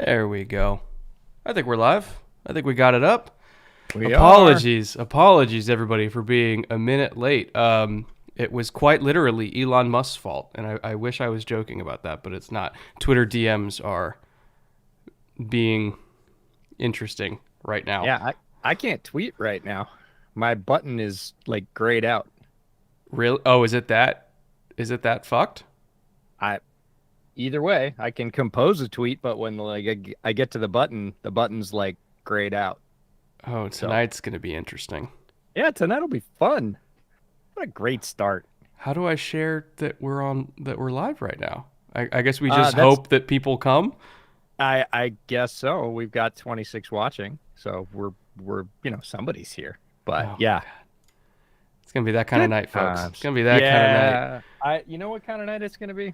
There we go. I think we're live. I think we got it up. We Apologies, everybody, for being a minute late. It was quite literally Elon Musk's fault, and I wish I was joking about that, but it's not. Twitter DMs are being interesting right now. Yeah, I can't tweet right now. My button is like grayed out. Really? Oh, is it that? Is it that fucked? I Either way, I can compose a tweet, but when I get to the button's like grayed out. Oh, So tonight's gonna be interesting. yeah, tonight'll be fun. What a great start. How do I share that we're live right now? I guess we Uh, just that's hope that people come. I guess so. We've got 26 watching, so we're somebody's here. But Oh my yeah, god, it's gonna be that kind of good night, folks. It's times. gonna be that kind of night. Yeah, I you know what kind of night it's gonna be?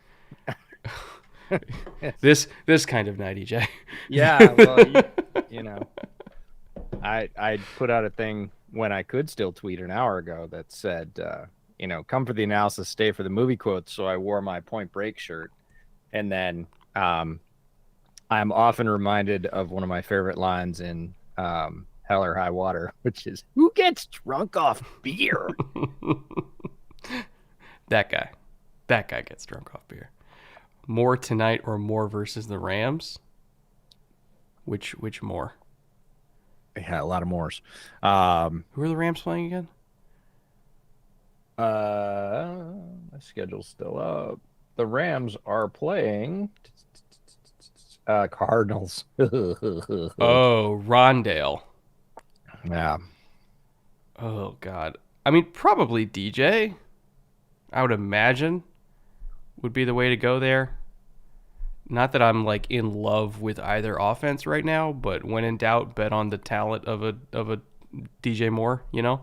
This kind of night, EJ. Yeah, well, you know. I put out a thing when I could still tweet an hour ago that said, come for the analysis, stay for the movie quotes. So I wore my Point Break shirt. And then I'm often reminded of one of my favorite lines in Hell or High Water, which is, who gets drunk off beer? That guy gets drunk off beer. More tonight or more versus the Rams? Which more? Yeah, a lot of mores. Who are the Rams playing again? My schedule's still up. The Rams are playing Cardinals. Oh, Rondale. Yeah. Oh God. I mean, probably DJ. I would imagine would be the way to go there. Not that I'm like in love with either offense right now, but when in doubt, bet on the talent of a DJ Moore, Because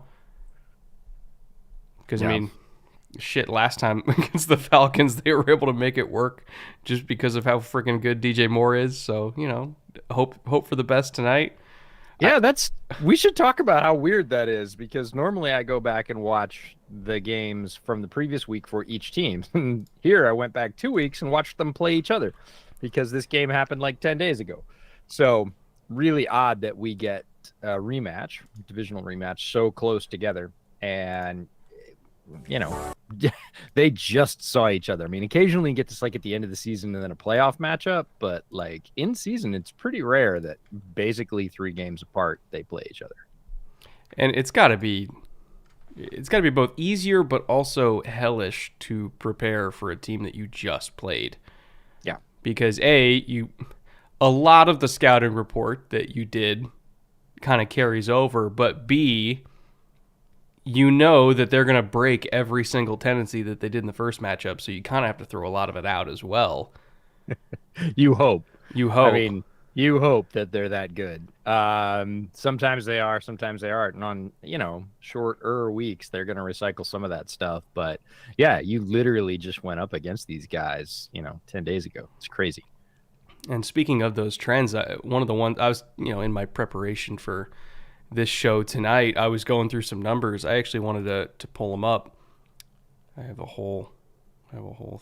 Yeah. I mean, shit, last time against the Falcons, they were able to make it work just because of how freaking good DJ Moore is. So, hope for the best tonight. Yeah, we should talk about how weird that is, because normally I go back and watch the games from the previous week for each team. And here I went back 2 weeks and watched them play each other because this game happened like 10 days ago. So really odd that we get a rematch, divisional rematch, so close together. And, they just saw each other. I mean, occasionally you get this like at the end of the season and then a playoff matchup, but like in season, it's pretty rare that basically 3 games apart they play each other. And it's got to be both easier but also hellish to prepare for a team that you just played. Yeah. Because a lot of the scouting report that you did kind of carries over, but B, that they're going to break every single tendency that they did in the first matchup, so you kind of have to throw a lot of it out as well. You hope. You hope. I mean, you hope that they're that good. Sometimes they are, sometimes they aren't. And on, shorter weeks, they're going to recycle some of that stuff. But yeah, you literally just went up against these guys, 10 days ago. It's crazy. And speaking of those trends, one of the ones I was, in my preparation for this show tonight, I was going through some numbers. I actually wanted to pull them up. I have a whole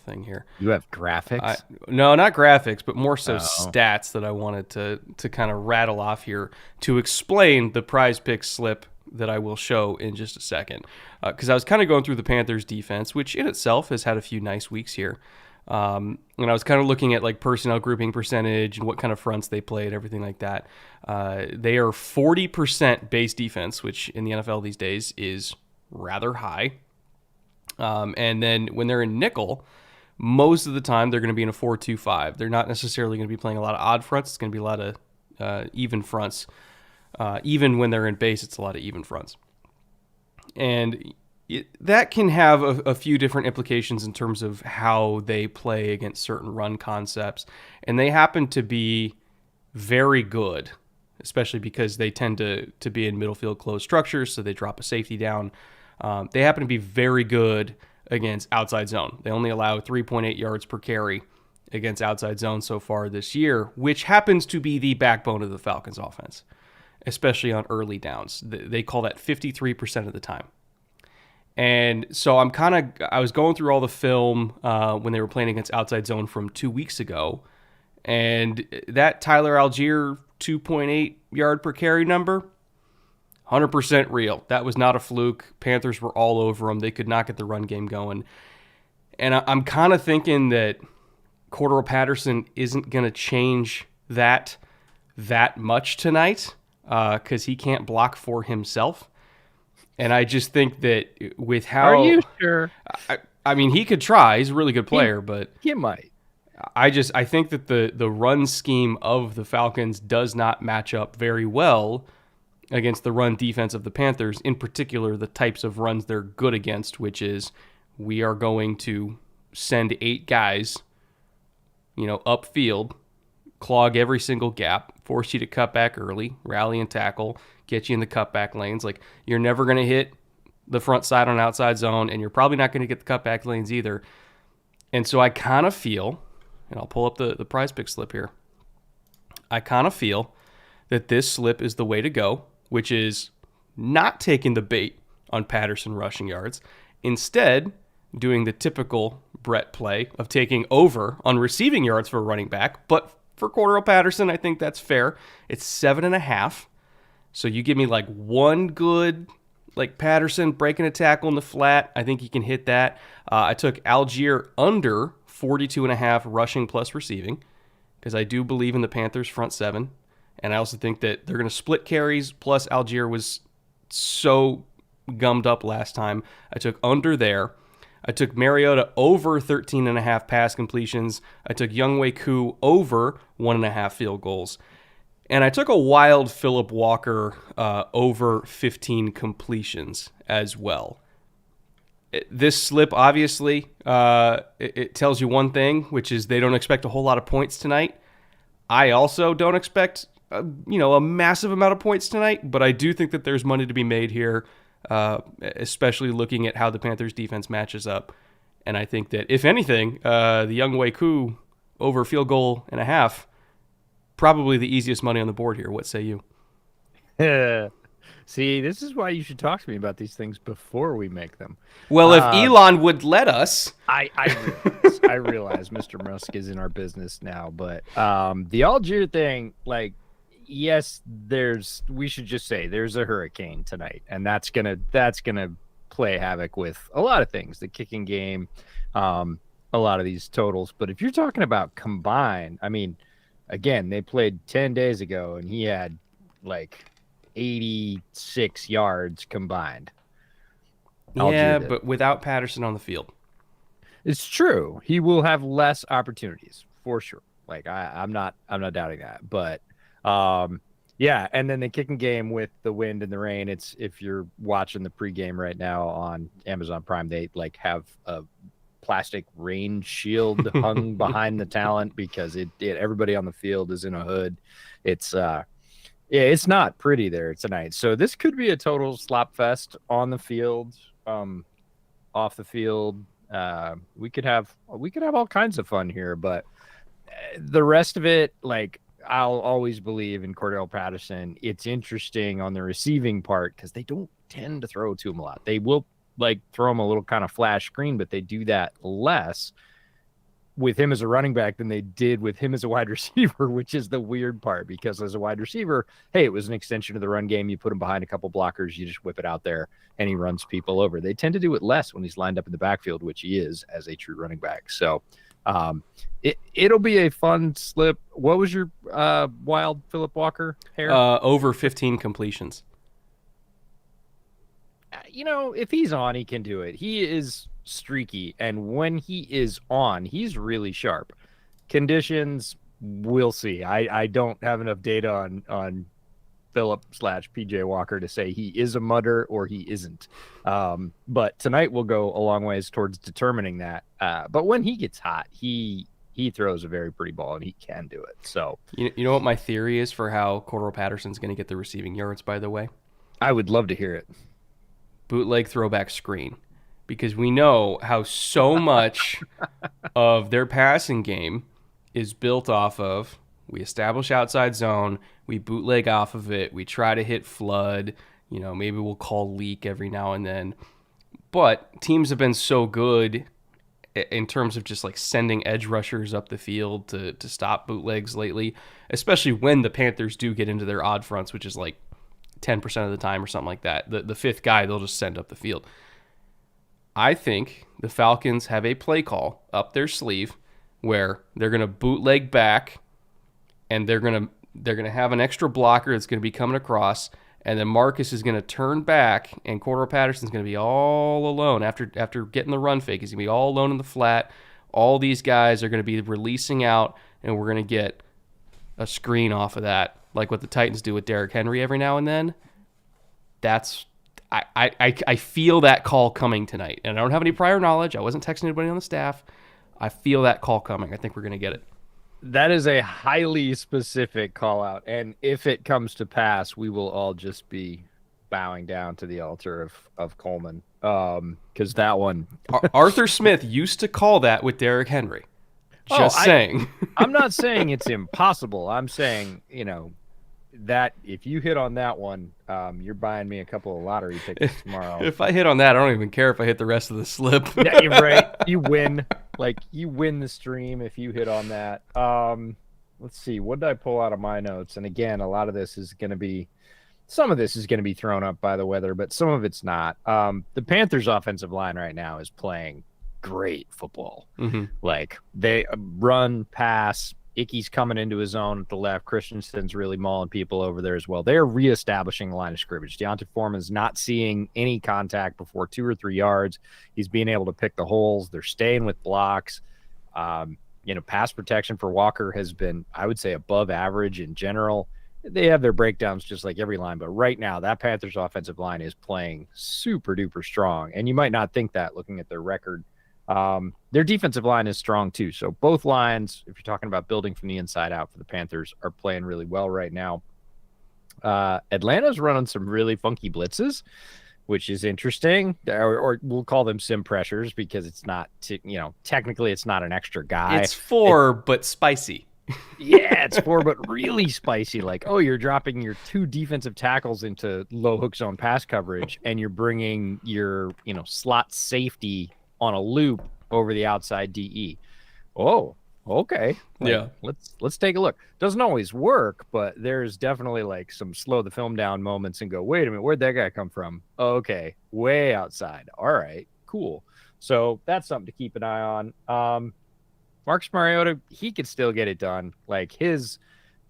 thing here. You have graphics? No, not graphics, but more so Oh. stats that I wanted to kind of rattle off here to explain the PrizePicks slip that I will show in just a second. Because I was kind of going through the Panthers defense, which in itself has had a few nice weeks here. And I was kind of looking at like personnel grouping percentage and what kind of fronts they played, everything like that. They are 40% base defense, which in the NFL these days is rather high. And then when they're in nickel, most of the time they're going to be in a 4-2-5. They're not necessarily going to be playing a lot of odd fronts. It's going to be a lot of even fronts. Even when they're in base, it's a lot of even fronts. And that can have a few different implications in terms of how they play against certain run concepts. And they happen to be very good, especially because they tend to be in middle field closed structures, so they drop a safety down. They happen to be very good against outside zone. They only allow 3.8 yards per carry against outside zone so far this year, which happens to be the backbone of the Falcons offense, especially on early downs. They call that 53% of the time. And so I was going through all the film when they were playing against outside zone from 2 weeks ago, And that Tyler Algier 2.8 yard per carry number, 100% real. That was not a fluke. Panthers were all over them. They could not get the run game going. And I'm kind of thinking that Cordero Patterson isn't going to change that much tonight because he can't block for himself. And I just think that with how... Are you sure? I mean, he could try. He's a really good player, but... He might. I think that the run scheme of the Falcons does not match up very well against the run defense of the Panthers, in particular the types of runs they're good against, which is we are going to send 8 guys, upfield, clog every single gap, force you to cut back early, rally and tackle, get you in the cutback lanes. Like, you're never going to hit the front side on outside zone, and you're probably not going to get the cutback lanes either. And so I kind of feel, and I'll pull up the PrizePicks slip here, I kind of feel that this slip is the way to go, which is not taking the bait on Patterson rushing yards. Instead, doing the typical Brett play of taking over on receiving yards for a running back. But for Cordero Patterson, I think that's fair. It's 7.5. So you give me like one good, like Patterson breaking a tackle in the flat. I think you can hit that. I took Algier under 42.5 rushing plus receiving because I do believe in the Panthers front seven. And I also think that they're going to split carries. Plus Algier was so gummed up last time. I took under there. I took Mariota over 13.5 pass completions. I took Younghoe Koo over 1.5 field goals. And I took a wild Philip Walker over 15 completions as well. This slip, obviously, it tells you one thing, which is they don't expect a whole lot of points tonight. I also don't expect, a massive amount of points tonight, but I do think that there's money to be made here. Especially looking at how the Panthers defense matches up. And I think that, if anything, the Younghoe Koo over field goal and a half, probably the easiest money on the board here. What say you? See, this is why you should talk to me about these things before we make them. Well, if Elon would let us. I realize Mr. Musk is in our business now, but the Algier thing, like, yes, we should just say there's a hurricane tonight, and that's gonna play havoc with a lot of things, the kicking game, a lot of these totals. But if you're talking about combined, I mean, again, they played 10 days ago, and he had like 86 yards combined. Yeah, but without Patterson on the field, it's true. He will have less opportunities for sure. Like I'm not doubting that, but. Yeah, and then the kicking game with the wind and the rain. It's, if you're watching the pregame right now on Amazon Prime, they like have a plastic rain shield hung behind the talent because everybody on the field is in a hood. It's it's not pretty there tonight. So this could be a total slop fest on the field, off the field. We could have all kinds of fun here, but the rest of it, like, I'll always believe in Cordero Patterson. It's interesting on the receiving part because they don't tend to throw to him a lot. They will like throw him a little kind of flash screen, but they do that less with him as a running back than they did with him as a wide receiver, which is the weird part because as a wide receiver, hey, it was an extension of the run game. You put him behind a couple blockers, you just whip it out there and he runs people over. They tend to do it less when he's lined up in the backfield, which he is as a true running back. So it'll be a fun slip. What was your wild Philip Walker hair? Over 15 completions. If he's on, he can do it. He is streaky, and when he is on, he's really sharp. Conditions, we'll see. I don't have enough data on Philip/PJ Walker to say he is a mudder or he isn't. But tonight will go a long ways towards determining that. But when he gets hot, he throws a very pretty ball and he can do it. So you know what my theory is for how Cordero Patterson's going to get the receiving yards, by the way? I would love to hear it. Bootleg throwback screen. Because we know how so much of their passing game is built off of we establish outside zone, we bootleg off of it, we try to hit flood, maybe we'll call leak every now and then. But teams have been so good in terms of just like sending edge rushers up the field to stop bootlegs lately, especially when the Panthers do get into their odd fronts, which is like 10% of the time or something like that. The fifth guy they'll just send up the field. I think the Falcons have a play call up their sleeve where they're going to bootleg back, and they're going to have an extra blocker that's going to be coming across, and then Marcus is going to turn back, and Cordero Patterson's going to be all alone after getting the run fake. He's going to be all alone in the flat. All these guys are going to be releasing out, and we're going to get a screen off of that, like what the Titans do with Derrick Henry every now and then. I feel that call coming tonight, and I don't have any prior knowledge. I wasn't texting anybody on the staff. I feel that call coming. I think we're going to get it. That is a highly specific call out, and if it comes to pass, we will all just be bowing down to the altar of Coleman, because that one. Arthur Smith used to call that with Derrick Henry. Saying. I'm not saying it's impossible. I'm saying, that if you hit on that one, you're buying me a couple of lottery tickets tomorrow. If I hit on that, I don't even care if I hit the rest of the slip. Yeah, you're right. You win. You win the stream if you hit on that. Let's see. What did I pull out of my notes? And again, a lot of this is going to be, some of this is going to be thrown up by the weather, but some of it's not. The Panthers' offensive line right now is playing great football. Mm-hmm. They run, pass. Icky's coming into his own at the left. Christensen's really mauling people over there as well. They're reestablishing the line of scrimmage. Deontay Foreman's not seeing any contact before 2 or 3 yards. He's being able to pick the holes. They're staying with blocks. Pass protection for Walker has been, I would say, above average in general. They have their breakdowns just like every line, but right now that Panthers offensive line is playing super duper strong. And you might not think that looking at their record. Their defensive line is strong too. So both lines, if you're talking about building from the inside out for the Panthers, are playing really well right now. Atlanta's running some really funky blitzes, which is interesting, or we'll call them sim pressures because it's not, technically it's not an extra guy. It's 4, but spicy. Yeah, it's 4, but really spicy. You're dropping your 2 defensive tackles into low hook zone pass coverage, and you're bringing your, slot safety on a loop over the outside DE. Oh, okay. Yeah. Let's take a look. Doesn't always work, but there's definitely some slow the film down moments and go, wait a minute, where'd that guy come from? Okay, way outside. All right, cool. So that's something to keep an eye on. Marcus Mariota, he could still get it done. His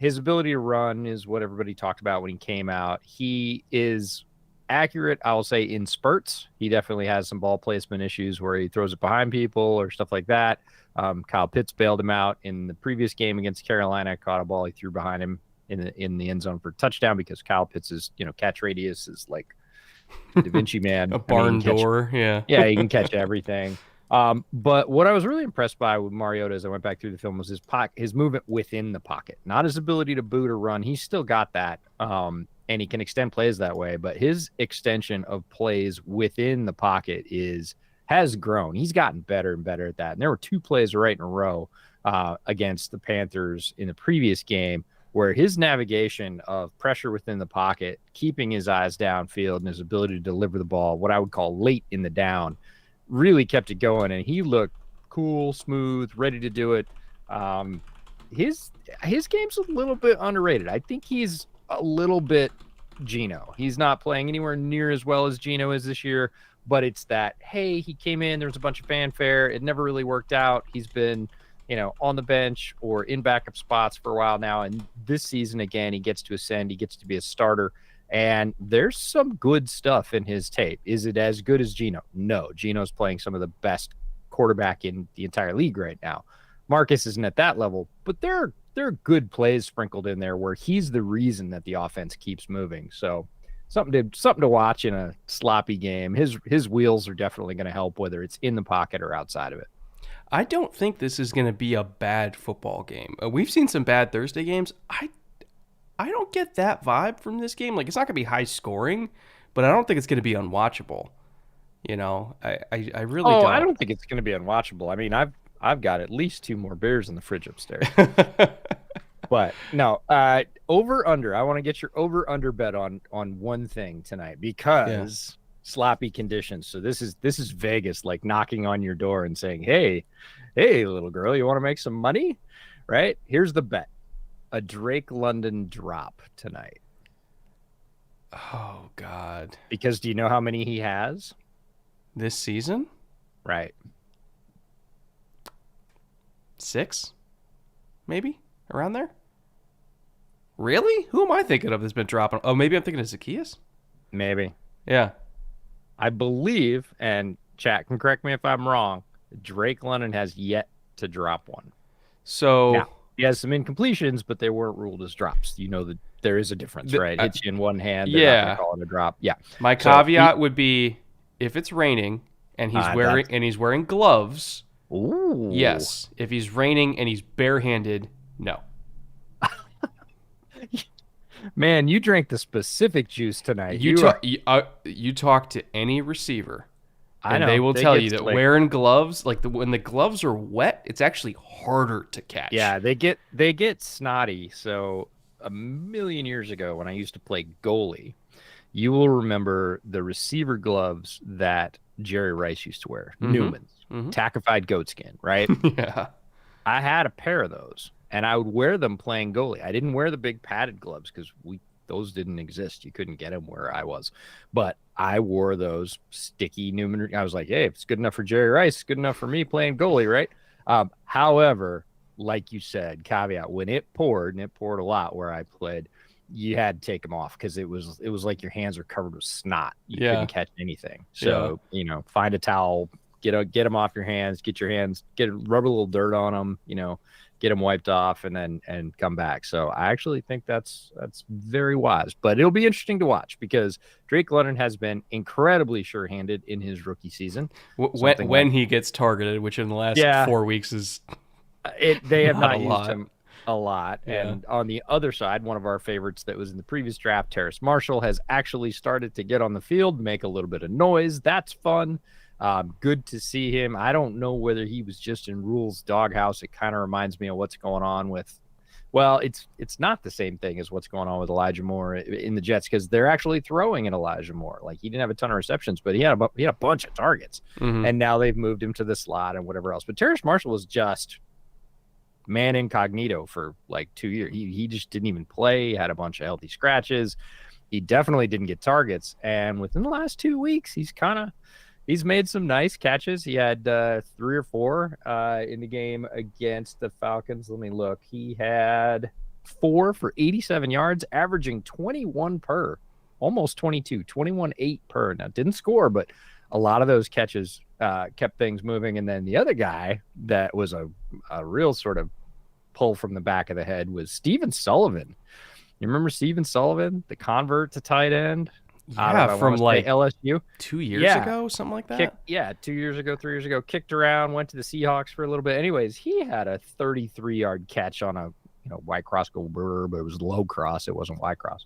ability to run is what everybody talked about when he came out. He is accurate, I will say, in spurts. He definitely has some ball placement issues where he throws it behind people or stuff like that. Kyle Pitts bailed him out in the previous game against Carolina. Caught a ball he threw behind him in the end zone for a touchdown because Kyle Pitts' catch radius is like Da Vinci Man. A barn door. Yeah. Yeah, he can catch everything. But what I was really impressed by with Mariota as I went back through the film was his movement within the pocket, not his ability to boot or run. He's still got that. And he can extend plays that way, but his extension of plays within the pocket has grown. He's gotten better and better at that. And there were 2 plays right in a row against the Panthers in the previous game where his navigation of pressure within the pocket, keeping his eyes downfield, and his ability to deliver the ball, what I would call late in the down, really kept it going. And he looked cool, smooth, ready to do it. His game's a little bit underrated. I think he's a little bit Geno. He's not playing anywhere near as well as Geno is this year, but it's that, hey, he came in, there was a bunch of fanfare, it never really worked out. He's been, on the bench or in backup spots for a while now, and this season, again, he gets to ascend, he gets to be a starter, and there's some good stuff in his tape. Is it as good as Geno? No. Geno's playing some of the best quarterback in the entire league right now. Marcus isn't at that level, but there are good plays sprinkled in there where he's the reason that the offense keeps moving. So something to watch in a sloppy game. His wheels are definitely going to help, whether it's in the pocket or outside of it. I don't think this is going to be a bad football game. We've seen some bad Thursday games. I don't get that vibe from this game. It's not going to be high scoring, but I don't think it's going to be unwatchable. I really don't. I don't think it's going to be unwatchable. I mean, I've got at least 2 more beers in the fridge upstairs. But no, over under. I want to get your over under bet on one thing tonight because sloppy conditions. So this is Vegas, like knocking on your door and saying, hey, little girl, you want to make some money? Right? Here's the bet. A Drake London drop tonight. Oh, God. Because do you know how many he has? This season? Right. 6? Maybe? Around there? Really? Who am I thinking of that's been dropping? Oh, maybe I'm thinking of Zacchaeus? Maybe. Yeah. I believe, and chat can correct me if I'm wrong, Drake London has yet to drop one. So now, he has some incompletions, but they weren't ruled as drops. You know that there is a difference, right? Hits you in one hand, they're not gonna call it a drop. Yeah. My caveat would be if it's raining and he's wearing gloves. Ooh. Yes. If he's raining and he's barehanded, no. Man, you drank the specific juice tonight. You talk to any receiver, and they will tell you that wearing gloves, like when the gloves are wet, it's actually harder to catch. Yeah, they get snotty. So a million years ago, when I used to play goalie, you will remember the receiver gloves that Jerry Rice used to wear, Newman's, tackified goatskin, right? Yeah. I had a pair of those. And I would wear them playing goalie. I didn't wear the big padded gloves because those didn't exist. You couldn't get them where I was. But I wore those sticky Newman. I was like, hey, if it's good enough for Jerry Rice, it's good enough for me playing goalie, right? However, like you said, caveat, when it poured, and it poured a lot where I played, you had to take them off because it was like your hands were covered with snot. You couldn't catch anything. So, find a towel, get them off your hands, rub a little dirt on them, get them wiped off and come back. So I actually think that's very wise, but it'll be interesting to watch because Drake London has been incredibly sure-handed in his rookie season. When he gets targeted, which in the last 4 weeks is they have not used him a lot. Yeah. And on the other side, one of our favorites that was in the previous draft, Terrace Marshall, has actually started to get on the field, make a little bit of noise. That's fun. Good to see him. I don't know whether he was just in Rule's doghouse. It kind of reminds me of what's going on with, well, it's not the same thing as what's going on with Elijah Moore in the Jets because they're actually throwing at Elijah Moore. Like he didn't have a ton of receptions, but he had a bunch of targets, and now they've moved him to the slot and whatever else. But Terrace Marshall was just man incognito for like 2 years. He just didn't even play. He had a bunch of healthy scratches. He definitely didn't get targets, and within the last 2 weeks, he's made some nice catches. He had 3 or 4 in the game against the Falcons. Let me look. He had 4 for 87 yards, averaging 21 per, almost 22, 21.8 per. Now, didn't score, but a lot of those catches kept things moving. And then the other guy that was a real sort of pull from the back of the head was Steven Sullivan. You remember Steven Sullivan, the convert to tight end? Yeah, from like LSU 2 years ago, something like that. 2 years ago, 3 years ago, kicked around, went to the Seahawks for a little bit. Anyways, he had a 33-yard catch on a white cross goal, but it was low cross. It wasn't white cross.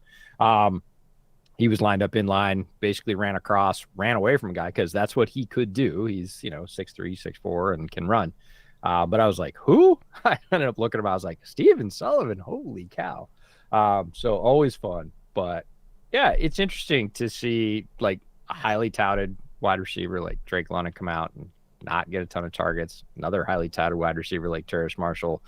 He was lined up in line, basically ran across, ran away from a guy because that's what he could do. He's 6'3", 6'4", and can run. But I was like, who? I ended up looking at him. I was like, Steven Sullivan. Holy cow! So always fun, but. Yeah, it's interesting to see like a highly touted wide receiver like Drake London come out and not get a ton of targets. Another highly touted wide receiver like Terrace Marshall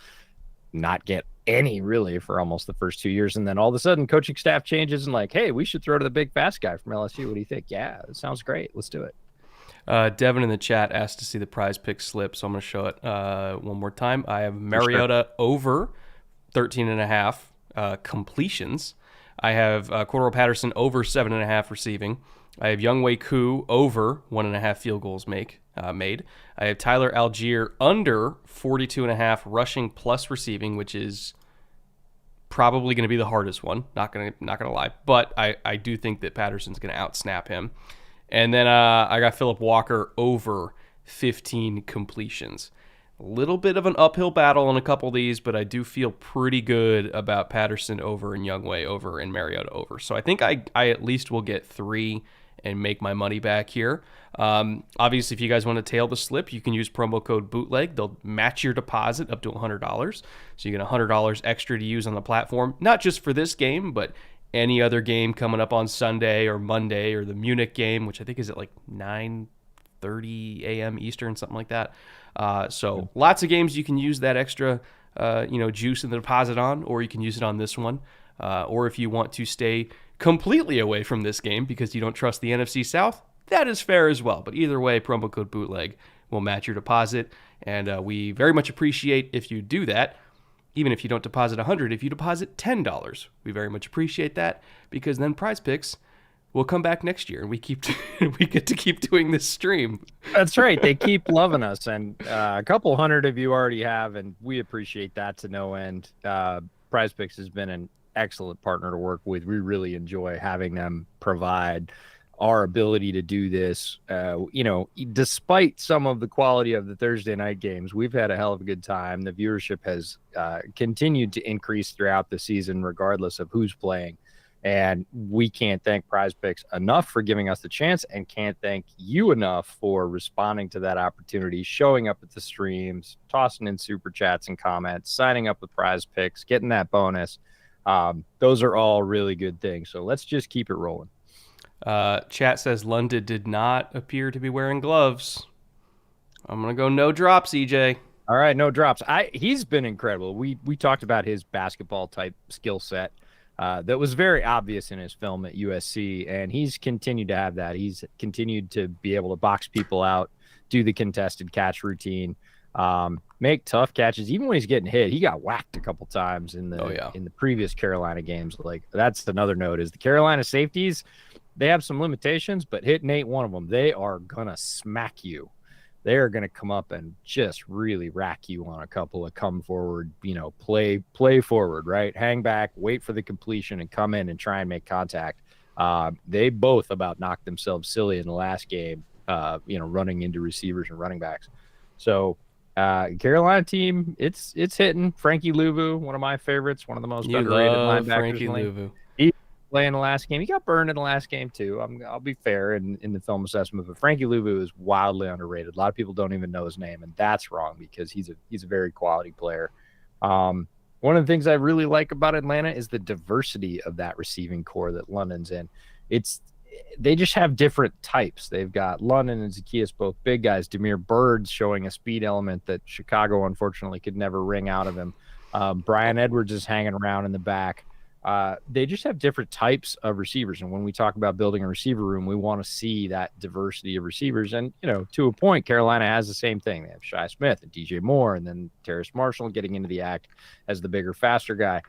not get any really for almost the first 2 years. And then all of a sudden coaching staff changes and like, hey, we should throw to the big fast guy from LSU. What do you think? Yeah, it sounds great. Let's do it. Devin in the chat asked to see the PrizePicks slip, so I'm going to show it one more time. I have Mariota over 13.5 completions. I have Cordero Patterson over 7.5 receiving. I have Younghoe Koo over 1.5 field goals made. I have Tyler Algier under 42.5 rushing plus receiving, which is probably going to be the hardest one. Not gonna lie, but I do think that Patterson's going to outsnap him. And then I got Phillip Walker over 15 completions. A little bit of an uphill battle on a couple of these, but I do feel pretty good about Patterson over and Younghoe over and Mariota over. So I think I at least will get 3 and make my money back here. Obviously, if you guys want to tail the slip, you can use promo code Bootleg. They'll match your deposit up to $100. So you get $100 extra to use on the platform, not just for this game, but any other game coming up on Sunday or Monday, or the Munich game, which I think is at like 9:30 a.m. Eastern, something like that. So lots of games you can use that extra juice in the deposit on, or you can use it on this one. Or if you want to stay completely away from this game because you don't trust the NFC South, that is fair as well. But either way, promo code Bootleg will match your deposit, and we very much appreciate if you do that. Even if you don't deposit $100, if you deposit $10, we very much appreciate that, because then PrizePicks will come back next year, and we get to keep doing this stream. That's right. They keep loving us, and a couple hundred of you already have, and we appreciate that to no end. PrizePicks has been an excellent partner to work with. We really enjoy having them provide our ability to do this. Despite some of the quality of the Thursday night games, we've had a hell of a good time. The viewership has continued to increase throughout the season, regardless of who's playing. And we can't thank PrizePicks enough for giving us the chance, and can't thank you enough for responding to that opportunity, showing up at the streams, tossing in super chats and comments, signing up with PrizePicks, getting that bonus. Those are all really good things. So let's just keep it rolling. Chat says London did not appear to be wearing gloves. I'm going to go no drops, EJ. All right, no drops. He's been incredible. We talked about his basketball type skill set that was very obvious in his film at USC, and he's continued to have that. He's continued to be able to box people out, do the contested catch routine, make tough catches. Even when he's getting hit, he got whacked a couple times in the previous Carolina games. Like, that's another note, is the Carolina safeties, they have some limitations, but hitting ain't one of them. They are gonna smack you. They are gonna come up and just really rack you on a couple of come forward, play forward, right? Hang back, wait for the completion, and come in and try and make contact. They both about knocked themselves silly in the last game, running into receivers and running backs. So Carolina team, it's hitting. Frankie Louvu, one of my favorites, one of the most underrated linebackers. Frankie Louvu. He played in the last game. He got burned in the last game too. I'll be fair in the film assessment, but Frankie Louvu is wildly underrated. A lot of people don't even know his name, and that's wrong, because he's a very quality player. One of the things I really like about Atlanta is the diversity of that receiving core that London's in. They just have different types. They've got London and Zacchaeus, both big guys. Damiere Byrd's showing a speed element that Chicago unfortunately could never wring out of him. Brian Edwards is hanging around in the back. They just have different types of receivers. And when we talk about building a receiver room, we want to see that diversity of receivers. And, to a point, Carolina has the same thing. They have Shi Smith and DJ Moore, and then Terrace Marshall getting into the act as the bigger, faster guy.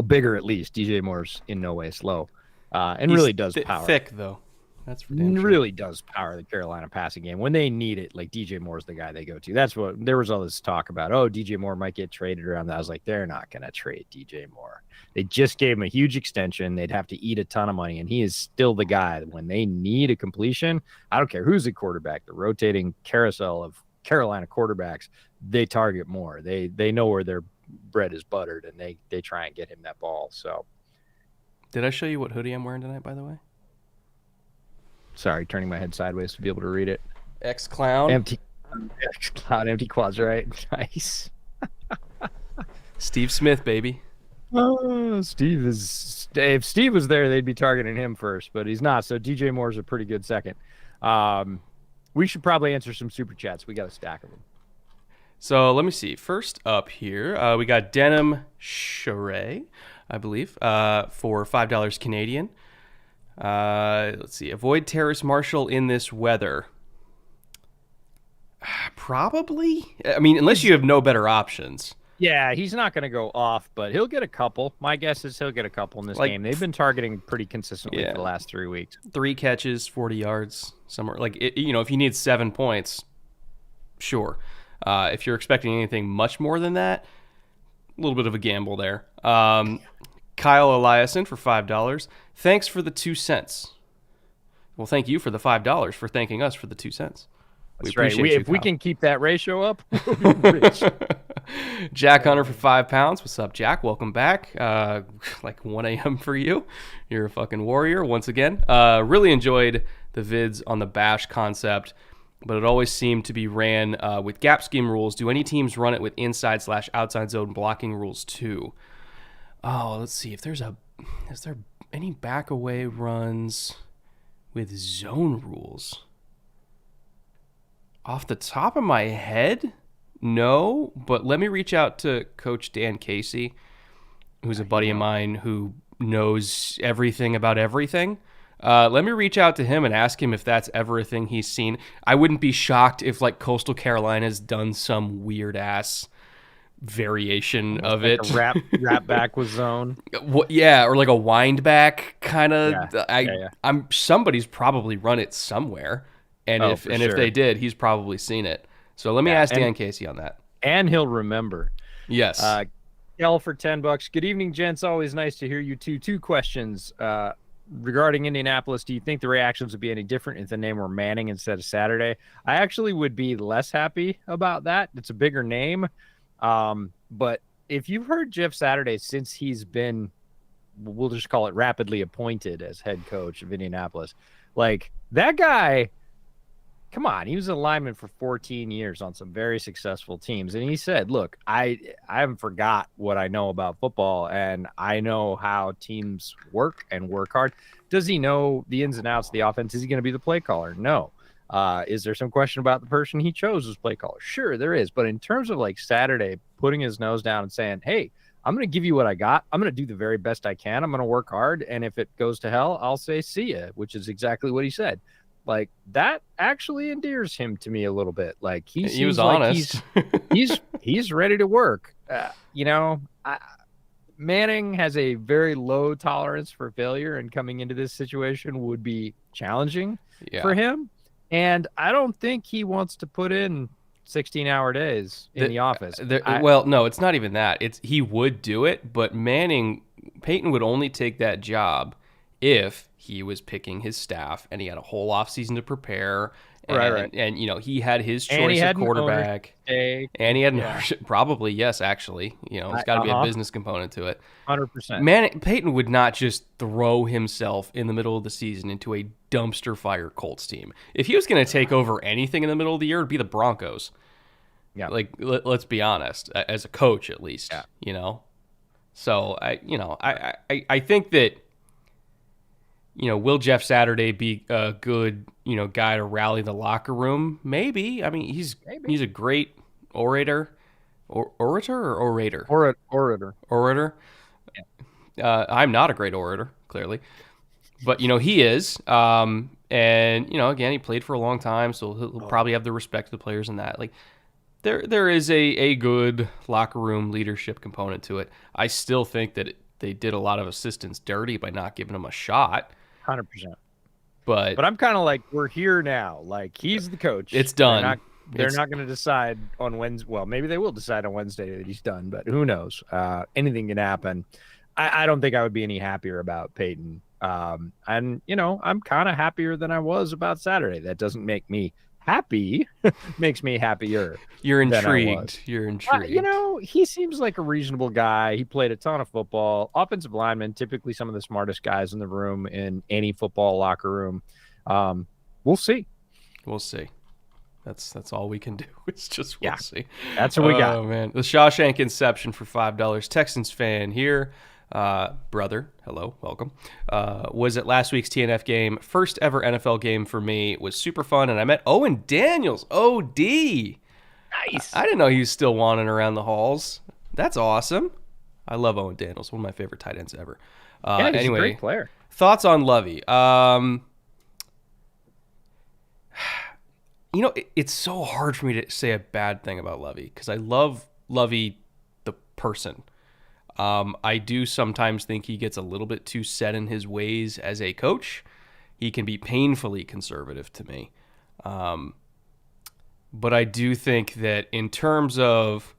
Bigger at least. DJ Moore's in no way slow. And he's really does power. Thick, though. That's for damn sure. Really does power the Carolina passing game. When they need it, like, DJ Moore's the guy they go to. That's what there was all this talk about. Oh, DJ Moore might get traded around that. I was like, they're not going to trade DJ Moore. They just gave him a huge extension. They'd have to eat a ton of money, and he is still the guy. When they need a completion, I don't care who's the quarterback, the rotating carousel of Carolina quarterbacks, they target Moore. They know where their bread is buttered, and they try and get him that ball. So, did I show you what hoodie I'm wearing tonight, by the way? Sorry, turning my head sideways to be able to read it. X-Clown. Empty quads, right? Nice. Steve Smith, baby. Oh, Steve is. If Steve was there, they'd be targeting him first, but he's not. So DJ Moore's a pretty good second. We should probably answer some super chats. We got a stack of them. So let me see. First up here, we got Denim Charay, I believe, for $5 Canadian. Let's see. Avoid Terrace Marshall in this weather. Probably. I mean, unless you have no better options. Yeah, he's not going to go off, but he'll get a couple. My guess is he'll get a couple in this game. They've been targeting pretty consistently for the last 3 weeks. 3 catches, 40 yards, somewhere. Like, if you need 7 points, sure. If you're expecting anything much more than that, a little bit of a gamble there. Kyle Eliason for $5. Thanks for the 2 cents. Well, thank you for the $5 for thanking us for the 2 cents. That's right. If we can keep that ratio up, we'll be rich. Jack Hunter for £5. What's up, Jack? Welcome back. Like 1 a.m. for you. You're a fucking warrior once again. Really enjoyed the vids on the bash concept, but it always seemed to be ran with gap scheme rules. Do any teams run it with inside/outside zone blocking rules too? Oh, let's see if is there any back away runs with zone rules. Off the top of my head, no, but let me reach out to Coach Dan Casey, who's a buddy of mine who knows everything about everything. Let me reach out to him and ask him if that's ever a thing he's seen. I wouldn't be shocked if like Coastal Carolina's done some weird ass variation of like it. A wrap back with zone. Yeah, or like a wind back kind of. Yeah. I'm somebody's probably run it somewhere, and if sure. they did, he's probably seen it. So let me ask Dan Casey on that. And he'll remember. Yes. Kel for $10. Good evening, gents. Always nice to hear you two. Two questions. Regarding Indianapolis, do you think the reactions would be any different if the name were Manning instead of Saturday? I actually would be less happy about that. It's a bigger name. But if you've heard Jeff Saturday since he's been, we'll just call it rapidly appointed as head coach of Indianapolis, like that guy, come on, he was a lineman for 14 years on some very successful teams. And he said, look, I haven't forgot what I know about football, and I know how teams work and work hard. Does he know the ins and outs of the offense? Is he going to be the play caller? No. Is there some question about the person he chose as play caller? Sure, there is. But in terms of like Saturday putting his nose down and saying, hey, I'm going to give you what I got. I'm going to do the very best I can. I'm going to work hard. And if it goes to hell, I'll say, see ya, which is exactly what he said. Like that actually endears him to me a little bit. Like he was honest. He's ready to work. Manning has a very low tolerance for failure, and coming into this situation would be challenging for him. And I don't think he wants to put in 16-hour days in the office. Well, no, it's not even that. He would do it, but Peyton would only take that job if he was picking his staff and he had a whole offseason to prepare. And he had his choice of quarterback. And he had an ownership, probably, yes, actually. It's got to be a business component to it. 100%. Peyton would not just throw himself in the middle of the season into a dumpster fire Colts team. If he was going to take over anything in the middle of the year, it'd be the Broncos. Yeah. Like, let's be honest, as a coach at least, So, I think that, will Jeff Saturday be a good, guy to rally the locker room? Maybe. I mean, he's a great orator. Orator or orator? Orator. Yeah. I'm not a great orator, clearly. But, he is. And, again, he played for a long time, so he'll probably have the respect of the players in that. Like, there is a good locker room leadership component to it. I still think that they did a lot of assistants dirty by not giving him a shot. 100%. But I'm kind of like, we're here now. Like, he's the coach. It's done. They're not going to decide on Wednesday. Well, maybe they will decide on Wednesday that he's done, but who knows? Anything can happen. I don't think I would be any happier about Peyton. And, I'm kind of happier than I was about Saturday. That doesn't make me happy. Makes me happier. You're intrigued. You're intrigued. He seems like a reasonable guy. He played a ton of football. Offensive linemen, typically some of the smartest guys in the room in any football locker room. We'll see. We'll see. That's all we can do. It's just we'll see. That's what we got. Oh man, the Shawshank Inception for $5. Texans fan here. Brother, hello, welcome. Was at last week's TNF game. First ever NFL game for me. Was super fun, and I met Owen Daniels. OD. Nice. I didn't know he was still wandering around the halls. That's awesome. I love Owen Daniels. One of my favorite tight ends ever. He's anyway, a great player. Thoughts on Lovey? It's so hard for me to say a bad thing about Lovey because I love Lovey, the person. I do sometimes think he gets a little bit too set in his ways as a coach. He can be painfully conservative to me. But I do think that in terms of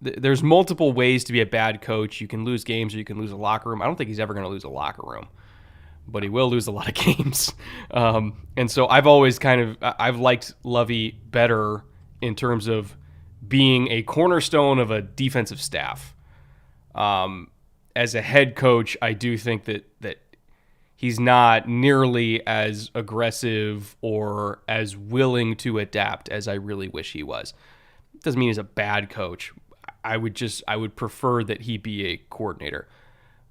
there's multiple ways to be a bad coach. You can lose games or you can lose a locker room. I don't think he's ever going to lose a locker room, but he will lose a lot of games. And so I've always I've liked Lovey better in terms of being a cornerstone of a defensive staff. As a head coach, I do think that he's not nearly as aggressive or as willing to adapt as I really wish he was. Doesn't mean he's a bad coach. I would prefer that he be a coordinator.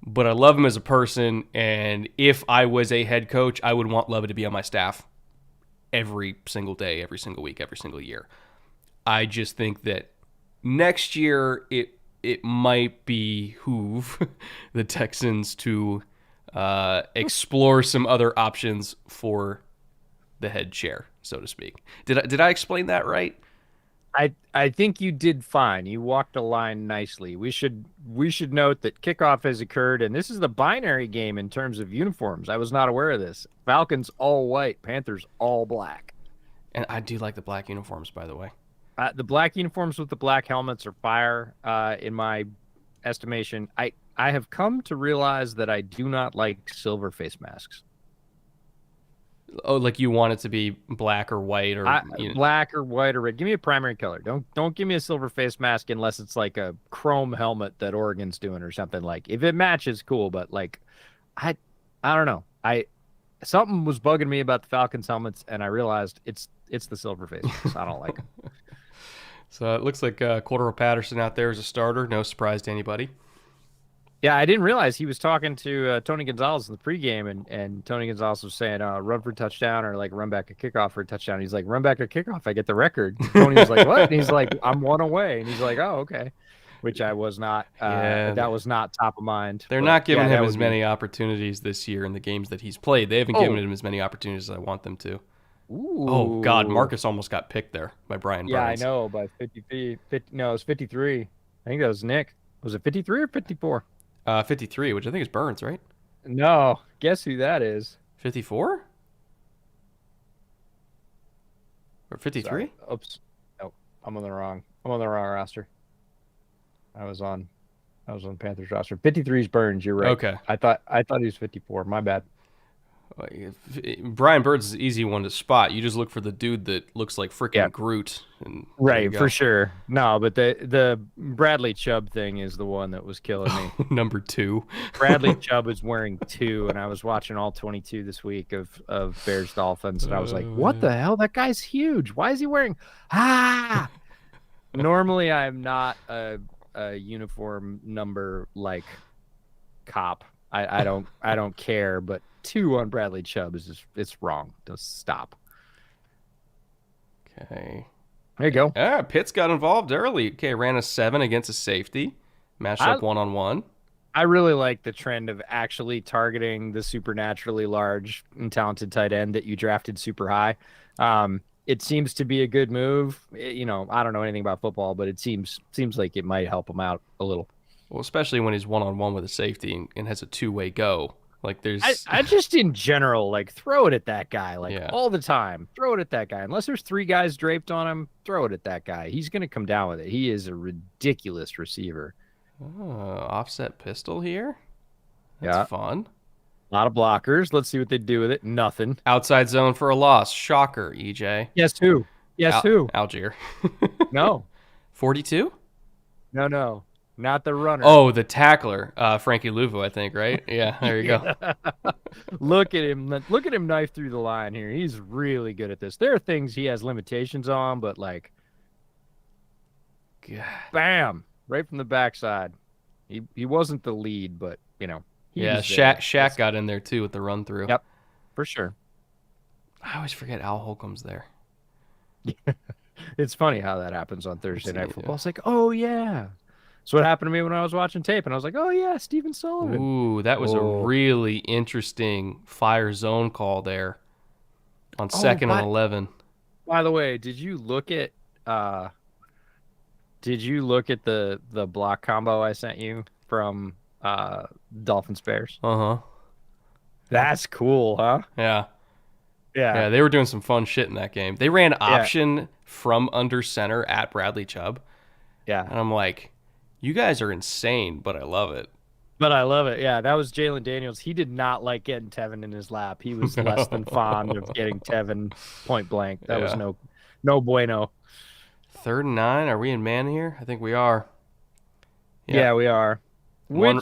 But I love him as a person, and if I was a head coach, I would want Love to be on my staff every single day, every single week, every single year. I just think that next year it might behoove the Texans to explore some other options for the head chair, so to speak. Did I explain that right? I think you did fine. You walked the line nicely. We should note that kickoff has occurred, and this is the binary game in terms of uniforms. I was not aware of this. Falcons all white, Panthers all black. And I do like the black uniforms, by the way. The black uniforms with the black helmets are fire, in my estimation. I have come to realize that I do not like silver face masks. Oh, like you want it to be black or white, or black or white or red. Give me a primary color. Don't give me a silver face mask unless it's like a chrome helmet that Oregon's doing or something. Like if it matches, cool. But like, I don't know. Something was bugging me about the Falcons helmets, and I realized it's the silver face mask. I don't like them. So it looks like Cordero Patterson out there is a starter. No surprise to anybody. Yeah, I didn't realize he was talking to Tony Gonzalez in the pregame, and Tony Gonzalez was saying, run for a touchdown or like run back a kickoff for a touchdown. He's like, run back a kickoff, I get the record. Tony was like, what? And he's like, I'm one away. And he's like, oh, okay. Which I was not, that was not top of mind. They're not giving him as many opportunities this year in the games that he's played. They haven't given him as many opportunities as I want them to. Ooh. Oh, God, Marcus almost got picked there by Brian Burns. Yeah, I know, by 50, no, it was 53. I think that was Nick. Was it 53 or 54? 53, which I think is Burns, right? No. Guess who that is? 54? Or 53? Oops. No, I'm on the wrong roster. I was on Panthers roster. 53 is Burns, you're right. Okay. I thought he was 54. My bad. Brian Burns is an easy one to spot. You just look for the dude that looks like freaking Groot. And right, for sure. No, but the Bradley Chubb thing is the one that was killing me. Number 2. Bradley Chubb is wearing 2, and I was watching all 22 this week of Bears Dolphins, and I was like, what the hell? That guy's huge. Why is he wearing Normally I'm not a uniform number like cop. I don't care, but 2 on Bradley Chubb is just, it's wrong. Just stop. Okay. There you go. Pitts got involved early. Okay, ran a 7 against a safety. Matched up 1-on-1. I really like the trend of actually targeting the supernaturally large and talented tight end that you drafted super high. It seems to be a good move. I don't know anything about football, but it seems like it might help him out a little. Well, especially when he's 1-on-1 with a safety and has a 2-way go. Like there's, I just in general like throw it at that guy all the time. Throw it at that guy. Unless there's 3 guys draped on him, throw it at that guy. He's gonna come down with it. He is a ridiculous receiver. Offset pistol here. That's fun. A lot of blockers. Let's see what they do with it. Nothing. Outside zone for a loss. Shocker, EJ. Yes, who? Yes, who? Algier. No. 42? No. Not the runner. Oh, the tackler, Frankie Luvu, I think, right? Yeah, there you go. Look at him. Look at him knife through the line here. He's really good at this. There are things he has limitations on, but like, God. Bam, right from the backside. He wasn't the lead, but Shaq got in there too with the run through. Yep, for sure. I always forget Al Holcomb's there. It's funny how that happens on Thursday Night Football. It's like, oh yeah. That's what happened to me when I was watching tape, and I was like, oh, yeah, Stephen Sullivan. Ooh, that was a really interesting fire zone call there on 2nd and 11. By the way, did you look at the block combo I sent you from Dolphins Bears? Uh-huh. That's cool, huh? Yeah. Yeah, they were doing some fun shit in that game. They ran option from under center at Bradley Chubb. Yeah. And I'm like, you guys are insane, but I love it. Yeah, that was Jalen Daniels. He did not like getting Tevin in his lap. He was less than fond of getting Tevin point blank. That was no bueno. 3rd and 9. Are we in man here? I think we are. Yeah, we are. Oh,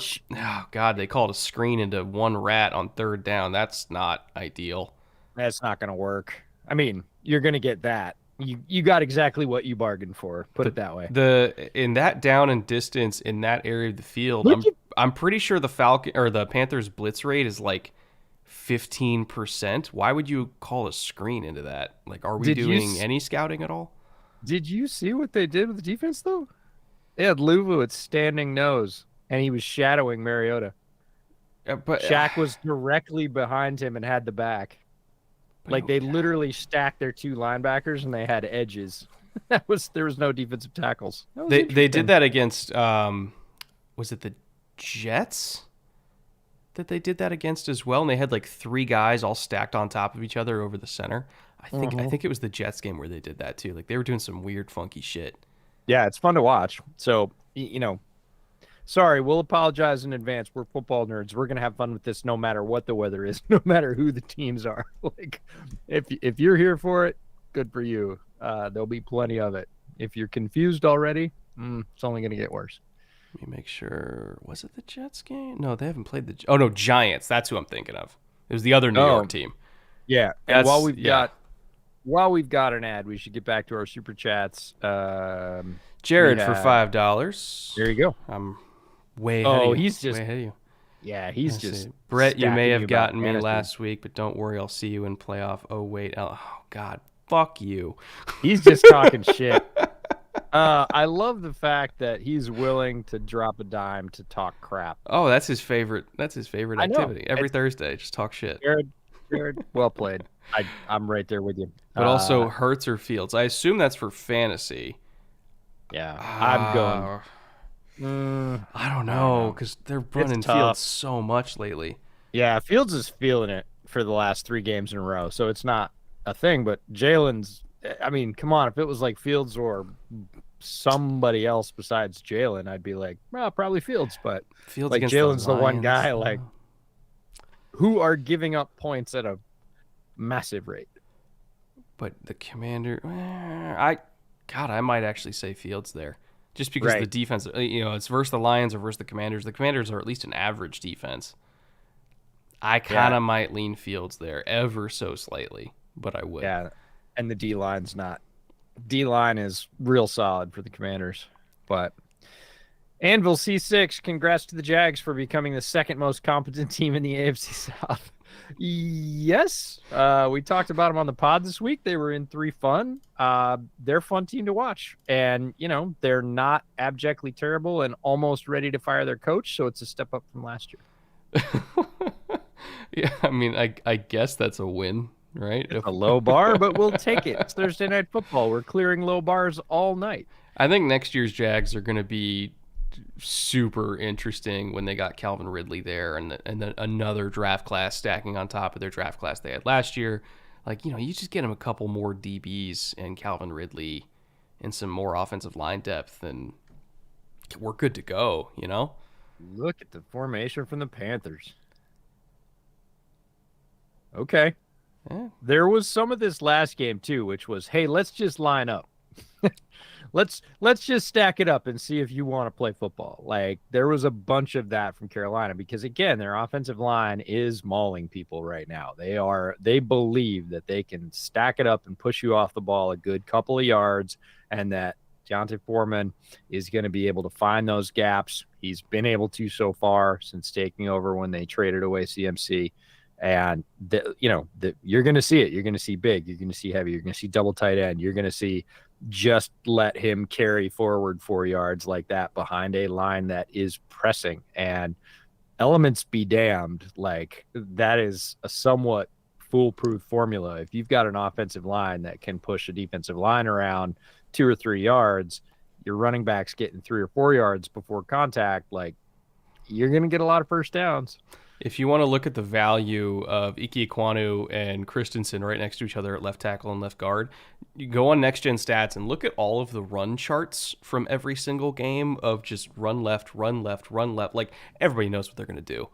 God, they called a screen into 1 rat on 3rd down. That's not ideal. That's not going to work. I mean, you're going to get that. You got exactly what you bargained for. Put it that way. The in that down and distance in that area of the field, I'm pretty sure the Falcon or the Panthers blitz rate is like 15%. Why would you call a screen into that? Like, are we doing any scouting at all? Did you see what they did with the defense though? They had Luvu at standing nose, and he was shadowing Mariota. But Shaq was directly behind him and had the back. Like they literally stacked their two linebackers and they had edges. There was no defensive tackles. They did that against was it the Jets that they did that against as well? And they had like three guys all stacked on top of each other over the center. I think it was the Jets game where they did that too. Like they were doing some weird, funky shit. Yeah, it's fun to watch. So sorry, we'll apologize in advance. We're football nerds. We're gonna have fun with this no matter what the weather is, no matter who the teams are. Like, if you're here for it, good for you. There'll be plenty of it. If you're confused already, it's only gonna get worse. Let me make sure. Was it the Jets game? No, they haven't played the. Oh no, Giants. That's who I'm thinking of. It was the other New York team. Yeah, and while we've got an ad, we should get back to our super chats. Jared for $5. There you go. I'm way ahead of you. He's just way ahead of you. Yeah, he's just Brett, you may have gotten me last week, but don't worry, I'll see you in playoff. Oh wait, oh God, fuck you. He's just talking shit. I love the fact that he's willing to drop a dime to talk crap. Oh, that's his favorite. That's his favorite activity. Every Thursday, just talk shit. Jared, well played. I'm right there with you. But also Hurts or Fields. I assume that's for fantasy. Yeah, I'm going. I don't know because they're running Fields so much lately. Yeah, Fields is feeling it for the last 3 games in a row, so it's not a thing. But Jalen's, I mean, come on, if it was like Fields or somebody else besides Jalen, I'd be like, well, probably Fields. But Fields like Jalen's the one guy like who are giving up points at a massive rate. But the Commander, I might actually say Fields there. Just because the defense, it's versus the Lions or versus the Commanders. The Commanders are at least an average defense. I kind of might lean Fields there ever so slightly, but I would. Yeah, and the D-line's not. D-line is real solid for the Commanders. But Anvil C6, congrats to the Jags for becoming the second most competent team in the AFC South. Yes, we talked about them on the pod this week. They were in 3 fun. They're a fun team to watch, and they're not abjectly terrible and almost ready to fire their coach. So it's a step up from last year. Yeah, I mean, I guess that's a win, right? It's a low bar, but we'll take it. It's Thursday Night Football. We're clearing low bars all night. I think next year's Jags are going to be super interesting when they got Calvin Ridley there and then another draft class stacking on top of their draft class they had last year. Like, you just get them a couple more DBs and Calvin Ridley and some more offensive line depth and we're good to go, Look at the formation from the Panthers. Okay. Yeah. There was some of this last game too, which was, hey, let's just line up. Let's just stack it up and see if you want to play football. Like, there was a bunch of that from Carolina because, again, their offensive line is mauling people right now. They believe that they can stack it up and push you off the ball a good couple of yards, and that Deontay Foreman is going to be able to find those gaps. He's been able to so far since taking over when they traded away CMC. And you're going to see it. You're going to see big. You're going to see heavy. You're going to see double tight end. You're going to see just let him carry forward 4 yards like that behind a line that is pressing. And elements be damned. Like, that is a somewhat foolproof formula. If you've got an offensive line that can push a defensive line around 2 or 3 yards, your running back's getting 3 or 4 yards before contact. Like, you're going to get a lot of first downs. If you want to look at the value of Ike Ekwonu and Christensen right next to each other at left tackle and left guard, you go on Next Gen Stats and look at all of the run charts from every single game of just run left, run left, run left. Like, everybody knows what they're going to do.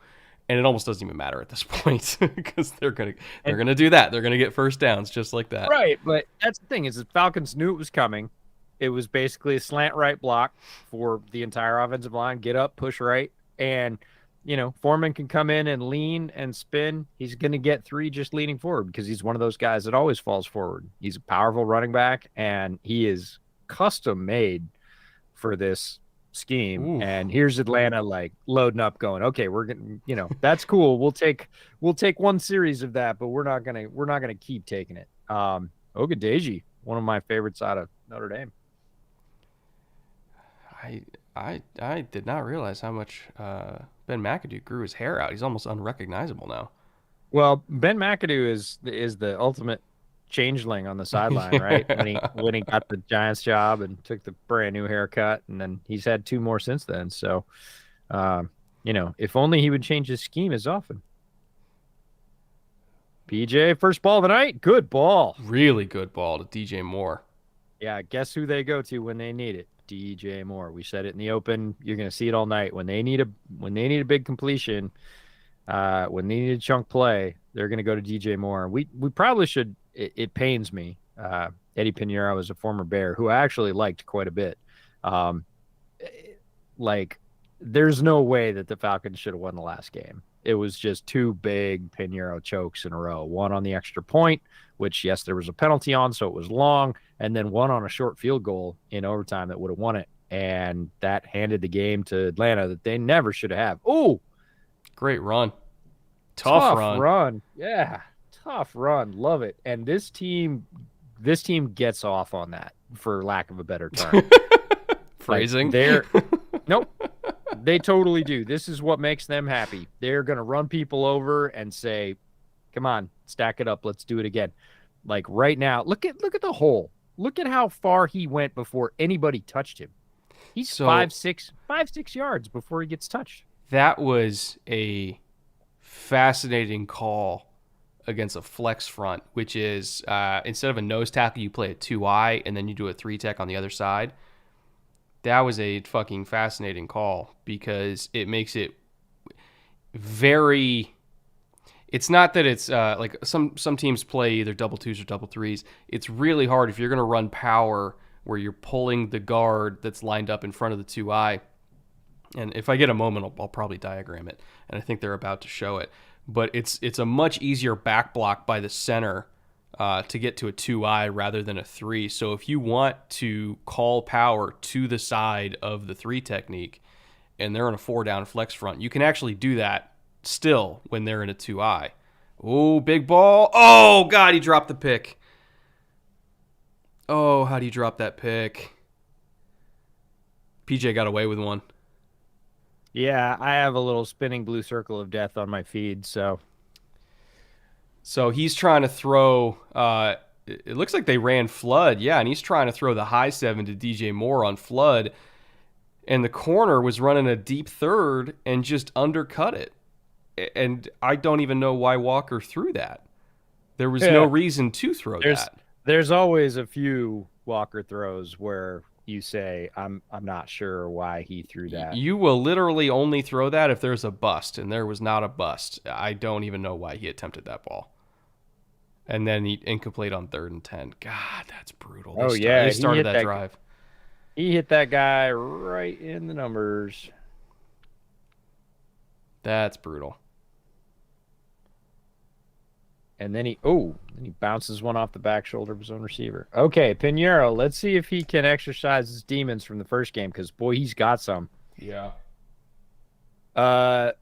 And it almost doesn't even matter at this point because they're going to do that. They're going to get first downs just like that. Right, but that's the thing is the Falcons knew it was coming. It was basically a slant right block for the entire offensive line. Get up, push right, and Foreman can come in and lean and spin. He's going to get 3 just leaning forward because he's one of those guys that always falls forward. He's a powerful running back, and he is custom made for this scheme. Ooh. And here's Atlanta like loading up, going, okay, we're gonna, that's cool. We'll take one series of that, but we're not gonna keep taking it. Ogadeji, one of my favorites out of Notre Dame. I did not realize how much Ben McAdoo grew his hair out. He's almost unrecognizable now. Well, Ben McAdoo is the ultimate changeling on the sideline, right? When he got the Giants job and took the brand new haircut, and then he's had 2 more since then. So, if only he would change his scheme as often. PJ, first ball of the night, good ball, really good ball to DJ Moore. Yeah, guess who they go to when they need it? DJ Moore. We said it in the open. You're going to see it all night. When they need a big completion, when they need a chunk play, they're going to go to DJ Moore. We probably should. It pains me. Eddie Pinheiro is a former Bear who I actually liked quite a bit. There's no way that the Falcons should have won the last game. It was just 2 big Pinheiro chokes in a row. One on the extra point, which, yes, there was a penalty on, so it was long, and then one on a short field goal in overtime that would have won it. And that handed the game to Atlanta that they never should have. Oh, great run. Tough run. Yeah, tough run. Love it. And this team gets off on that, for lack of a better term. Phrasing. Nope. They totally do. This is what makes them happy. They're going to run people over and say, come on, stack it up. Let's do it again. Like right now, look at the hole. Look at how far he went before anybody touched him. He's 5-6 yards before he gets touched. That was a fascinating call against a flex front, which is instead of a nose tackle, you play a 2-eye and then you do a 3-tech on the other side. That was a fucking fascinating call because it makes it very. It's not that it's like some teams play either double 2s or double 3s. It's really hard if you're going to run power where you're pulling the guard that's lined up in front of the 2-eye. And if I get a moment, I'll probably diagram it. And I think they're about to show it. But it's a much easier back block by the center to get to a 2-eye rather than a 3. So if you want to call power to the side of the 3 technique and they're in a 4-down flex front, you can actually do that still when they're in a 2-eye. Oh, big ball. Oh, God, he dropped the pick. Oh, how do you drop that pick? PJ got away with one. Yeah, I have a little spinning blue circle of death on my feed, so he's trying to throw, it looks like they ran Flood, yeah, and he's trying to throw the high 7 to DJ Moore on Flood, and the corner was running a deep third and just undercut it. And I don't even know why Walker threw that. There was no reason to throw that. There's always a few Walker throws where you say, I'm not sure why he threw that. You will literally only throw that if there's a bust, and there was not a bust. I don't even know why he attempted that ball. And then he incomplete on 3rd and 10. God, that's brutal. They started that drive. He hit that guy right in the numbers. That's brutal. And then he bounces one off the back shoulder of his own receiver. Okay, Pinheiro, let's see if he can exercise his demons from the first game, because, boy, he's got some. Yeah. Hang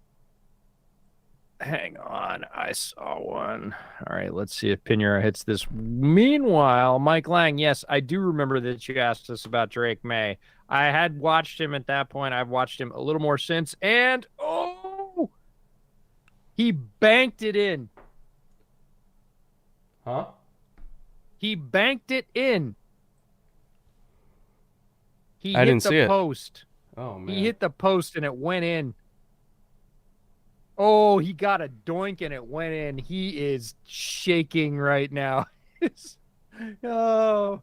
on. I saw one. All right, let's see if Pinheiro hits this. Meanwhile, Mike Lang, yes, I do remember that you asked us about Drake May. I had watched him at that point. I've watched him a little more since, and, he banked it in. Huh? He banked it in. I didn't see it. Post. Oh, man. He hit the post and it went in. Oh, he got a doink and it went in. He is shaking right now. Oh,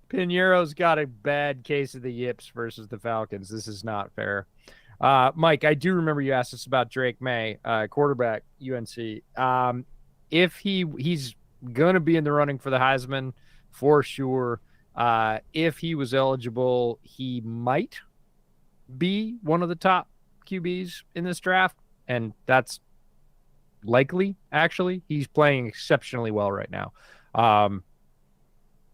Pinheiro's got a bad case of the yips versus the Falcons. This is not fair. Mike, I do remember you asked us about Drake May, quarterback, UNC. If he's going to be in the running for the Heisman for sure. If he was eligible, he might be one of the top QBs in this draft. and that's likely. Actually, he's playing exceptionally well right now.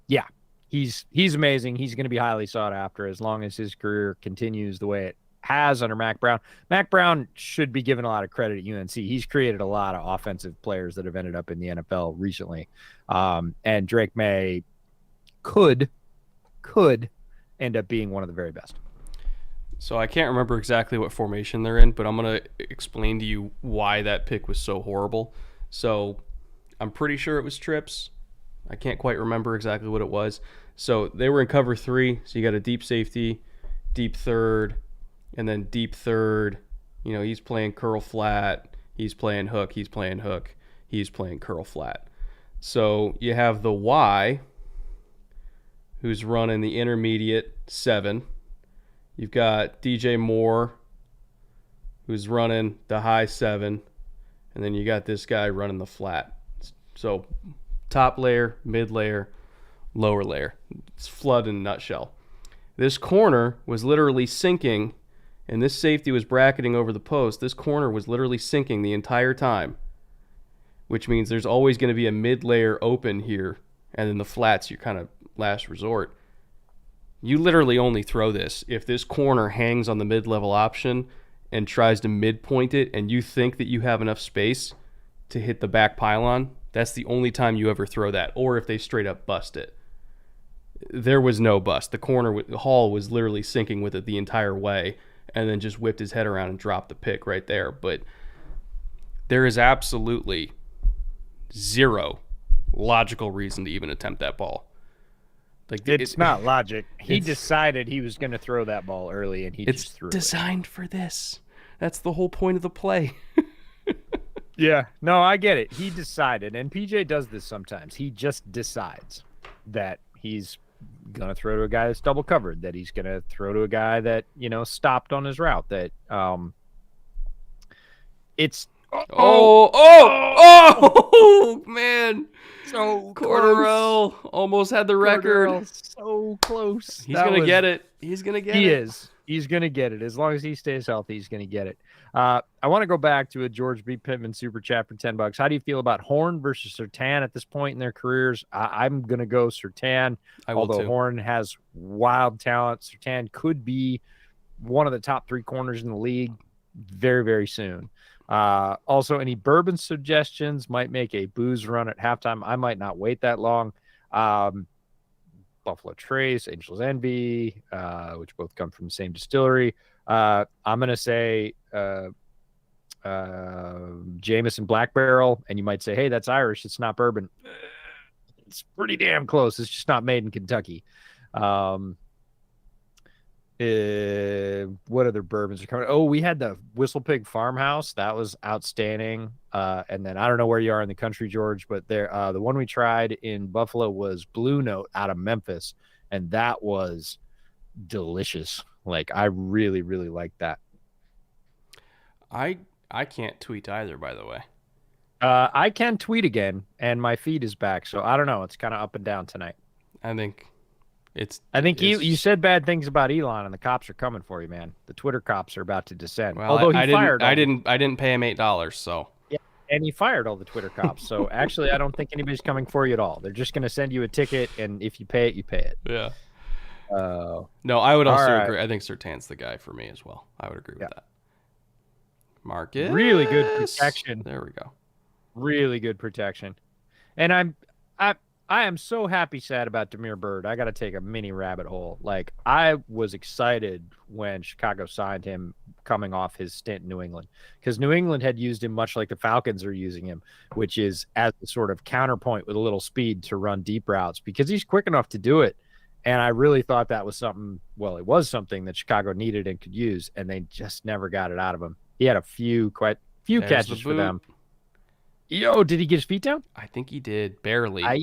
Yeah, he's amazing. He's going to be highly sought after as long as his career continues the way it has under Mac Brown. Mac Brown should be given a lot of credit at UNC. He's created a lot of offensive players that have ended up in the NFL recently. And Drake May could end up being one of the very best. So I can't remember exactly what formation they're in, but I'm going to explain to you why that pick was so horrible. So I'm pretty sure it was trips. I can't quite remember exactly what it was. So they were in cover 3, so you got a deep safety, deep third, and then deep third. You know, he's playing curl flat, he's playing hook, he's playing hook, he's playing curl flat. So you have the Y, who's running the intermediate 7. You've got DJ Moore, who's running the high 7, and then you got this guy running the flat. So top layer, mid layer, lower layer. It's flood in a nutshell. This corner was literally sinking, and this safety was bracketing over the post. This corner was literally sinking the entire time, which means there's always going to be a mid layer open here, and then the flat's your kind of last resort. You literally only throw this if this corner hangs on the mid-level option and tries to midpoint it, and you think that you have enough space to hit the back pylon. That's the only time you ever throw that, or if they straight up bust it. There was no bust. The corner, Hall was literally sinking with it the entire way, and then just whipped his head around and dropped the pick right there. But there is absolutely zero logical reason to even attempt that ball. Like, it's not logic. He decided he was going to throw that ball early, and he just threw it. It's designed for this. That's the whole point of the play. Yeah. No, I get it. He decided, and PJ does this sometimes. He just decides that he's going to throw to a guy that's double covered, that he's going to throw to a guy that, stopped on his route, that it's Oh, man. So Cordarrelle almost had the record. So close. He's going to get it. He's going to get it. He is. He's going to get it. As long as he stays healthy, he's going to get it. I want to go back to a George B. Pittman super chat for $10. How do you feel about Horn versus Surtain at this point in their careers? I'm going to go Surtain. Although Horn has wild talent, Surtain could be one of the top 3 corners in the league very, very soon. Also, any bourbon suggestions? Might make a booze run at halftime. I might not wait that long. Buffalo Trace, Angel's Envy, which both come from the same distillery. I'm going to say Jameson Black Barrel, and you might say, hey, that's Irish. It's not bourbon. It's pretty damn close. It's just not made in Kentucky. What other bourbons are coming? Oh, we had the Whistle Pig Farmhouse. That was outstanding. And then I don't know where you are in the country, George, but there, the one we tried in Buffalo was Blue Note out of Memphis, and that was delicious. Like, I really, really liked that. I can't tweet either, by the way. I can tweet again, and my feed is back, so I don't know. It's kind of up and down tonight. I think you said bad things about Elon, and the cops are coming for you, man. The Twitter cops are about to descend. Well, although I didn't pay him $8, so yeah, and he fired all the Twitter cops. So actually, I don't think anybody's coming for you at all. They're just going to send you a ticket, and if you pay it, you pay it. Yeah. No, I would also agree. Right. I think Surtain's the guy for me as well. I would agree with that. Marcus, really good protection. There we go. Really good protection, and I am so sad about Damiere Byrd. I got to take a mini rabbit hole. Like, I was excited when Chicago signed him coming off his stint in New England, because New England had used him much like the Falcons are using him, which is as a sort of counterpoint with a little speed to run deep routes, because he's quick enough to do it. And I really thought that was something, well, it was something that Chicago needed and could use, and they just never got it out of him. He had quite a few catches for them. Yo, did he get his feet down? I think he did, barely. I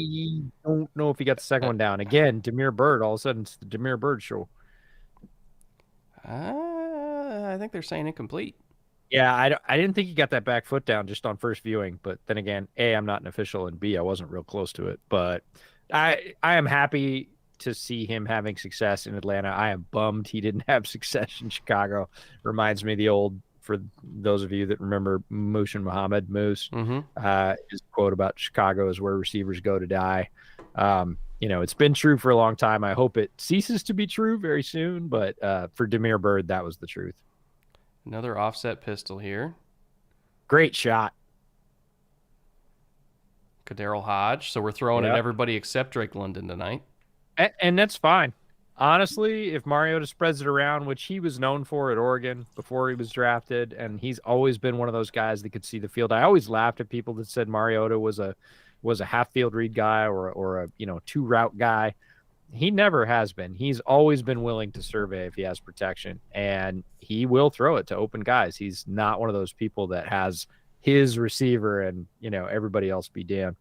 don't know if he got the second one down. Again, Damiere Byrd, all of a sudden it's the Damiere Byrd show. I think they're saying incomplete. Yeah, I didn't think he got that back foot down just on first viewing. But then again, A, I'm not an official, and B, I wasn't real close to it. But I am happy to see him having success in Atlanta. I am bummed he didn't have success in Chicago. Reminds me of the old for those of you that remember Mushin Muhammad, Moose, Mm-hmm. his quote about Chicago is where receivers go to die. It's been true for a long time. I hope it ceases to be true very soon, but for Damiere Byrd, that was the truth. Another offset pistol here. Great shot. Kadarrell Hodge. So we're throwing at everybody except Drake London tonight. And that's fine. Honestly, if Mariota spreads it around, which he was known for at Oregon before he was drafted, and he's always been one of those guys that could see the field. I always laughed at people that said Mariota was a half field read guy or a 2-route guy. He never has been. He's always been willing to survey if he has protection, and he will throw it to open guys. He's not one of those people that has his receiver and everybody else be damned.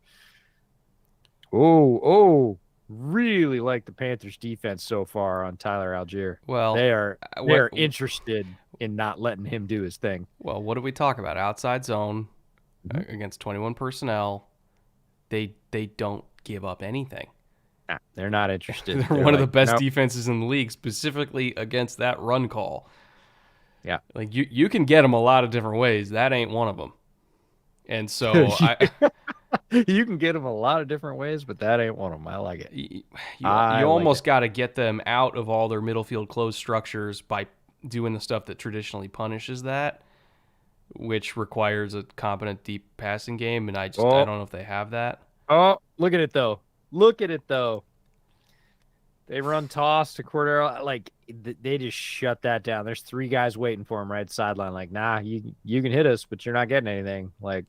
Oh. Really like the Panthers defense so far on Tyler Algier. Well, they're interested in not letting him do his thing. Well, what do we talk about? Outside zone against 21 personnel. They don't give up anything. Nah, they're not interested. They're one of the best defenses in the league, specifically against that run call. Yeah. Like you can get them a lot of different ways. That ain't one of them. And so you can get them a lot of different ways, but that ain't one of them. I like it. You almost got to get them out of all their middle field closed structures by doing the stuff that traditionally punishes that, which requires a competent deep passing game. And I don't know if they have that. Oh, look at it though. They run toss to Cordero. Like they just shut that down. There's 3 guys waiting for him right sideline. Like, nah, you can hit us, but you're not getting anything. Like,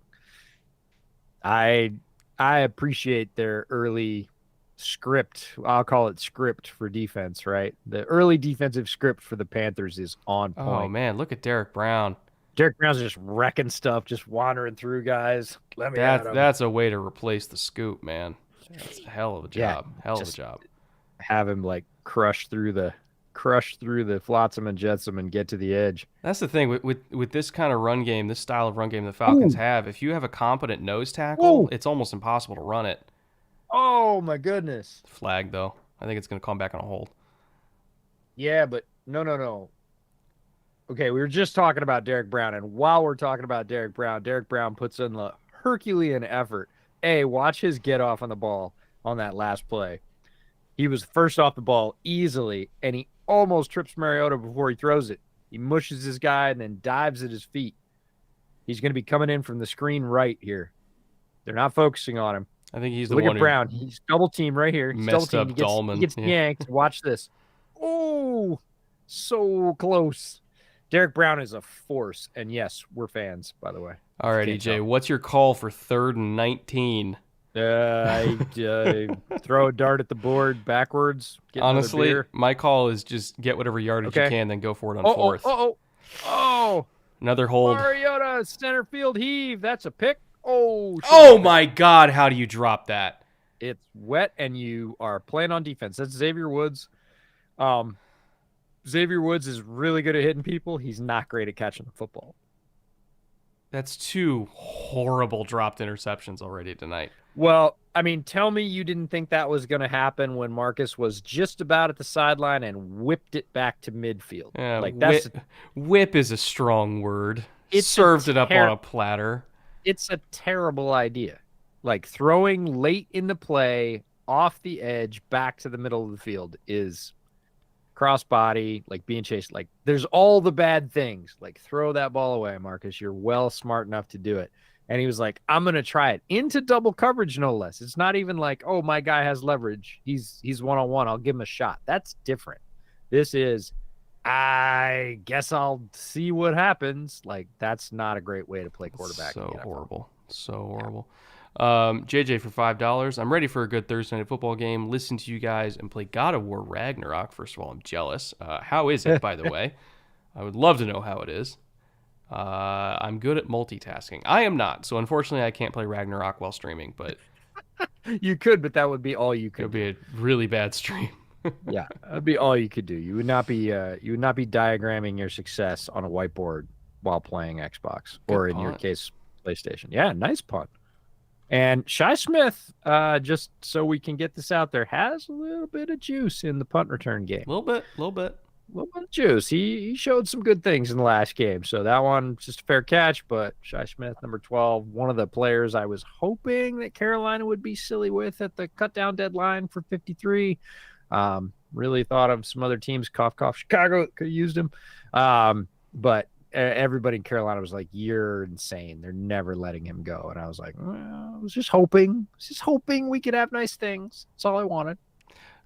I appreciate their early script. I'll call it script for defense, right? The early defensive script for the Panthers is on point. Oh, man, look at Derek Brown. Derek Brown's just wrecking stuff, just wandering through guys. That's a way to replace the scoop, man. That's a hell of a job. Hell of a job. Have him like crush through the flotsam and jetsam and get to the edge. That's the thing with this kind of run game, this style of run game the Falcons have. If you have a competent nose tackle, it's almost impossible to run it. Oh my goodness! Flag though, I think it's going to come back on a hold. Yeah, but no. Okay, we were just talking about Derek Brown, and while we're talking about Derek Brown puts in the Herculean effort. Watch his get off on the ball on that last play. He was first off the ball easily, and he almost trips Mariota before he throws it. He mushes his guy and then dives at his feet. He's going to be coming in from the screen right here. They're not focusing on him. I think he's the one. Look at Brown. He's double team right here. He's messed up Dahlman. He gets yanked. Watch this. Oh, so close. Derek Brown is a force. And yes, we're fans, by the way. All right, EJ, what's your call for 3rd and 19? I throw a dart at the board backwards. Honestly, my call is just get whatever yardage you can, then go for it on 4th. Oh! Another hold. Mariota, center field heave. That's a pick. Oh my God! How do you drop that? It's wet, and you are playing on defense. That's Xavier Woods. Xavier Woods is really good at hitting people. He's not great at catching the football. That's 2 horrible dropped interceptions already tonight. Well, I mean, tell me you didn't think that was going to happen when Marcus was just about at the sideline and whipped it back to midfield. Yeah, like whip is a strong word. It served it up on a platter. It's a terrible idea. Like throwing late in the play off the edge back to the middle of the field is crossbody, like being chased. Like there's all the bad things. Like throw that ball away, Marcus. You're well smart enough to do it. And he was like, I'm going to try it into double coverage, no less. It's not even like, oh, my guy has leverage. He's one-on-one. I'll give him a shot. That's different. This is, I guess I'll see what happens. Like, that's not a great way to play quarterback. So horrible. So horrible. JJ for $5. I'm ready for a good Thursday night football game. Listen to you guys and play God of War Ragnarok. First of all, I'm jealous. How is it, by the way? I would love to know how it is. I'm good at multitasking. I am not, so unfortunately I can't play Ragnarok while streaming, but you could, but that would be all you could. It would be a really bad stream. Yeah, that'd be all you could do. You would not be diagramming your success on a whiteboard while playing Xbox or in your case PlayStation. Yeah, nice punt. And Shy Smith, just so we can get this out there, has a little bit of juice in the punt return game. Little bit. little bit of juice. He showed some good things in the last game. So that one just a fair catch. But Shi Smith, number 12, one of the players I was hoping that Carolina would be silly with at the cut down deadline for 53. Really thought of some other teams, cough, cough, Chicago could have used him. But everybody in Carolina was like, "You're insane. They're never letting him go." And I was like, well, I was just hoping we could have nice things. That's all I wanted.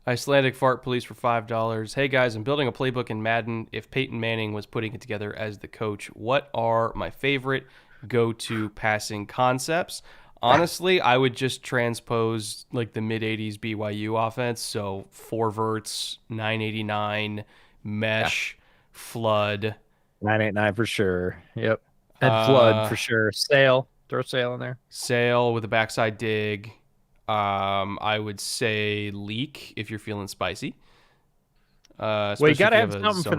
Icelandic Fart Police for $5. Hey guys, I'm building a playbook in Madden. If Peyton Manning was putting it together as the coach, what are my favorite go-to passing concepts? Honestly, I would just transpose like the mid 80s BYU offense. So four verts, 989, mesh, flood. 989 for sure. Yep. And flood for sure. Sail. Throw sail in there. Sail with a backside dig. I would say leak if you're feeling spicy. Well, you got to have something for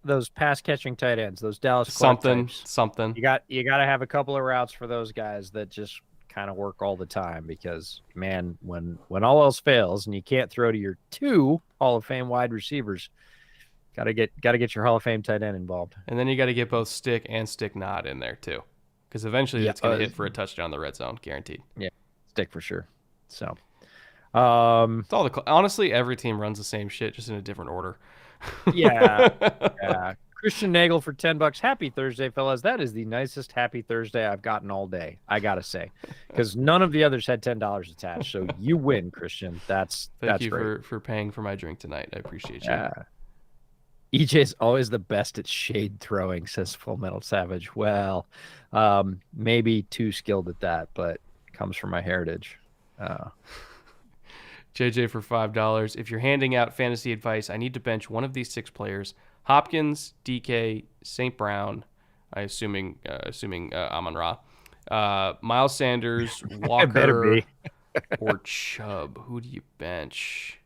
those pass catching tight ends, those Dallas Clark types. Something. You got to have a couple of routes for those guys that just kind of work all the time because man, when all else fails and you can't throw to your two Hall of Fame wide receivers, got to get your Hall of Fame tight end involved. And then you got to get both stick and stick not in there too, because eventually that's going to hit for a touchdown in the red zone, guaranteed. Yeah, stick for sure. So, it's all honestly, every team runs the same shit, just in a different order. yeah. Christian Nagel for $10. Happy Thursday, fellas. That is the nicest happy Thursday I've gotten all day, I gotta say, because none of the others had $10 attached. So you win, Christian. That's Thank you great. for paying for my drink tonight. I appreciate you. EJ's always the best at shade throwing, says Full Metal Savage. Well, maybe too skilled at that, but it comes from my heritage. JJ for $5. If you're handing out fantasy advice, I need to bench one of these 6 players: Hopkins, DK, St. Brown. Assuming Amon-Ra, Miles Sanders, Walker, or Chubb. Who do you bench?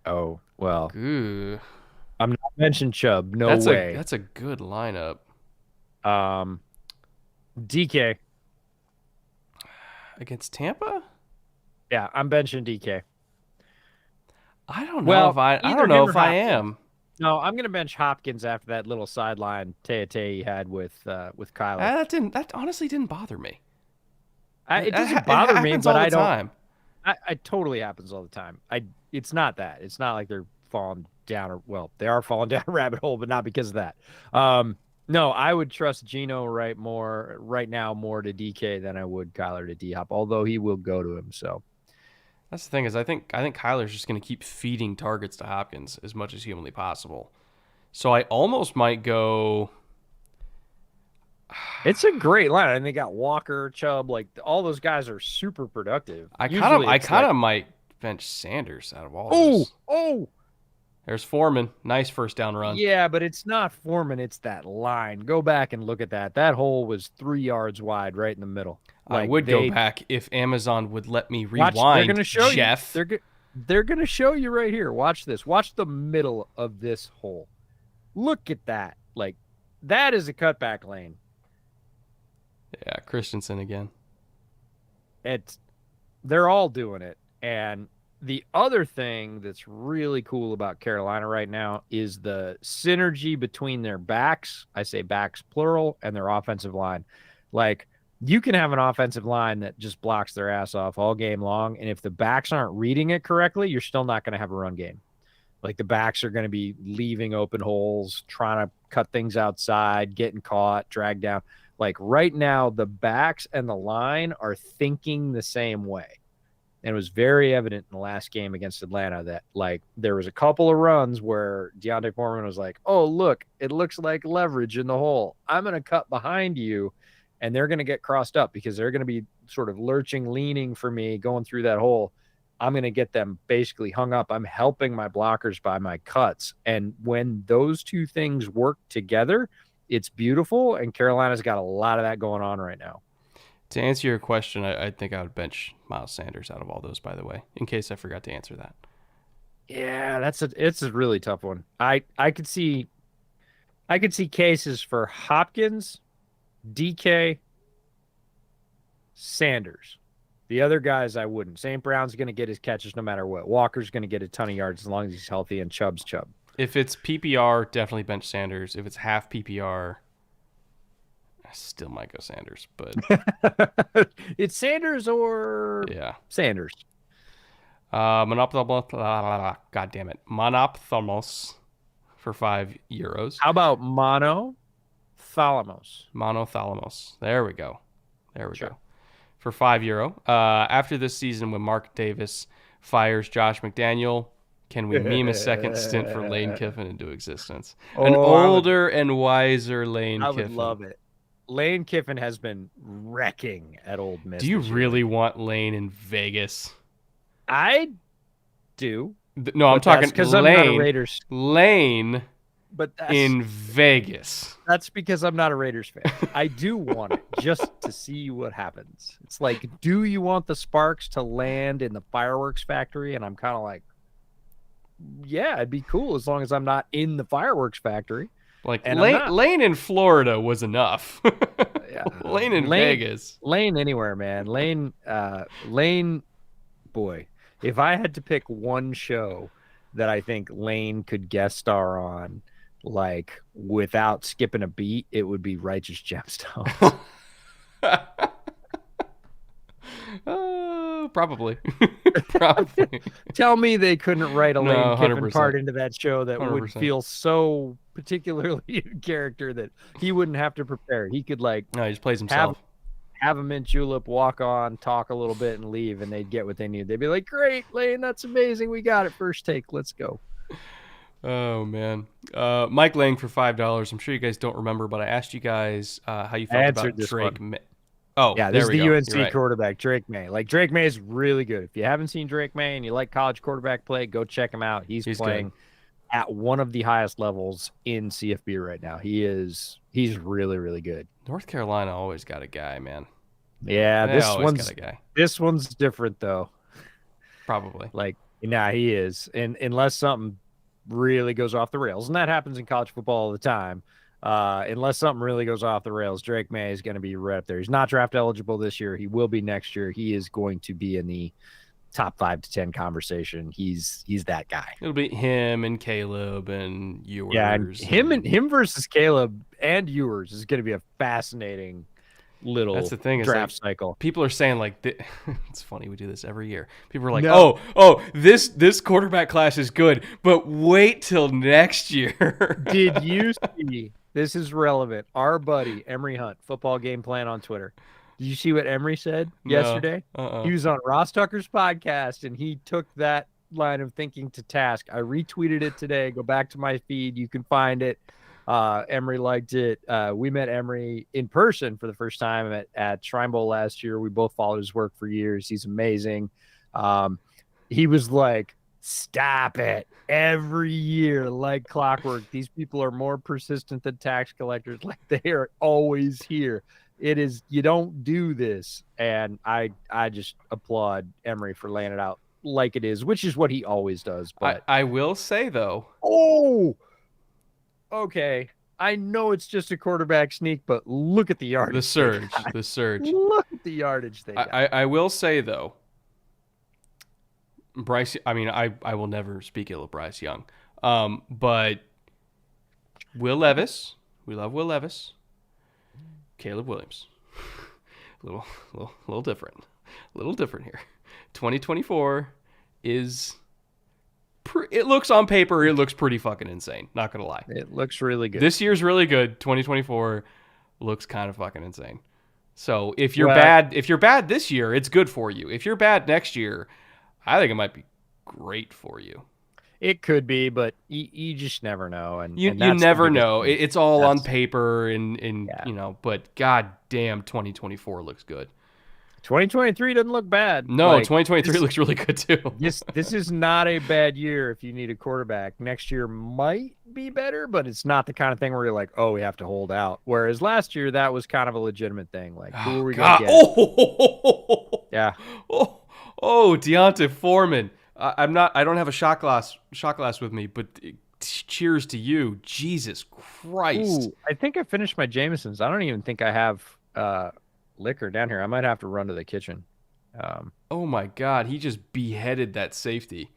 Oh well, Ooh. I'm not mentioning Chubb. No way. That's a good lineup. DK against Tampa. Yeah, I'm benching DK. I don't know if I don't know if I am. No, I'm gonna bench Hopkins after that little sideline tete he had with Kyler. That honestly didn't bother me. It doesn't bother me, but I don't. Time. It totally happens all the time. It's not that. It's not like they're falling down, or well, they are falling down a rabbit hole, but not because of that. No, I would trust Geno right now more to DK than I would Kyler to D Hop, although he will go to him. So that's the thing is I think Kyler's just going to keep feeding targets to Hopkins as much as humanly possible. So I almost might go. It's a great line, and they got Walker, Chubb, like all those guys are super productive. I kind of might bench Sanders out of all those. Oh. There's Foreman. Nice first down run. Yeah, but it's not Foreman. It's that line. Go back and look at that. That hole was 3 yards wide right in the middle. I would go back if Amazon would let me rewind. They're going to show Jeff. you. They're going to show you right here. Watch this. Watch the middle of this hole. Look at that. Like, that is a cutback lane. Yeah, Christensen again. They're all doing it. And the other thing that's really cool about Carolina right now is the synergy between their backs. I say backs plural, and their offensive line. Like, you can have an offensive line that just blocks their ass off all game long, and if the backs aren't reading it correctly, you're still not going to have a run game. Like, the backs are going to be leaving open holes, trying to cut things outside, getting caught, dragged down. Like, right now, the backs and the line are thinking the same way. And it was very evident in the last game against Atlanta that, like, there was a couple of runs where Deontay Foreman was like, oh, look, it looks like leverage in the hole. I'm going to cut behind you, and they're going to get crossed up because they're going to be sort of lurching, leaning for me, going through that hole. I'm going to get them basically hung up. I'm helping my blockers by my cuts. And when those two things work together, it's beautiful, and Carolina's got a lot of that going on right now. To answer your question, I think I would bench Miles Sanders out of all those, by the way, in case I forgot to answer that. Yeah, it's a really tough one. I could see cases for Hopkins, DK, Sanders. The other guys I wouldn't. St. Brown's going to get his catches no matter what. Walker's going to get a ton of yards as long as he's healthy, and Chubb's Chubb. If it's PPR, definitely bench Sanders. If it's half PPR, I still might go Sanders. But It's Sanders or yeah. Sanders. Monophthalmos. God damn it. Monophthalmos for €5. How about Thalamus? Monothalamos. There we go. Sure. Go. For €5. After this season, when Mark Davis fires Josh McDaniel, can we meme a second stint for Lane Kiffin into existence? An older and wiser Lane Kiffin. I would love it. Lane Kiffin has been wrecking at Ole Miss. Do you really want Lane in Vegas? I do. No, I'm talking because Lane. I'm not a Raiders. Lane But in Vegas. That's because I'm not a Raiders fan. I do want it just to see what happens. It's like, do you want the sparks to land in the fireworks factory? And I'm kind of like, yeah, it'd be cool as long as I'm not in the fireworks factory. Like Lane in Florida was enough. Yeah. Lane in Vegas. Lane anywhere, man. Lane, boy, if I had to pick one show that I think Lane could guest star on, like without skipping a beat, it would be Righteous Gemstones. Probably. Probably. Tell me they couldn't write a Lane Kiffin 100%. part into that show that 100%. would feel so particularly in character that he wouldn't have to prepare. He could like No, he just plays himself. have a mint julep, walk on, talk a little bit, and leave, and they'd get what they need. They'd be like, "Great, Lane, that's amazing. We got it. First take. Let's go." Oh man, Mike Lang for $5. I'm sure you guys don't remember, but I asked you guys how you felt about Drake. Oh, yeah, this is the UNC right. quarterback, Drake May. Like, Drake May is really good. If you haven't seen Drake May and you like college quarterback play, go check him out. He's playing good at one of the highest levels in CFB right now. He's really, really good. North Carolina always got a guy, man. Yeah, They always got a guy. This one's different though. Probably. Like, nah, he is. And unless something really goes off the rails, and that happens in college football all the time. Unless something really goes off the rails, Drake May is going to be right up there. He's not draft eligible this year. He will be next year. He is going to be in the top 5 to 10 conversation. He's that guy. It'll be him and Caleb and Ewers. Yeah, and him versus Caleb and Ewers is going to be a fascinating little That's the thing, draft like, cycle. People are saying like it's funny, we do this every year. People are like, No. this quarterback class is good, but wait till next year. Did you see? This is relevant. Our buddy Emery Hunt, football game plan on Twitter. Did you see what Emery said yesterday? He was on Ross Tucker's podcast, and he took that line of thinking to task. I retweeted it today. Go back to my feed. You can find it. Emery liked it. We met Emery in person for the first time at Shrine Bowl last year. We both followed his work for years. He's amazing. He was like, stop it. Every year, like clockwork, these people are more persistent than tax collectors. Like, they are always here. It is, you don't do this. And I just applaud Emery for laying it out like it is, which is what he always does. But I will say though. Okay, I know it's just a quarterback sneak, but look at the yardage. The surge. Look at the yardage they got. I will say though, Bryce. I mean, I will never speak ill of Bryce Young, but Will Levis. We love Will Levis. Caleb Williams. little different. A little different here. 2024 is. It looks on paper, it looks pretty fucking insane. Not gonna lie. It looks really good. This year's really good. 2024 looks kind of fucking insane. So if you're bad this year, it's good for you. If you're bad next year, I think it might be great for you. It could be, but you just never know. And you never know. It's all on paper and you know. But god damn, 2024 looks good. 2023 doesn't look bad. No, 2023 looks really good too. This is not a bad year if you need a quarterback. Next year might be better, but it's not the kind of thing where you're like, oh, we have to hold out. Whereas last year, that was kind of a legitimate thing. Like, who are we going to get? Yeah. Oh, Deonta Foreman. I don't have a shot glass with me, but cheers to you. Jesus Christ. Ooh, I think I finished my Jamesons. I don't even think I have liquor down here. I might have to run to the kitchen. Oh my god, he just beheaded that safety.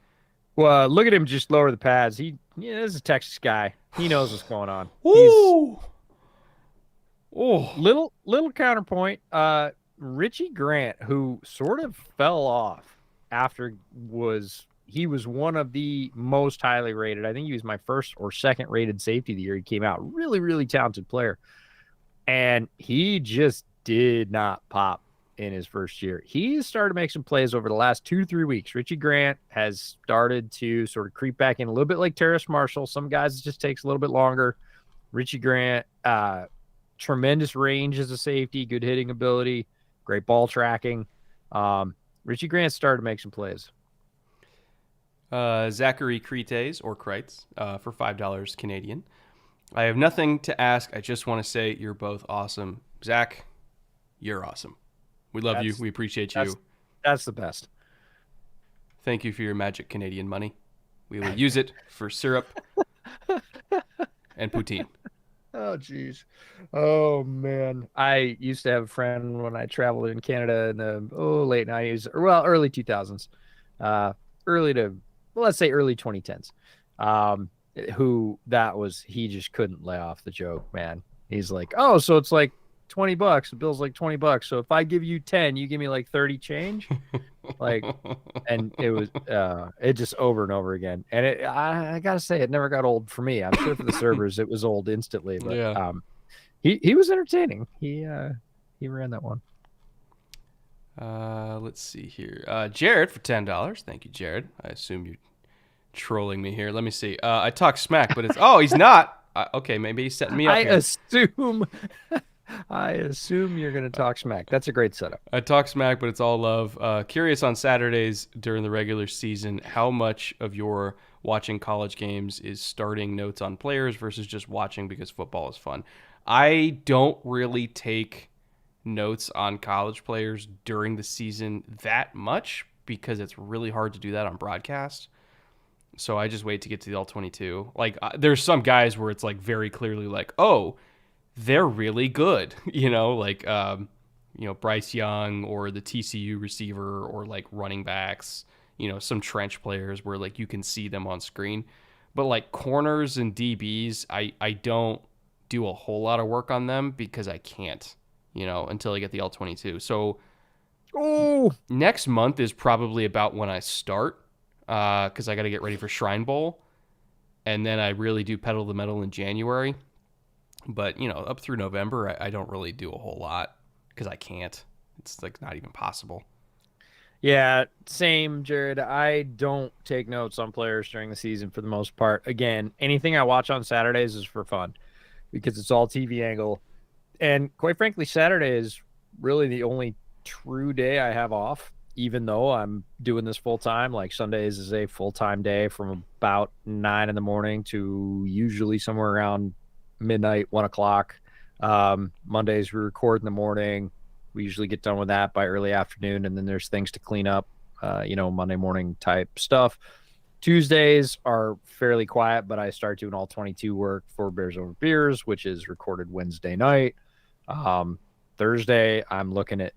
Well, look at him just lower the pads. Yeah, this is a Texas guy. He knows what's going on. He's Woo! Oh, little counterpoint. Richie Grant, who sort of fell off after he was one of the most highly rated. I think he was my first or second rated safety the year he came out. Really, really talented player. And he just did not pop in his first year. He started to make some plays over the last 2-3 weeks. Richie Grant has started to sort of creep back in a little bit like Terrace Marshall. Some guys it just takes a little bit longer. Richie Grant, tremendous range as a safety, good hitting ability, great ball tracking. Richie Grant started to make some plays. Zachary Crites or Kreitz for $5 Canadian. I have nothing to ask. I just want to say you're both awesome. Zach, you're awesome. We love you. We appreciate you. That's the best. Thank you for your magic Canadian money. We will use it for syrup and poutine. Oh, geez. Oh, man. I used to have a friend when I traveled in Canada in the late 90s, or early 2000s, let's say early 2010s. He just couldn't lay off the joke, man. He's like, oh, so it's like $20. The bill's like $20. So if I give you 10, you give me like 30 change. Like, and it was it just over and over again. And I gotta say, it never got old for me. I'm sure for the servers it was old instantly, but yeah. He was entertaining. He ran that one. Let's see here. Jared for $10. Thank you, Jared. I assume you're trolling me here. Let me see. I talk smack, but it's he's not. Okay, maybe he's setting me up. I assume you're going to talk smack. That's a great setup. I talk smack, but it's all love. Curious on Saturdays during the regular season, how much of your watching college games is starting notes on players versus just watching because football is fun? I don't really take notes on college players during the season that much because it's really hard to do that on broadcast. So I just wait to get to the All-22. Like, there's some guys where it's like very clearly like, oh, they're really good, like, Bryce Young or the TCU receiver or like running backs, some trench players where like you can see them on screen. But like corners and DBs, I don't do a whole lot of work on them because I can't, until I get the All-22. So next month is probably about when I start because I got to get ready for Shrine Bowl. And then I really do pedal the metal in January. But, up through November, I don't really do a whole lot because I can't. It's like not even possible. Yeah, same, Jared. I don't take notes on players during the season for the most part. Again, anything I watch on Saturdays is for fun because it's all TV angle. And quite frankly, Saturday is really the only true day I have off, even though I'm doing this full time. Like Sundays is a full-time day from about 9 in the morning to usually somewhere around midnight, 1 o'clock. Mondays we record in the morning. We usually get done with that by early afternoon, and then there's things to clean up, Monday morning type stuff. Tuesdays are fairly quiet, but I start doing All-22 work for Bears Over Beers, which is recorded Wednesday night. Thursday I'm looking at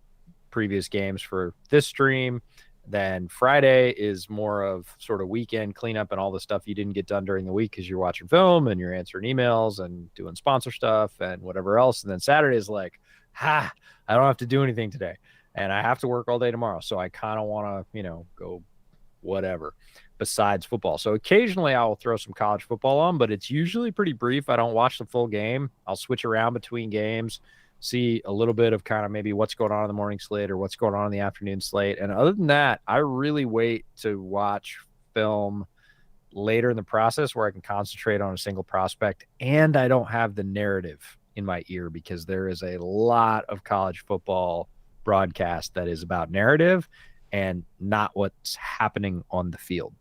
previous games for this stream. Then Friday is more of sort of weekend cleanup and all the stuff you didn't get done during the week because you're watching film and you're answering emails and doing sponsor stuff and whatever else. And then Saturday is like, I don't have to do anything today and I have to work all day tomorrow. So I kind of want to, go whatever besides football. So occasionally I will throw some college football on, but it's usually pretty brief. I don't watch the full game. I'll switch around between games, see a little bit of kind of maybe what's going on in the morning slate or what's going on in the afternoon slate. And other than that, I really wait to watch film later in the process where I can concentrate on a single prospect and I don't have the narrative in my ear because there is a lot of college football broadcast that is about narrative and not what's happening on the field.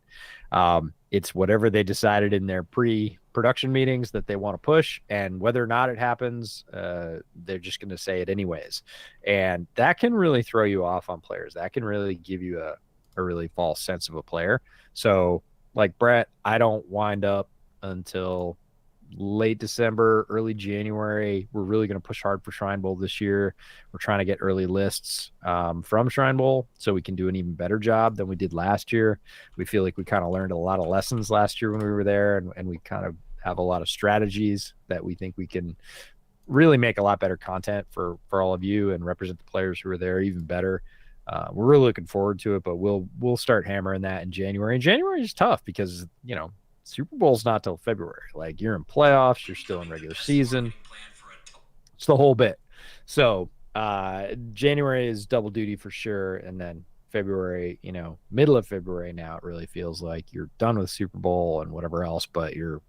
It's whatever they decided in their pre-production meetings that they want to push, and whether or not it happens, they're just going to say it anyways. And that can really throw you off on players. That can really give you a really false sense of a player. So like Brett, I don't wind up until late December, early January. We're really going to push hard for Shrine Bowl this year. We're trying to get early lists from Shrine Bowl so we can do an even better job than we did last year. We feel like we kind of learned a lot of lessons last year when we were there, and we kind of have a lot of strategies that we think we can really make a lot better content for all of you and represent the players who are there even better. We're really looking forward to it, but we'll start hammering that in January. And January is tough because, Super Bowl's not till February. Like, you're in playoffs, you're still in regular season. It's the whole bit. So January is double duty for sure. And then February, middle of February now, it really feels like you're done with Super Bowl and whatever else, but you're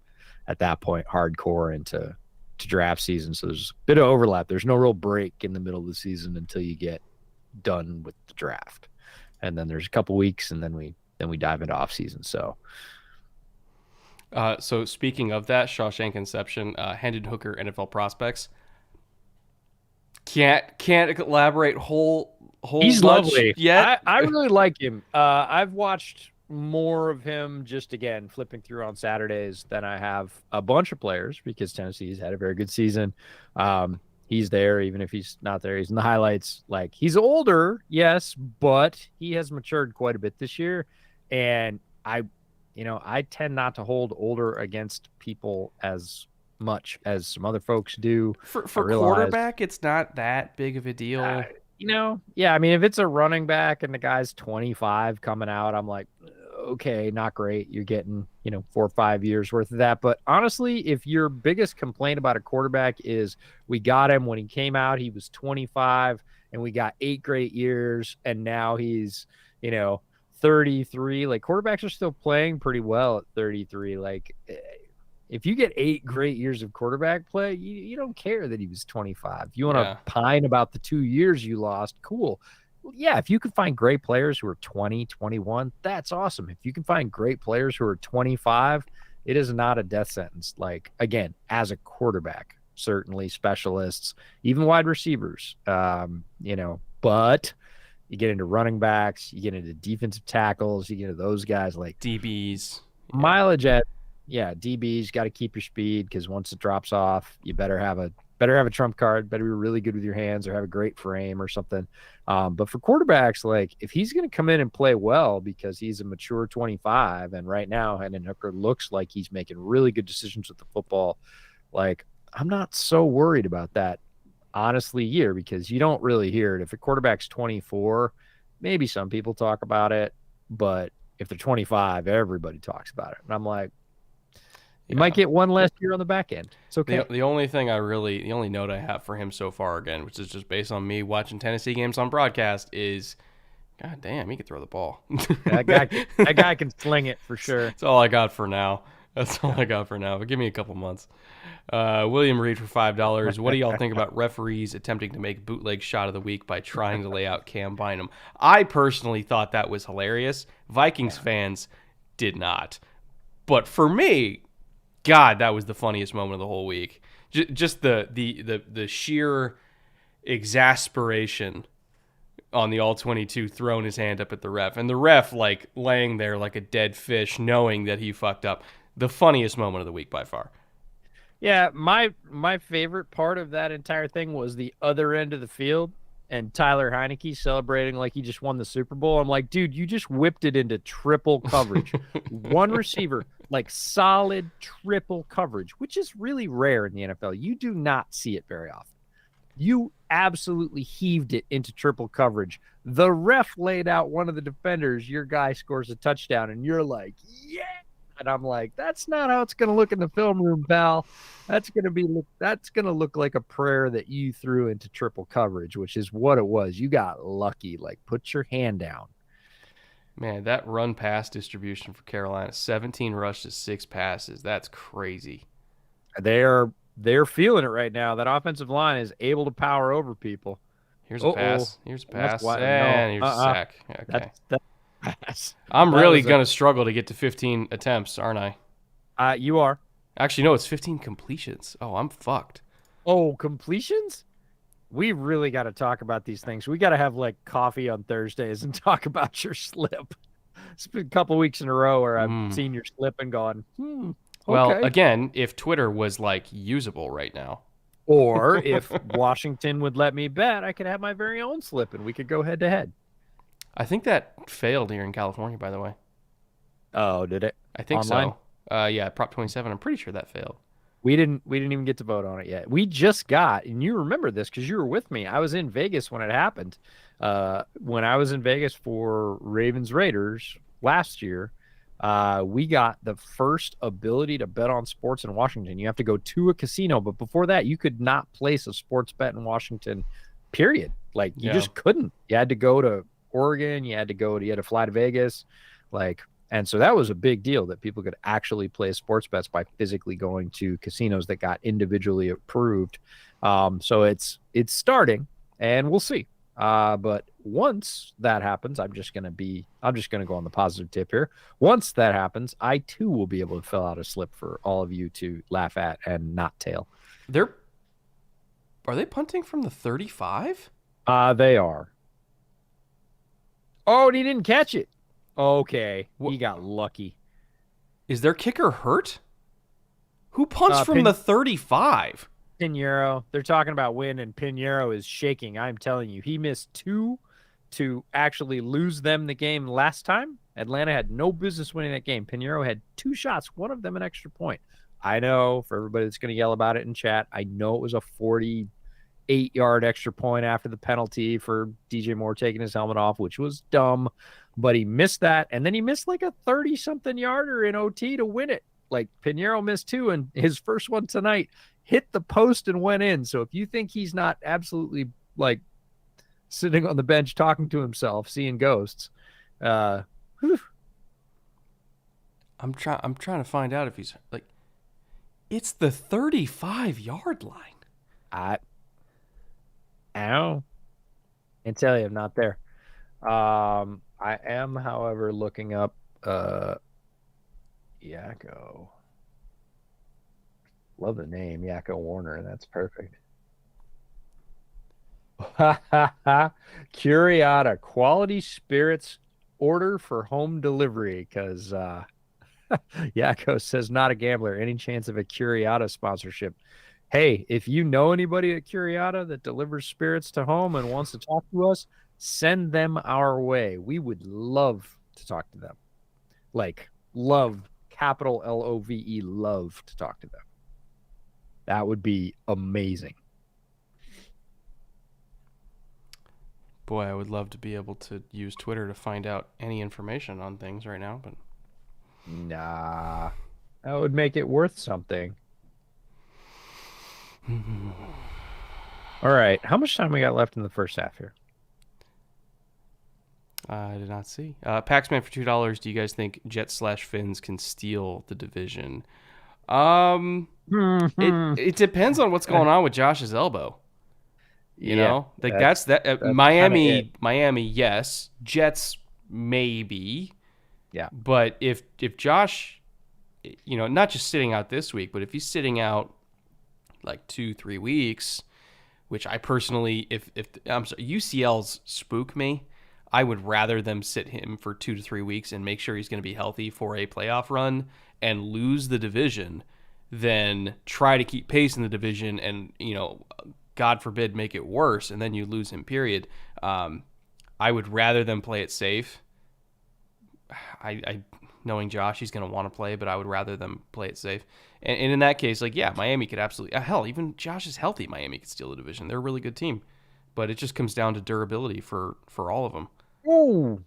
at that point hardcore into draft season. So there's a bit of overlap. There's no real break in the middle of the season until you get done with the draft. And then there's a couple weeks, and then we dive into off season. So speaking of that, Shawshank Inception, Hendon Hooker, NFL prospects. Can't elaborate whole he's lovely yet. I really like him. I've watched more of him just, again, flipping through on Saturdays than I have a bunch of players because Tennessee's had a very good season. He's there, even if he's not there. He's in the highlights. Like, he's older, yes, but he has matured quite a bit this year. And I tend not to hold older against people as much as some other folks do. For quarterback, it's not that big of a deal. Yeah, I mean, if it's a running back and the guy's 25 coming out, I'm like, okay, not great. You're getting, 4 or 5 years worth of that. But honestly, if your biggest complaint about a quarterback is we got him when he came out, he was 25 and we got 8 great years and now he's, 33. Like, quarterbacks are still playing pretty well at 33. Like, if you get 8 great years of quarterback play, you don't care that he was 25. You want to pine about the 2 years you lost. Cool. Well, yeah, if you can find great players who are 20, 21, that's awesome. If you can find great players who are 25, it is not a death sentence. Like, again, as a quarterback, certainly specialists, even wide receivers, but you get into running backs, you get into defensive tackles, you get into those guys like DBs. Mileage at DBs, got to keep your speed because once it drops off, you better have a trump card, better be really good with your hands or have a great frame or something. But for quarterbacks, like, if he's going to come in and play well because he's a mature 25, and right now Hendon Hooker looks like he's making really good decisions with the football, like, I'm not so worried about that, honestly, year, because you don't really hear it. If a quarterback's 24, maybe some people talk about it, but if they're 25, everybody talks about it. And I'm like, you might get one less year on the back end. It's okay. The only note I have for him so far, again, which is just based on me watching Tennessee games on broadcast, is, God damn, he can throw the ball. that guy can sling it for sure. That's all I got for now. But give me a couple months. William Reed for $5. What do y'all think about referees attempting to make bootleg shot of the week by trying to lay out Cam Bynum? I personally thought that was hilarious. Vikings fans did not. But for me, God, that was the funniest moment of the whole week. Just the sheer exasperation on the all-22 throwing his hand up at the ref. And the ref, like, laying there like a dead fish knowing that he fucked up. The funniest moment of the week by far. Yeah, my favorite part of that entire thing was the other end of the field and Tyler Heineke celebrating like he just won the Super Bowl. I'm like, dude, you just whipped it into triple coverage. One receiver, like solid triple coverage, which is really rare in the NFL. You do not see it very often. You absolutely heaved it into triple coverage. The ref laid out one of the defenders. Your guy scores a touchdown, and you're like, yeah. And I'm like, that's not how it's going to look in the film room, pal. That's going to look like a prayer that you threw into triple coverage, which is what it was. You got lucky. Like, put your hand down. Man, that run pass distribution for Carolina, 17 rushes, 6 passes. That's crazy. They're feeling it right now. That offensive line is able to power over people. Here's a pass. Here's a sack. Okay. I'm really going to struggle to get to 15 attempts, aren't I? You are. Actually, no, it's 15 completions. Oh, I'm fucked. Oh, completions? We really got to talk about these things. We got to have, like, coffee on Thursdays and talk about your slip. It's been a couple weeks in a row where I've seen your slip and gone, Well, Okay. again, if Twitter was like usable right now. Or if Washington would let me bet, I could have my very own slip and we could go head to head. I think that failed here in California, by the way. Oh, did it? I think Online? so. Yeah, Prop 27. I'm pretty sure that failed. We didn't even get to vote on it yet. We just got, and you remember this because you were with me. I was in Vegas when it happened. When I was in Vegas for Ravens Raiders last year, we got the first ability to bet on sports in Washington. You have to go to a casino, but before that, you could not place a sports bet in Washington, period. Like you Yeah. just couldn't. You had to go to Oregon, you had to fly to Vegas. And so that was a big deal that people could actually play sports bets by physically going to casinos that got individually approved. So it's starting, and we'll see. But once that happens, I'm just gonna go on the positive tip here. Once that happens, I too will be able to fill out a slip for all of you to laugh at and not tail. Are they punting from the 35? They are. Oh, and he didn't catch it. Okay, he got lucky. Is their kicker hurt? Who punts from the 35? Pinheiro. They're talking about win, and Pinheiro is shaking. I'm telling you, he missed 2 to actually lose them the game last time. Atlanta had no business winning that game. Pinheiro had 2 shots, one of them an extra point. I know, for everybody that's going to yell about it in chat, I know it was a 48-yard extra point after the penalty for DJ Moore taking his helmet off, which was dumb, but he missed that, and then he missed like a 30-something yarder in OT to win it. Like Pinheiro missed 2, and his first one tonight hit the post and went in. So if you think he's not absolutely like sitting on the bench talking to himself, seeing ghosts, I'm trying to find out if he's like, it's the 35-yard line. I don't and tell you I'm not there. I am, however, looking up Yakko. Love the name, Yakko Warner. That's perfect. Curiata, quality spirits order for home delivery, because Yakko says not a gambler. Any chance of a Curiata sponsorship? Hey, if you know anybody at Curiata that delivers spirits to home and wants to talk to us, send them our way. We would love to talk to them. Like, love, capital Love, love to talk to them. That would be amazing. Boy, I would love to be able to use Twitter to find out any information on things right now, but nah, that would make it worth something. All right, how much time we got left in the first half here? I did not see. Paxman for $2. Do you guys think Jets/Finns can steal the division? It depends on what's going on with Josh's elbow. You know, like that's Miami, yes. Jets, maybe. Yeah. But if Josh, not just sitting out this week, but if he's sitting out like 2-3 weeks, which I personally, if I'm sorry, UCLs spook me. I would rather them sit him for 2 to 3 weeks and make sure he's going to be healthy for a playoff run and lose the division than try to keep pace in the division and, God forbid, make it worse, and then you lose him, period. I would rather them play it safe. I knowing Josh, he's going to want to play, but I would rather them play it safe. And in that case, Miami could absolutely... hell, even Josh is healthy, Miami could steal the division. They're a really good team. But it just comes down to durability for all of them. Ooh.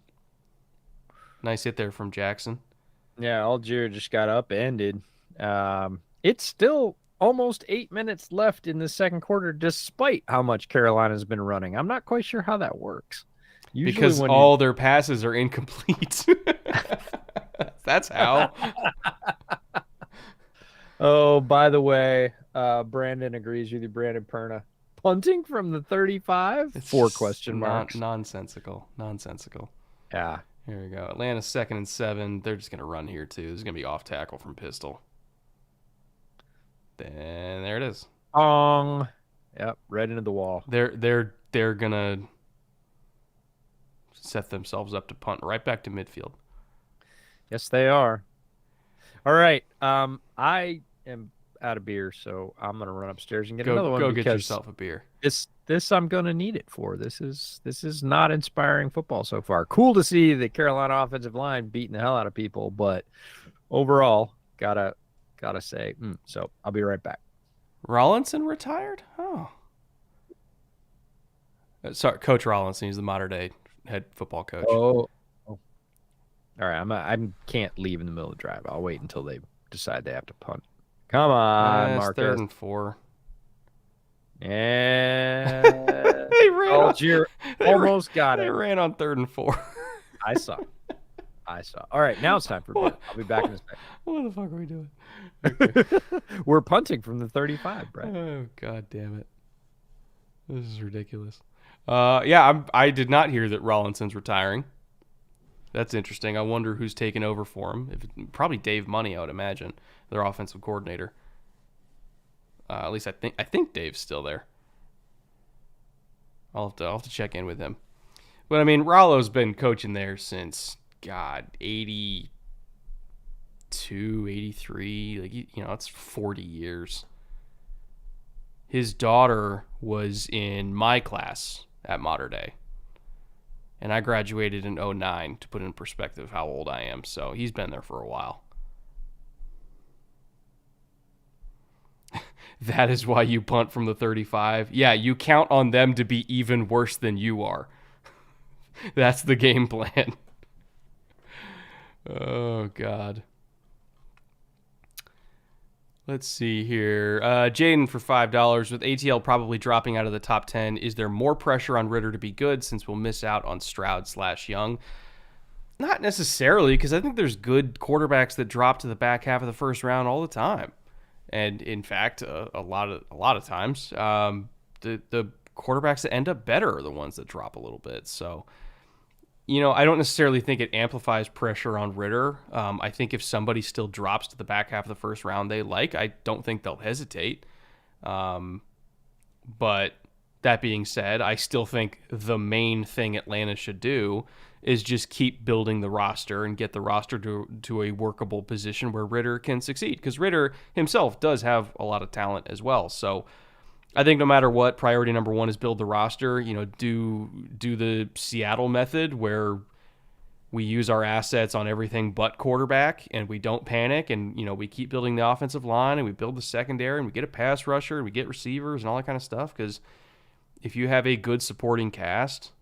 Nice hit there from Jackson. Yeah, Algier just got upended. It's still almost 8 minutes left in the second quarter, despite how much Carolina's been running. I'm not quite sure how that works. Usually because all their passes are incomplete. That's how. Oh, by the way, Brandon agrees with you, Brandon Perna. Punting from the 35? It's 4 question marks. Nonsensical. Yeah. Here we go. Atlanta's 2nd and 7. They're just going to run here, too. This is going to be off tackle from pistol. Then there it is. Yep, right into the wall. They're going to set themselves up to punt right back to midfield. Yes, they are. All right. I am out of beer, so I'm gonna run upstairs and get Go another one go get because yourself a beer. this I'm gonna need it for. This is not inspiring football so far. Cool to see the Carolina offensive line beating the hell out of people, but overall, gotta say, so I'll be right back. Rollinson retired? Oh. Sorry, Coach Rollinson. He's the modern day head football coach. Oh, all right. I can't leave in the middle of the drive. I'll wait until they decide they have to punt. Come on, It's third Marcus. and 4. And They ran on. you They almost got They it. ran on 3rd and 4. I saw. All right, now it's time for beer. I'll be back in a second. What the fuck are we doing? We're punting from the 35, Brett. Oh, god damn it. This is ridiculous. Yeah, I did not hear that Rollinson's retiring. That's interesting. I wonder who's taking over for him. Probably Dave Money, I would imagine, their offensive coordinator. At least I think Dave's still there. I'll have to check in with him. But I mean, Rollo's been coaching there since 82, 83. Like it's 40 years. His daughter was in my class at Mater Day. And I graduated in 2009 to put in perspective how old I am. So he's been there for a while. That is why you punt from the 35. Yeah, you count on them to be even worse than you are. That's the game plan. Oh, God. Let's see here. Jaden for $5. With ATL probably dropping out of the top 10, is there more pressure on Ritter to be good since we'll miss out on Stroud/Young? Not necessarily, because I think there's good quarterbacks that drop to the back half of the first round all the time. And in fact, a lot of times, the quarterbacks that end up better are the ones that drop a little bit. So, I don't necessarily think it amplifies pressure on Ritter. I think if somebody still drops to the back half of the first round they like, I don't think they'll hesitate. But that being said, I still think the main thing Atlanta should do is just keep building the roster and get the roster to a workable position where Ritter can succeed. Because Ritter himself does have a lot of talent as well. So I think no matter what, priority number one is build the roster. Do the Seattle method where we use our assets on everything but quarterback and we don't panic and, we keep building the offensive line and we build the secondary and we get a pass rusher and we get receivers and all that kind of stuff. Because if you have a good supporting cast,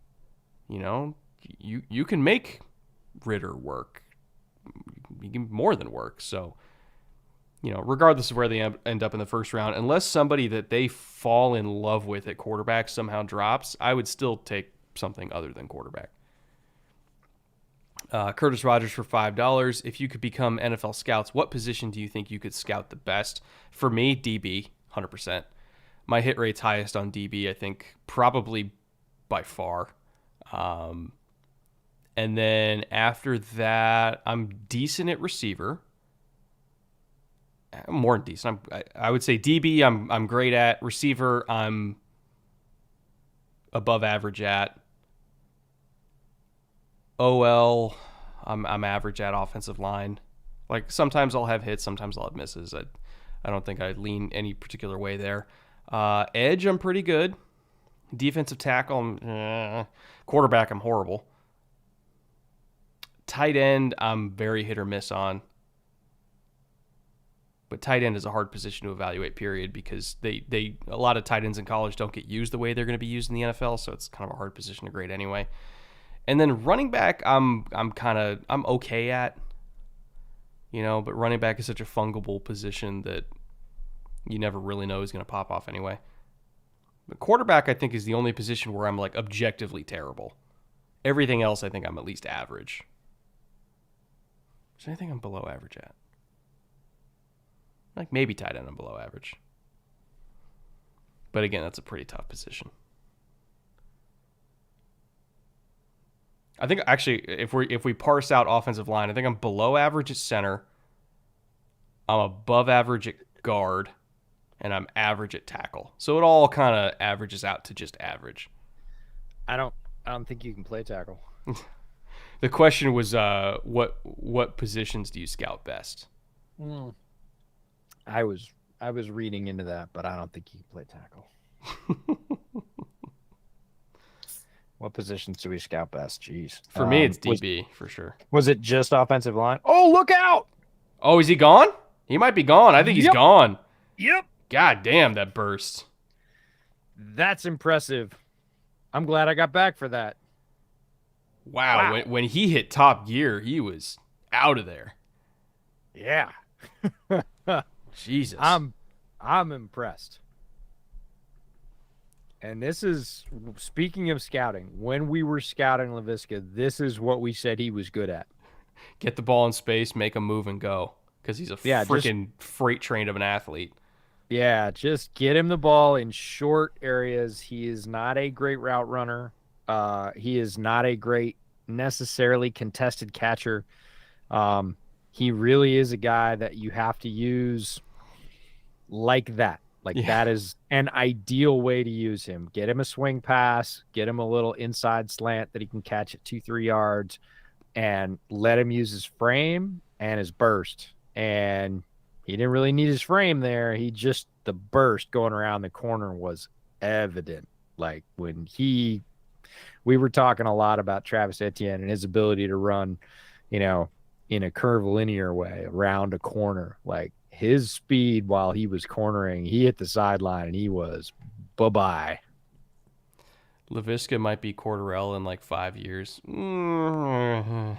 you can make Ritter work. You can more than work. So, regardless of where they end up in the first round, unless somebody that they fall in love with at quarterback somehow drops, I would still take something other than quarterback. Curtis Rogers for $5. If you could become NFL scouts, what position do you think you could scout the best? For me, DB, 100%. My hit rate's highest on DB, I think, probably by far. And then after that, I'm decent at receiver. I'm more than decent. I would say DB, I'm great at. Receiver, I'm above average at. OL, I'm average at. Offensive line. Like sometimes I'll have hits, sometimes I'll have misses. I don't think I lean any particular way there. Edge, I'm pretty good. Defensive tackle, quarterback, I'm horrible. Tight end, I'm very hit or miss on. But tight end is a hard position to evaluate, period, because a lot of tight ends in college don't get used the way they're going to be used in the NFL, so it's kind of a hard position to grade anyway. And then running back, I'm okay at, but running back is such a fungible position that you never really know who's going to pop off anyway. But quarterback, I think, is the only position where I'm like objectively terrible. Everything else, I think I'm at least average. Is there anything I'm below average at? Like maybe tight end I'm below average. But again, that's a pretty tough position. I think actually if we parse out offensive line, I think I'm below average at center. I'm above average at guard, and I'm average at tackle. So it all kind of averages out to just average. I don't think you can play tackle. The question was what positions do you scout best? I was reading into that, but I don't think he can play tackle. What positions do we scout best? Jeez. For me, it's DB for sure. Was it just offensive line? Oh, look out! Oh, is he gone? He might be gone. I think he's gone. Yep. God damn, that burst. That's impressive. I'm glad I got back for that. Wow. When he hit top gear, he was out of there. Yeah. Jesus. I'm impressed. And this is, speaking of scouting, when we were scouting Laviska, this is what we said he was good at. Get the ball in space, make a move, and go. Because he's a freaking freight train of an athlete. Yeah, just get him the ball in short areas. He is not a great route runner. He is not a great necessarily contested catcher. He really is a guy that you have to use like that. That is an ideal way to use him. Get him a swing pass, get him a little inside slant that he can catch at 2-3 yards, and let him use his frame and his burst. And he didn't really need his frame there. The burst going around the corner was evident. Like when we were talking a lot about Travis Etienne and his ability to run, in a curvilinear way around a corner. Like his speed while he was cornering, he hit the sideline and he was bye-bye. Laviska might be Cordarrelle in like 5 years. Nope.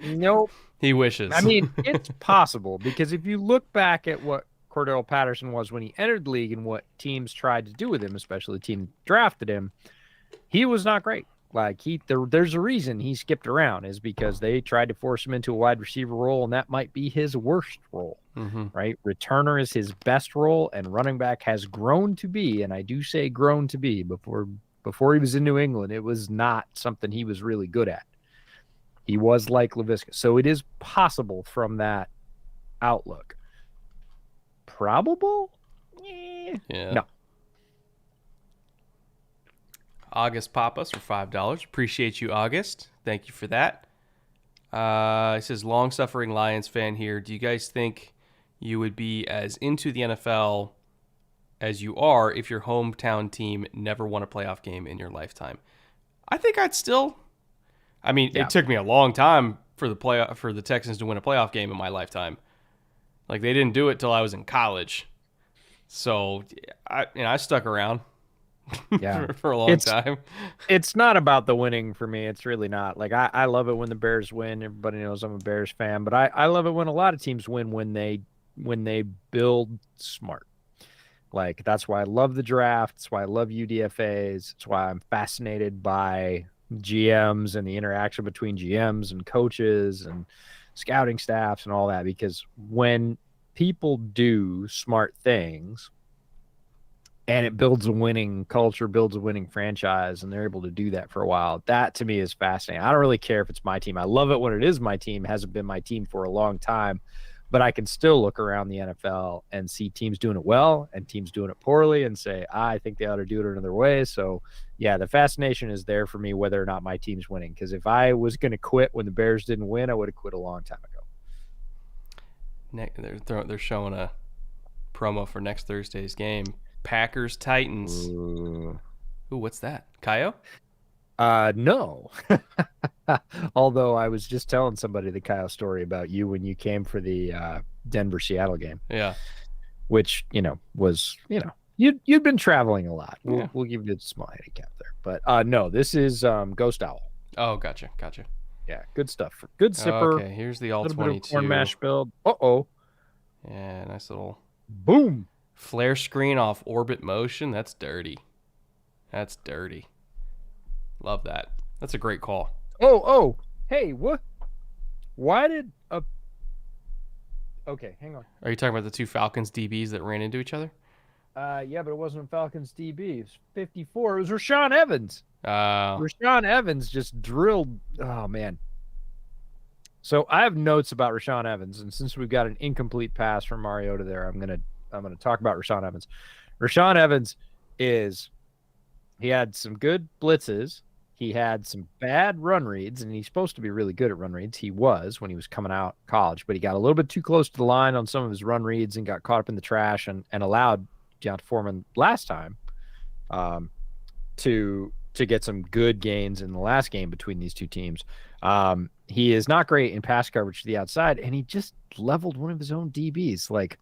Nope. He wishes. I mean, it's possible because if you look back at what Cordell Patterson was when he entered the league and what teams tried to do with him, especially the team that drafted him, he was not great. Like there's a reason he skipped around is because they tried to force him into a wide receiver role, and that might be his worst role, right? Returner is his best role, and running back has grown to be, and I do say grown to be. Before he was in New England, it was not something he was really good at. He was like Laviska, so it is possible from that outlook. Probable? Yeah. No. August Papas for $5. Appreciate you, August. Thank you for that. It says, long-suffering Lions fan here. Do you guys think you would be as into the NFL as you are if your hometown team never won a playoff game in your lifetime? I think I'd still. I mean, It took me a long time for the Texans to win a playoff game in my lifetime. Like they didn't do it till I was in college, so I stuck around. For a long time. It's not about the winning for me. It's really not. Like I love it when the Bears win. Everybody knows I'm a Bears fan, but I love it when a lot of teams win when they build smart. Like that's why I love the draft. That's why I love UDFAs. It's why I'm fascinated by GMs and the interaction between GMs and coaches and scouting staffs and all that, because when people do smart things and it builds a winning culture, builds a winning franchise, and they're able to do that for a while, that to me is fascinating. I don't really care if it's my team. I love it when it is my team. It hasn't been my team for a long time, but I can still look around the NFL and see teams doing it well and teams doing it poorly and say, I think they ought to do it another way. So yeah, the fascination is there for me whether or not my team's winning. Because if I was going to quit when the Bears didn't win, I would have quit a long time ago. They're showing a promo for next Thursday's game. Packers Titans. Ooh, what's that? Kaio? No. Although I was just telling somebody the Kaio story about you when you came for the Denver-Seattle game. Yeah. Which, was, you'd been traveling a lot. We'll give you a small handicap there. But no, this is Ghost Owl. Oh, gotcha. Yeah, good stuff. Good sipper. Okay, here's the all 22. Little bit of corn mash build. Uh-oh. Yeah, nice little boom. Flare screen off orbit motion. That's dirty. Love that. That's a great call. Oh. Hey, what? Why did a... Okay, hang on. Are you talking about the two Falcons DBs that ran into each other? Yeah, but it wasn't a Falcons DB. It was 54. It was Rashaan Evans. Rashaan Evans just drilled. Oh, man. So I have notes about Rashaan Evans, and since we've got an incomplete pass from Mariota there, I'm gonna talk about Rashaan Evans. Rashaan Evans he had some good blitzes. He had some bad run reads, and he's supposed to be really good at run reads. He was when he was coming out of college, but he got a little bit too close to the line on some of his run reads and got caught up in the trash and allowed Deontay Foreman last time to get some good gains in the last game between these two teams. He is not great in pass coverage to the outside, and he just leveled one of his own DBs. Like,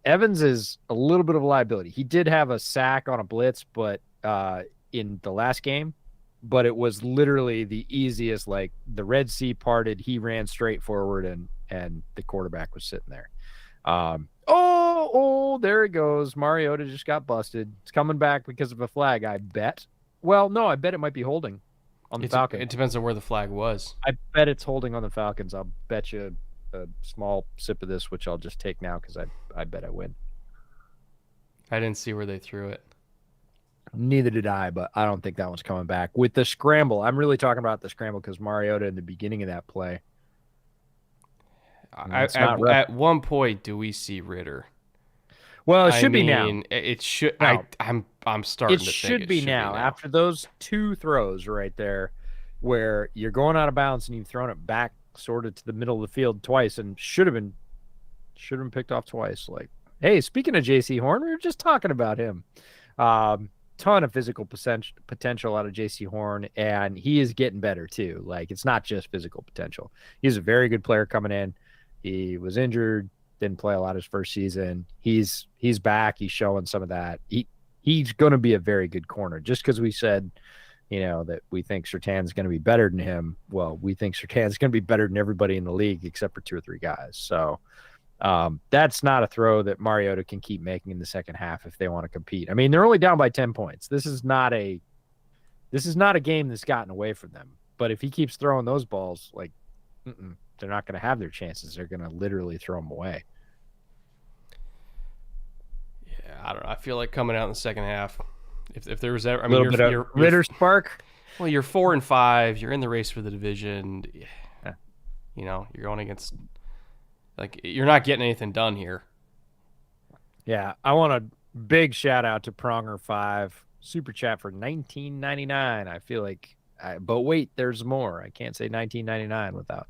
Evans is a little bit of a liability. He did have a sack on a blitz, but in the last game, but it was literally the easiest. Like, the Red Sea parted, he ran straight forward, and the quarterback was sitting there. There it goes. Mariota just got busted. It's coming back because of a flag, I bet. Well, no, I bet it might be holding on the Falcons. It depends on where the flag was. I bet it's holding on the Falcons. I'll bet you a small sip of this, which I'll just take now because I bet I win. I didn't see where they threw it. Neither did I, but I don't think that one's coming back. With the scramble, I'm really talking about the scramble because Mariota in the beginning of that play. At one point, do we see Ritter? Well, it should be now. It should. No. I'm starting to think it should be now. After those two throws right there, where you're going out of bounds and you've thrown it back sort of to the middle of the field twice, and should have been picked off twice. Like, hey, speaking of J.C. Horn, we were just talking about him. Ton of physical potential out of J.C. Horn, and he is getting better too. Like, it's not just physical potential. He's a very good player coming in. He was injured, didn't play a lot his first season. He's back. He's showing some of that. He's going to be a very good corner. Just because we said, that we think Surtain's going to be better than him. Well, we think Surtain's going to be better than everybody in the league except for 2 or 3 guys. So that's not a throw that Mariota can keep making in the second half if they want to compete. I mean, they're only down by 10 points. This is not a game that's gotten away from them. But if he keeps throwing those balls, like, they're not going to have their chances. They're going to literally throw them away. Yeah, I don't know. I feel like coming out in the second half, if there was ever, you're Ritter spark. Well, you're 4-5. You're in the race for the division. Yeah. You're going against, like, you're not getting anything done here. Yeah, I want a big shout out to Pronger5 super chat for $19.99. I feel like, but wait, there's more. I can't say $19.99 without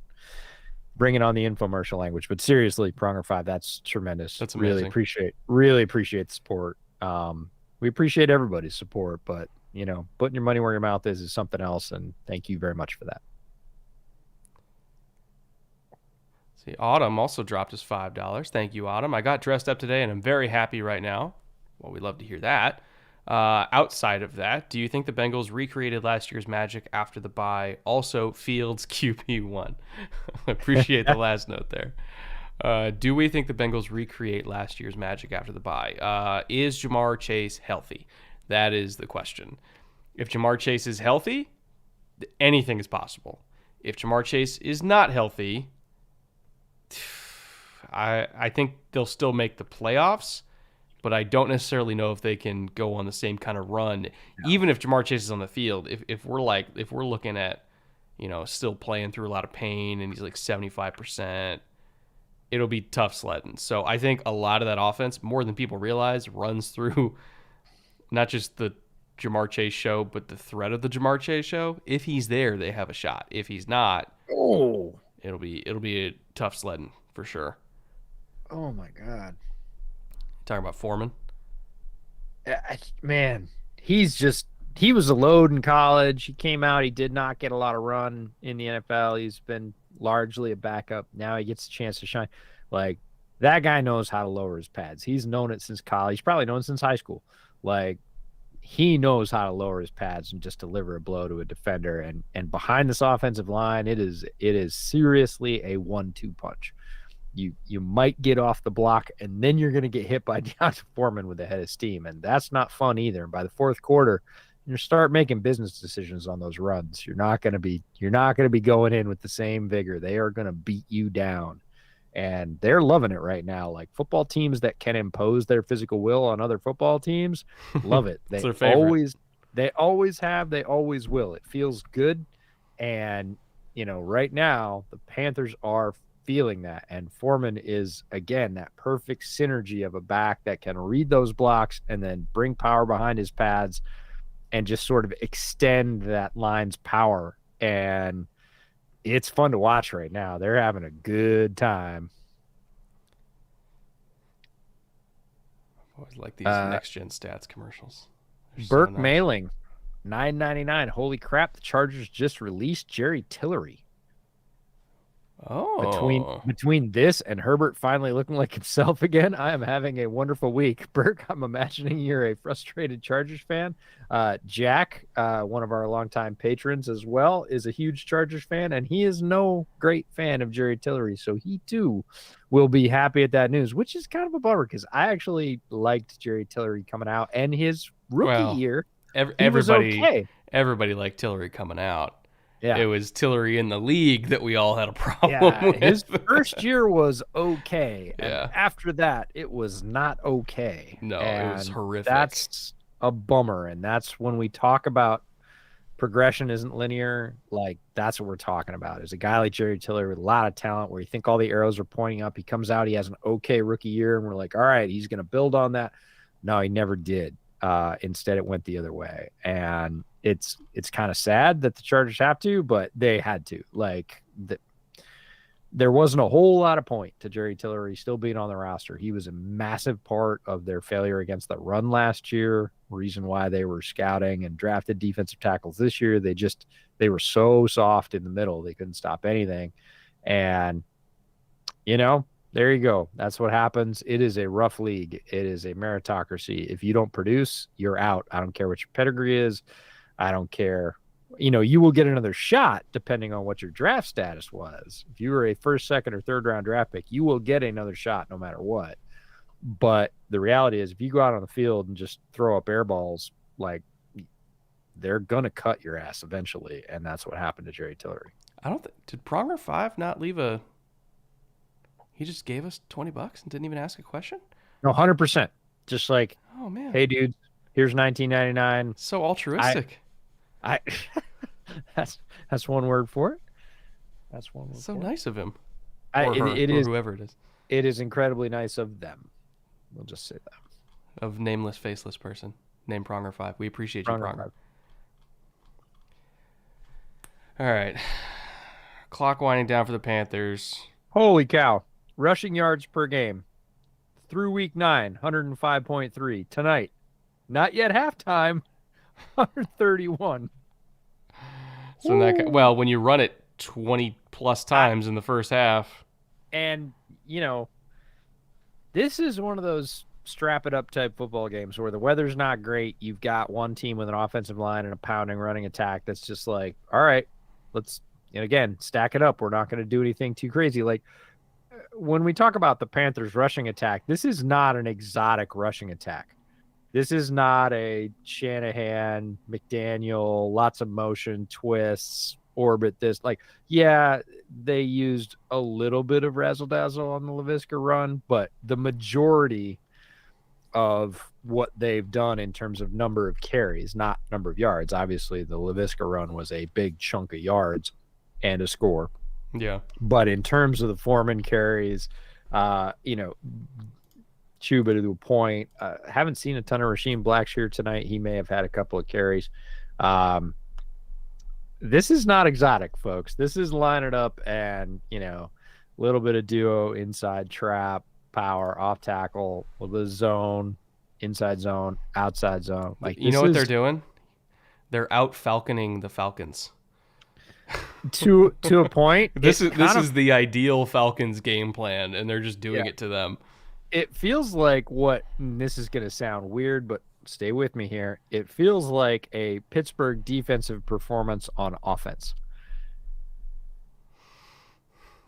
bringing on the infomercial language. But seriously, Pronger5, that's tremendous. That's amazing. Really appreciate the support. We appreciate everybody's support, but putting your money where your mouth is something else. And thank you very much for that. See, Autumn also dropped us $5. Thank you, Autumn. I got dressed up today, and I'm very happy right now. Well, we'd love to hear that. Outside of that, do you think the Bengals recreated last year's magic after the bye? Also, Fields QB1. Appreciate the last note there. Do we think the Bengals recreate last year's magic after the bye? Is Jamar Chase healthy? That is the question. If Jamar Chase is healthy, anything is possible. If Jamar Chase is not healthy, I think they'll still make the playoffs, but I don't necessarily know if they can go on the same kind of run, even if Jamar Chase is on the field. If we're looking at, still playing through a lot of pain and he's like 75%, it'll be tough sledding. So I think a lot of that offense, more than people realize, runs through not just the Jamar Chase show, but the threat of the Jamar Chase show. If he's there, they have a shot. If he's not, it'll be a tough sledding for sure. Oh my God. Talking about Foreman? Man, he was a load in college. He came out. He did not get a lot of run in the NFL. He's been largely a backup. Now he gets a chance to shine. Like, that guy knows how to lower his pads. He's known it since college. He's probably known it since high school. Like, he knows how to lower his pads and just deliver a blow to a defender. And behind this offensive line, it is seriously a 1-2 punch. You might get off the block, and then you're going to get hit by Deontay Foreman with a head of steam, and that's not fun either. And by the fourth quarter, you start making business decisions on those runs. You're not going to be going in with the same vigor. They are going to beat you down, and they're loving it right now. Like, football teams that can impose their physical will on other football teams love it. They always have. They always will. It feels good, and right now the Panthers are feeling that, and Foreman is, again, that perfect synergy of a back that can read those blocks and then bring power behind his pads. and just sort of extend that line's power. And it's fun to watch right now. They're having a good time. I always like these next-gen stats commercials. Burke so nice. Mailing, $9.99. Holy crap, the Chargers just released Jerry Tillery. Oh. Between this and Herbert finally looking like himself again, I am having a wonderful week. Burke, I'm imagining you're a frustrated Chargers fan. Jack, one of our longtime patrons as well, is a huge Chargers fan, and he is no great fan of Jerry Tillery, so he too will be happy at that news, which is kind of a bummer because I actually liked Jerry Tillery coming out, and his rookie year, everybody liked Tillery coming out. Yeah. It was Tillery in the league that we all had a problem with. His first year was okay. And after that, it was not okay. No, it was horrific. That's a bummer. And that's when we talk about progression isn't linear. Like, that's what we're talking about. Is a guy like Jerry Tillery with a lot of talent where you think all the arrows are pointing up. He comes out, he has an okay rookie year, and we're like, all right, he's going to build on that. No, he never did. Instead, it went the other way. And it's kind of sad that the Chargers have to, but they had to. Like, there wasn't a whole lot of point to Jerry Tillery still being on the roster. He was a massive part of their failure against the run last year, reason why they were scouting and drafted defensive tackles this year. They were so soft in the middle. They couldn't stop anything. And, there you go. That's what happens. It is a rough league. It is a meritocracy. If you don't produce, you're out. I don't care what your pedigree is. I don't care. You will get another shot depending on what your draft status was. If you were a first, second, or third round draft pick, you will get another shot no matter what. But the reality is, if you go out on the field and just throw up air balls, like, they're going to cut your ass eventually. And that's what happened to Jerry Tillery. Did Pronger 5 not leave he just gave us $20 and didn't even ask a question? No, 100%. Just like, oh man, hey dude, here's $19.99. So altruistic. That's one word for it. That's one word. So nice of him. It is whoever it is. It is incredibly nice of them. We'll just say that. Of nameless, faceless person named Pronger 5. We appreciate you, Pronger. All right, clock winding down for the Panthers. Holy cow! Rushing yards per game through week 9, 105.3. Tonight, not yet halftime, 131. So when you run it 20 plus times in the first half, and this is one of those strap it up type football games where the weather's not great. You've got one team with an offensive line and a pounding running attack that's just like, all right, let's again stack it up. We're not going to do anything too crazy. Like, when we talk about the Panthers rushing attack, this is not an exotic rushing attack. This is not a Shanahan, McDaniel, lots of motion, twists, orbit this. Like, yeah, they used a little bit of razzle-dazzle on the Laviska run, but the majority of what they've done in terms of number of carries, not number of yards. Obviously, the Laviska run was a big chunk of yards and a score. Yeah. But in terms of the Foreman carries, Chuba to a point. Haven't seen a ton of Rasheem Blackshear tonight. He may have had a couple of carries. This is not exotic, folks. This is line it up and, a little bit of duo, inside trap, power, off tackle, a little bit of zone, inside zone, outside zone. Like, what they're doing? They're out falconing the Falcons. To a point. This is the ideal Falcons game plan, and they're just doing it to them. It feels like this is going to sound weird, but stay with me here. It feels like a Pittsburgh defensive performance on offense.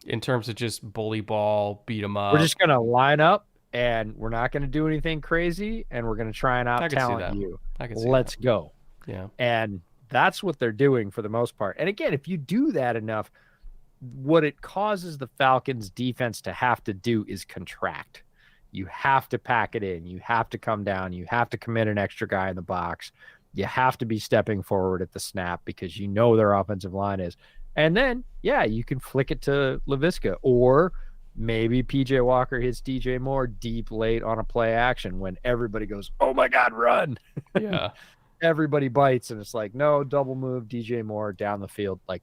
In terms of just bully ball, beat them up. We're just going to line up, and we're not going to do anything crazy, and we're going to try and out-talent you. Let's go. Yeah. And that's what they're doing for the most part. And again, if you do that enough, what it causes the Falcons defense to have to do is contract. You have to pack it in. You have to come down. You have to commit an extra guy in the box. You have to be stepping forward at the snap because their offensive line is. And then, you can flick it to Laviska, or maybe PJ Walker hits DJ Moore deep late on a play action when everybody goes, oh my God, run. Yeah. everybody bites, and it's like, no, double move, DJ Moore down the field. Like,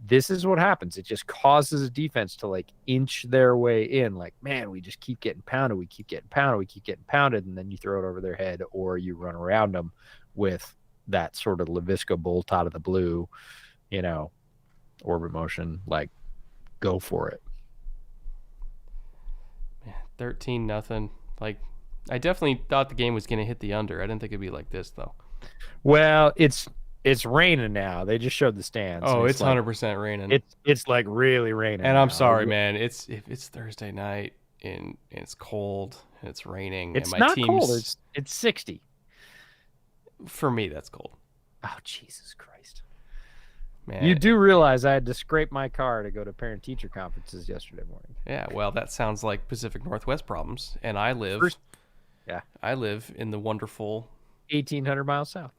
this is what happens. It just causes a defense to like inch their way in. Like, man, we just keep getting pounded. We keep getting pounded. We keep getting pounded. And then you throw it over their head, or you run around them with that sort of LaVisca bolt out of the blue, orbit motion. Like, go for it. 13-0. Like, I definitely thought the game was going to hit the under. I didn't think it'd be like this, though. Well, it's raining now. They just showed the stands. Oh, it's like, 100% raining. It's like really raining. And I'm now. sorry, man. If it's Thursday night and it's cold and it's raining, it's and my not team's cold. It's 60. For me, that's cold. Oh, Jesus Christ. Man. You do realize I had to scrape my car to go to parent-teacher conferences yesterday morning. Yeah, well, that sounds like Pacific Northwest problems, and I live in the wonderful 1,800 miles south.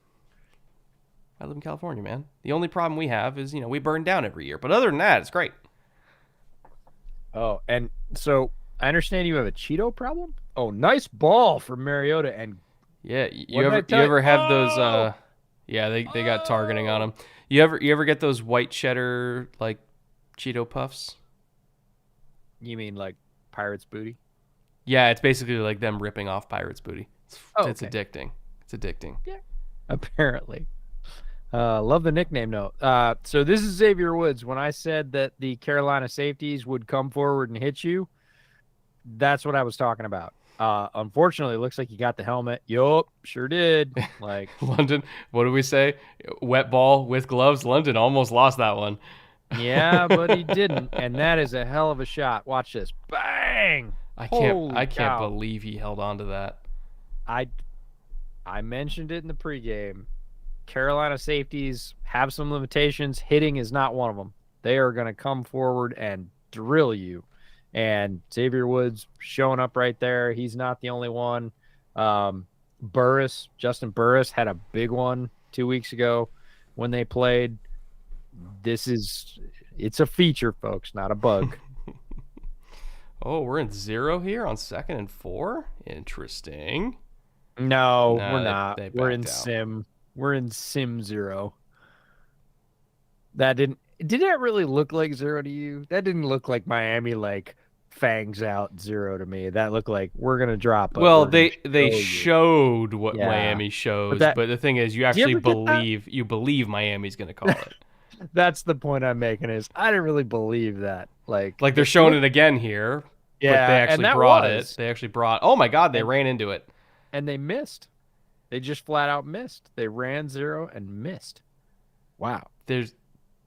I live in California, man. The only problem we have is, we burn down every year. But other than that, it's great. Oh, and so I understand you have a Cheeto problem? Oh, nice ball for Mariota. And yeah, you ever have those yeah, they got targeting on them. You ever get those white cheddar like Cheeto puffs? You mean like Pirates Booty? Yeah, it's basically like them ripping off Pirates Booty. It's okay. addicting. It's addicting. Yeah. Apparently. Love the nickname, though. So this is Xavier Woods. When I said that the Carolina safeties would come forward and hit you, that's what I was talking about. Unfortunately, it looks like you got the helmet. Yup, sure did. Like London, what do we say? Wet ball with gloves. London almost lost that one. Yeah, but he didn't, and that is a hell of a shot. Watch this. Bang! I can't believe he held on to that. I mentioned it in the pregame. Carolina safeties have some limitations. Hitting is not one of them. They are going to come forward and drill you. And Xavier Woods showing up right there. He's not the only one. Justin Burris had a big one 2 weeks ago when they played. It's a feature, folks, not a bug. Oh, we're in 0 here on 2nd and 4? Interesting. No, we're not. We're in out. sim. We're in sim 0. Did that really look like 0 to you? That didn't look like Miami like fangs out 0 to me. That looked like we're gonna drop. Well, they showed what Miami shows, but the thing is, you actually believe Miami's gonna call it. That's the point I'm making. Is I didn't really believe that. Like they're showing it again here. Yeah, but they actually brought it. They actually brought. Oh my God, they ran into it, and they missed. They just flat out missed. They ran 0 and missed. Wow.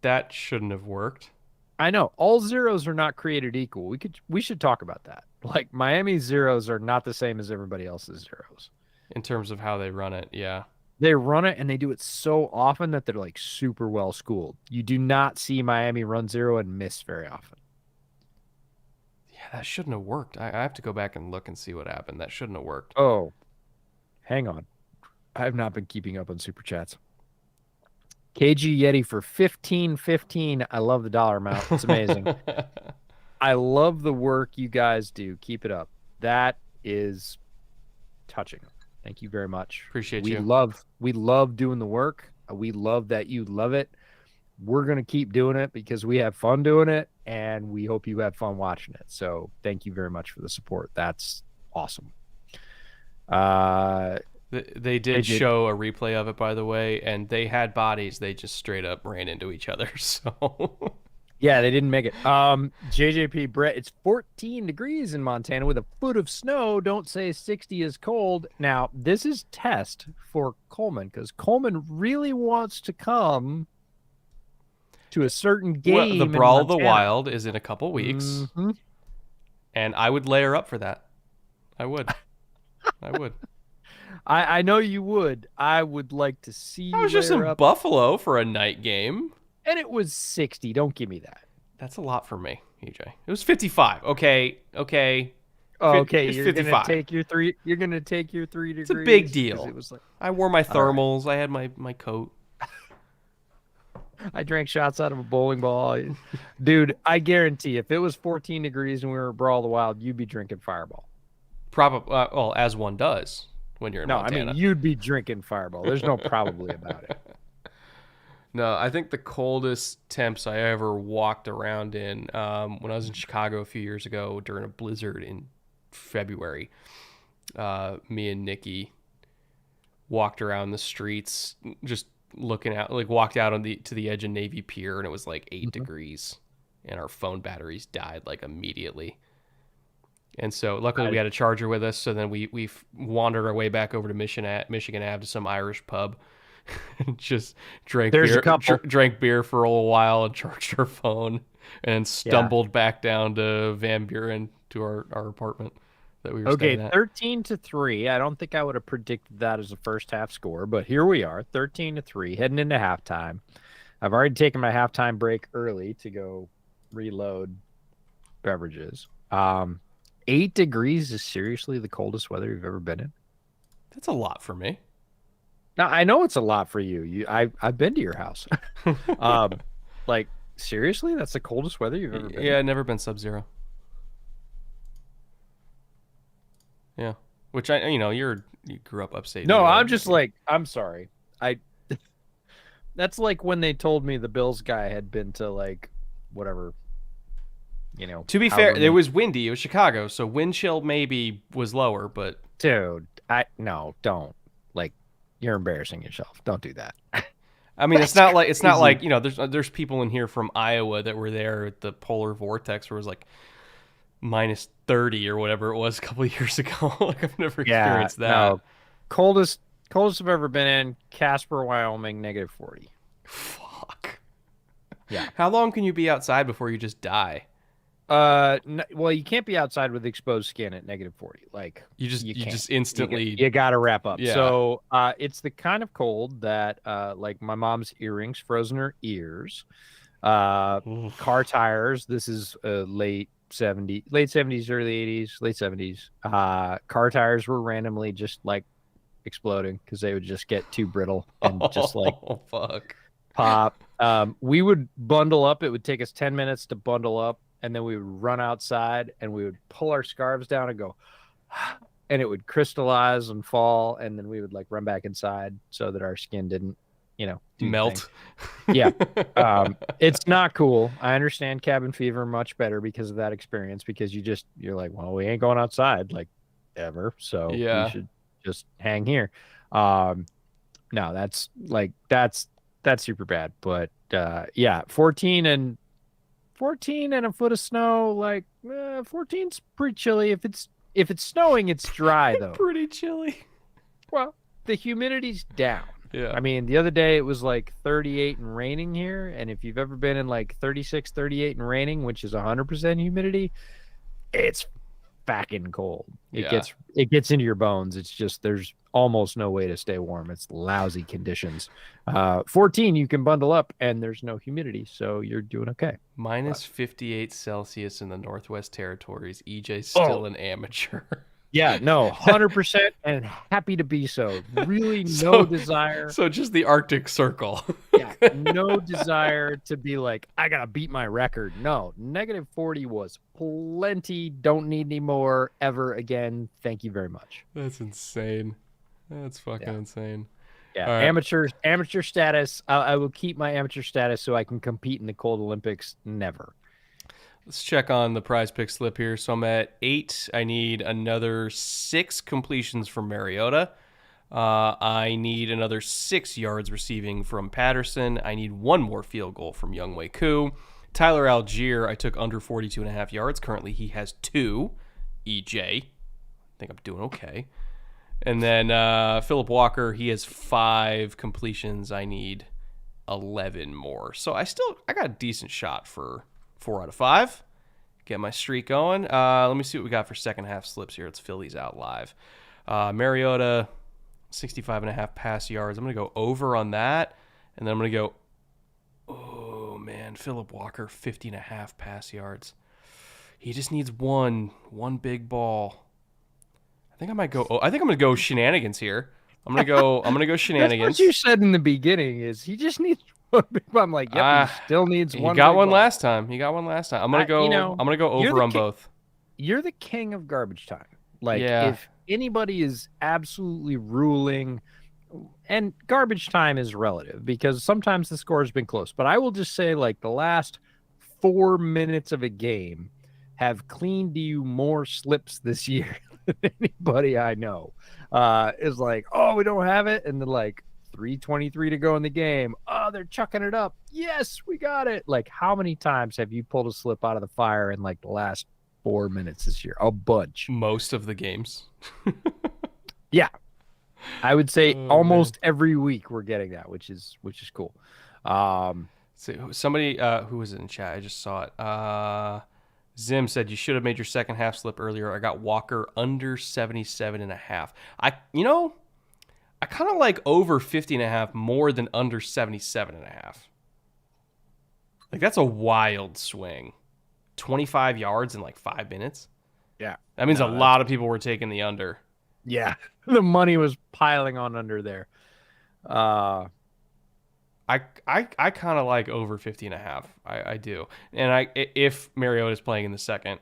That shouldn't have worked. I know. All zeros are not created equal. We should talk about that. Like Miami's zeros are not the same as everybody else's zeros. In terms of how they run it, yeah. They run it and they do it so often that they're like super well schooled. You do not see Miami run 0 and miss very often. Yeah, that shouldn't have worked. I have to go back and look and see what happened. That shouldn't have worked. Oh, hang on. I have not been keeping up on Super Chats. KG Yeti for 15.15. I love the dollar amount. It's amazing. I love the work you guys do. Keep it up. That is touching. Thank you very much. Appreciate you. We love doing the work. We love that you love it. We're going to keep doing it because we have fun doing it, and we hope you have fun watching it. So thank you very much for the support. That's awesome. They did show a replay of it, by the way, and they had bodies. They just straight up ran into each other. So yeah, they didn't make it. JJP Brett, it's 14 degrees in Montana with a foot of snow. Don't say 60 is cold. Now, this is test for Coleman because Coleman really wants to come to a certain game. Well, the Brawl of the Wild is in a couple weeks, and I would layer up for that. I would. I know you would. I would like to see you. I was just in Buffalo for a night game. And it was 60. Don't give me that. That's a lot for me, EJ. It was 55. Okay. Okay, you're 55. Gonna take your 3. You're gonna take your 3 degrees. It's a big deal. It was like, I wore my thermals. Right. I had my coat. I drank shots out of a bowling ball. Dude, I guarantee if it was 14 degrees and we were at Brawl of the Wild, you'd be drinking Fireball. Probably. Well, as one does when you're in No, Montana. I mean, you'd be drinking Fireball. There's no probably about it. No, I think the coldest temps I ever walked around in when I was in Chicago a few years ago during a blizzard in February. Me and Nikki walked around the streets just looking out, like walked out to the edge of Navy Pier, and it was like 8 degrees, and our phone batteries died like immediately. And so luckily we had a charger with us, so then we wandered our way back over to Michigan Ave to some Irish pub. Just drank beer for a little while and charged our phone, and stumbled back down to Van Buren to our apartment that we were staying at. 13-3. I don't think I would have predicted that as a first half score, but here we are, 13-3, heading into halftime. I've already taken my halftime break early to go reload beverages. 8 degrees is seriously the coldest weather you've ever been in? That's a lot for me. Now, I know it's a lot for you. I've been to your house. Like, seriously? That's the coldest weather you've ever been in? Yeah, I've never been sub-zero. Yeah. Which, you grew up upstate. No, I'm just like, I'm sorry. That's like when they told me the Bills guy had been to, like, whatever, To be fair, it was windy. It was Chicago, so wind chill maybe was lower, but... Dude, don't. Like, you're embarrassing yourself. Don't do that. I mean, it's not like there's people in here from Iowa that were there at the polar vortex where it was like minus 30 or whatever it was a couple of years ago. Like, I've never experienced that. No. Coldest I've ever been in, Casper, Wyoming, -40. Fuck. Yeah. How long can you be outside before you just die? Well, you can't be outside with exposed skin at -40. Like, you just instantly you got to wrap up. Yeah. So, it's the kind of cold that like my mom's earrings frozen her ears. Car tires. This is late 70s, early 80s, late 70s. Car tires were randomly just like exploding because they would just get too brittle and just like pop. We would bundle up. It would take us 10 minutes to bundle up. And then we would run outside and we would pull our scarves down and go, and it would crystallize and fall. And then we would like run back inside so that our skin didn't, melt. Yeah. It's not cool. I understand cabin fever much better because of that experience, because you're like, well, we ain't going outside like ever. So we should just hang here. No, that's super bad. But 14 and a foot of snow, like 14's pretty chilly. If it's snowing, it's dry though. Pretty chilly. Well, the humidity's down. Yeah. I mean, the other day it was like 38 and raining here, and if you've ever been in like 36, 38 and raining, which is 100% humidity, it's fucking cold. It gets into your bones. It's just there's almost no way to stay warm. It's lousy conditions. 14, you can bundle up and there's no humidity, so you're doing okay. Minus 58 Celsius in the Northwest Territories. EJ's still an amateur. Yeah, no, 100% and happy to be so. Really no desire. So just the Arctic Circle. Yeah, no desire to be like, I got to beat my record. No, -40 was plenty. Don't need any more ever again. Thank you very much. That's insane. That's fucking insane. Yeah, right. Amateur status. I will keep my amateur status so I can compete in the cold Olympics. Never. Let's check on the PrizePicks slip here. So I'm at 8. I need another 6 completions from Mariota. I need another 6 yards receiving from Patterson. I need 1 more field goal from Younghoe Koo. Tyler Algier, I took under 42.5 yards. Currently, he has 2. EJ, I think I'm doing okay. And then Philip Walker, he has 5 completions. I need 11 more. So I got a decent shot for 4 out of 5. Get my streak going. Let me see what we got for second half slips here. Let's fill these out live. Mariota, 65.5 pass yards. I'm going to go over on that. And then I'm going to go, oh, man, Philip Walker, 50.5 pass yards. He just needs one big ball. I think I'm going to go shenanigans here. I'm going to go shenanigans. That's what you said in the beginning is he just needs one big ball. I'm like, yep, he still needs one. He got one last time. I'm going to go over on both. You're the king of garbage time. Like, anybody is absolutely ruling, and garbage time is relative because sometimes the score has been close, but I will just say like the last 4 minutes of a game have cleaned you more slips this year than anybody I know. Is like, oh, we don't have it, and then like 3:23 to go in the game. Oh, they're chucking it up. Yes, we got it. Like, how many times have you pulled a slip out of the fire in like the last 4 minutes this year? A bunch. Most of the games. Yeah, I would say Oh, almost man. every week we're getting that, which is cool. So somebody who was in chat, I just saw it. Zim said you should have made your second half slip earlier. I got Walker under 77.5. I kind of like over 50.5 more than under 77.5. Like, that's a wild swing. 25 yards in like 5 minutes. Yeah, That means no, a lot of people were taking the under. yeah, the money was piling on under there. I kind of like over 50.5. I do. And if Mariota's playing in the second,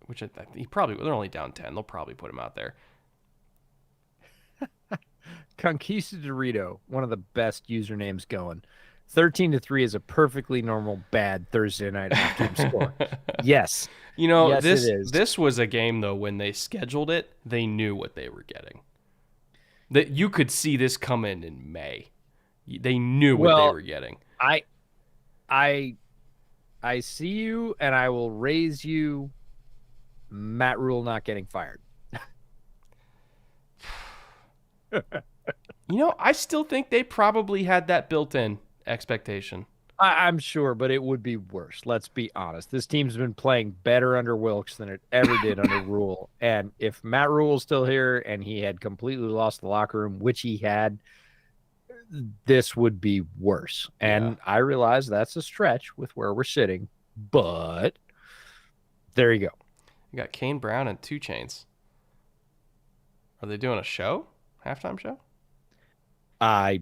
which he probably, they're only down 10. They'll probably put him out there. Conquista Dorito, one of the best usernames going. 13-3 is a perfectly normal bad Thursday night halftime score. Yes. Yes, this it is. this was a game though when they scheduled it, they knew what they were getting. That you could see this come in May. They knew what they were getting. I see you, and I will raise you. Matt Rule not getting fired. I still think they probably had that built-in expectation. I'm sure, but it would be worse. Let's be honest. This team's been playing better under Wilkes than it ever did under Rule. And if Matt Rule's still here and he had completely lost the locker room, which he had, this would be worse. And I realize that's a stretch with where we're sitting, but there you go. You got Kane Brown and 2 Chainz. Are they doing a show? Halftime show? I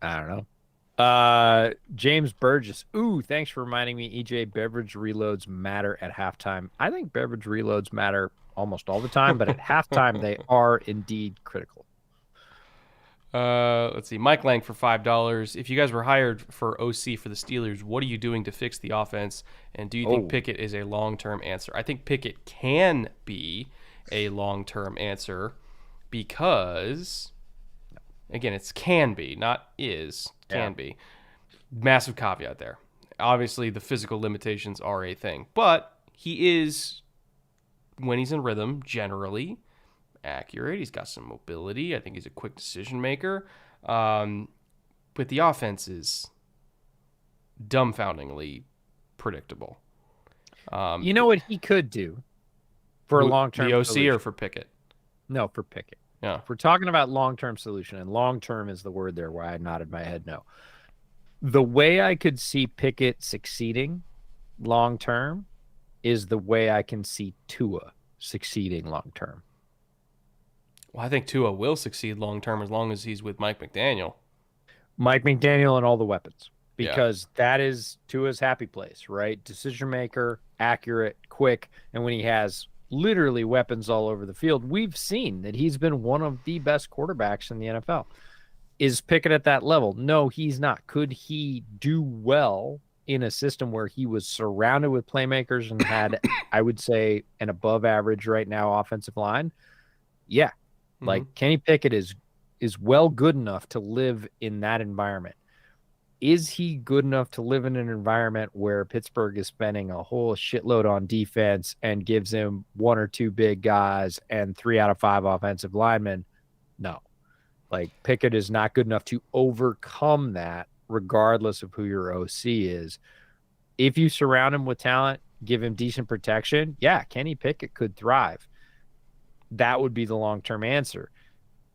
don't know. James Burgess. Ooh, thanks for reminding me. EJ, beverage reloads matter at halftime. I think beverage reloads matter almost all the time, but at halftime they are indeed critical. Let's see. Mike Lang for $5. If you guys were hired for OC for the Steelers, what are you doing to fix the offense? And do you think Pickett is a long-term answer? I think Pickett can be a long-term answer because, again, it's can be, not is. Can be. Massive caveat there. Obviously, the physical limitations are a thing, but he is, when he's in rhythm, generally accurate. He's got some mobility. I think he's a quick decision maker. But the offense is dumbfoundingly predictable. You know what he could do for a long-term the OC solution? or for Pickett? No, for Pickett. Yeah. If we're talking about long-term solution, and long-term is the word there where I nodded my head no. The way I could see Pickett succeeding long-term is the way I can see Tua succeeding long-term. Well, I think Tua will succeed long-term as long as he's with Mike McDaniel. Mike McDaniel and all the weapons, because that is Tua's happy place, right? Decision maker, accurate, quick, and when he has literally weapons all over the field, we've seen that he's been one of the best quarterbacks in the NFL. Is Pickett at that level? No, he's not. Could he do well in a system where he was surrounded with playmakers and had, I would say, an above average right now offensive line? Yeah. Mm-hmm. Like Kenny Pickett is well good enough to live in that environment. Is he good enough to live in an environment where Pittsburgh is spending a whole shitload on defense and gives him 1 or 2 big guys and 3 out of 5 offensive linemen? No. Like, Pickett is not good enough to overcome that, regardless of who your OC is. If you surround him with talent, give him decent protection, yeah, Kenny Pickett could thrive. That would be the long-term answer.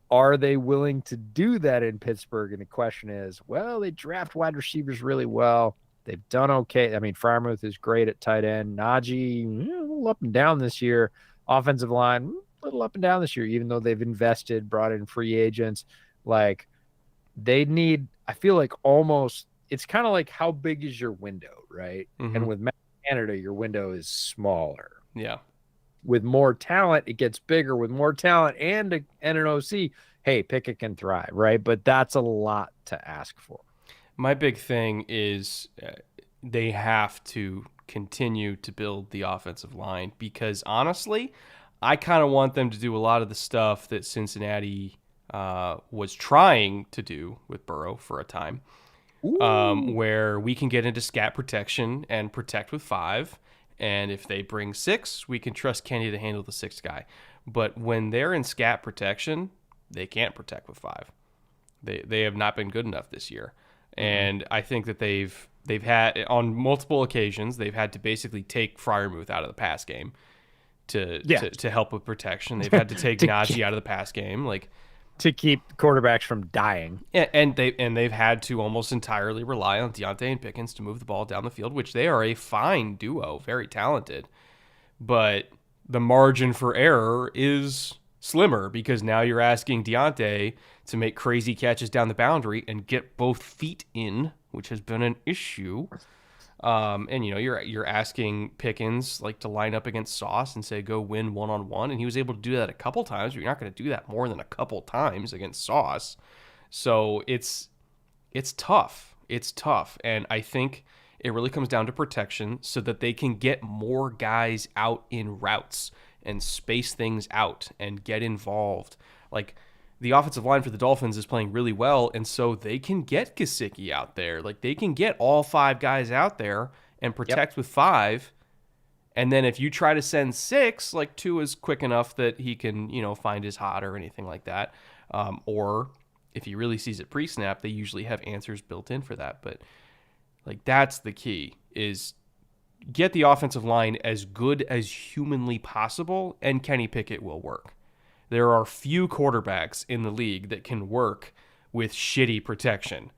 Are they willing to do that in Pittsburgh? And the question is, well, they draft wide receivers really well. They've done okay. I mean, Freiermuth is great at tight end. Najee, a little up and down this year. Offensive line, a little up and down this year, even though they've invested, brought in free agents. Like, they need, I feel like almost, it's kind of like how big is your window, right? Mm-hmm. And with Matt Canada, your window is smaller. Yeah. with more talent, it gets bigger. With more talent and an OC, hey, Pickett can thrive, right? But that's a lot to ask for. My big thing is they have to continue to build the offensive line because honestly, I kind of want them to do a lot of the stuff that Cincinnati was trying to do with Burrow for a time, where we can get into scat protection and protect with 5. And if they bring 6, we can trust Kenny to handle the 6th guy. But when they're in scat protection, they can't protect with 5. They have not been good enough this year. And I think that they've had, on multiple occasions, they've had to basically take Freiermuth out of the pass game to help with protection. They've had to take Najee out of the pass game, like to keep quarterbacks from dying. And they've had to almost entirely rely on Deontay and Pickens to move the ball down the field, which they are a fine duo, very talented. But the margin for error is slimmer because now you're asking Deontay to make crazy catches down the boundary and get both feet in, which has been an issue. And you're asking Pickens like to line up against Sauce and say go win 1-on-1, and he was able to do that a couple times. But you're not going to do that more than a couple times against Sauce. So it's tough. It's tough, and I think it really comes down to protection so that they can get more guys out in routes and space things out and get involved. Like the offensive line for the Dolphins is playing really well, and so they can get Gesicki out there. Like they can get all 5 guys out there and protect with 5. And then if you try to send 6, like 2 is quick enough that he can, find his hot or anything like that. Or if he really sees it pre-snap, they usually have answers built in for that. But like that's the key, is get the offensive line as good as humanly possible, and Kenny Pickett will work. There are few quarterbacks in the league that can work with shitty protection.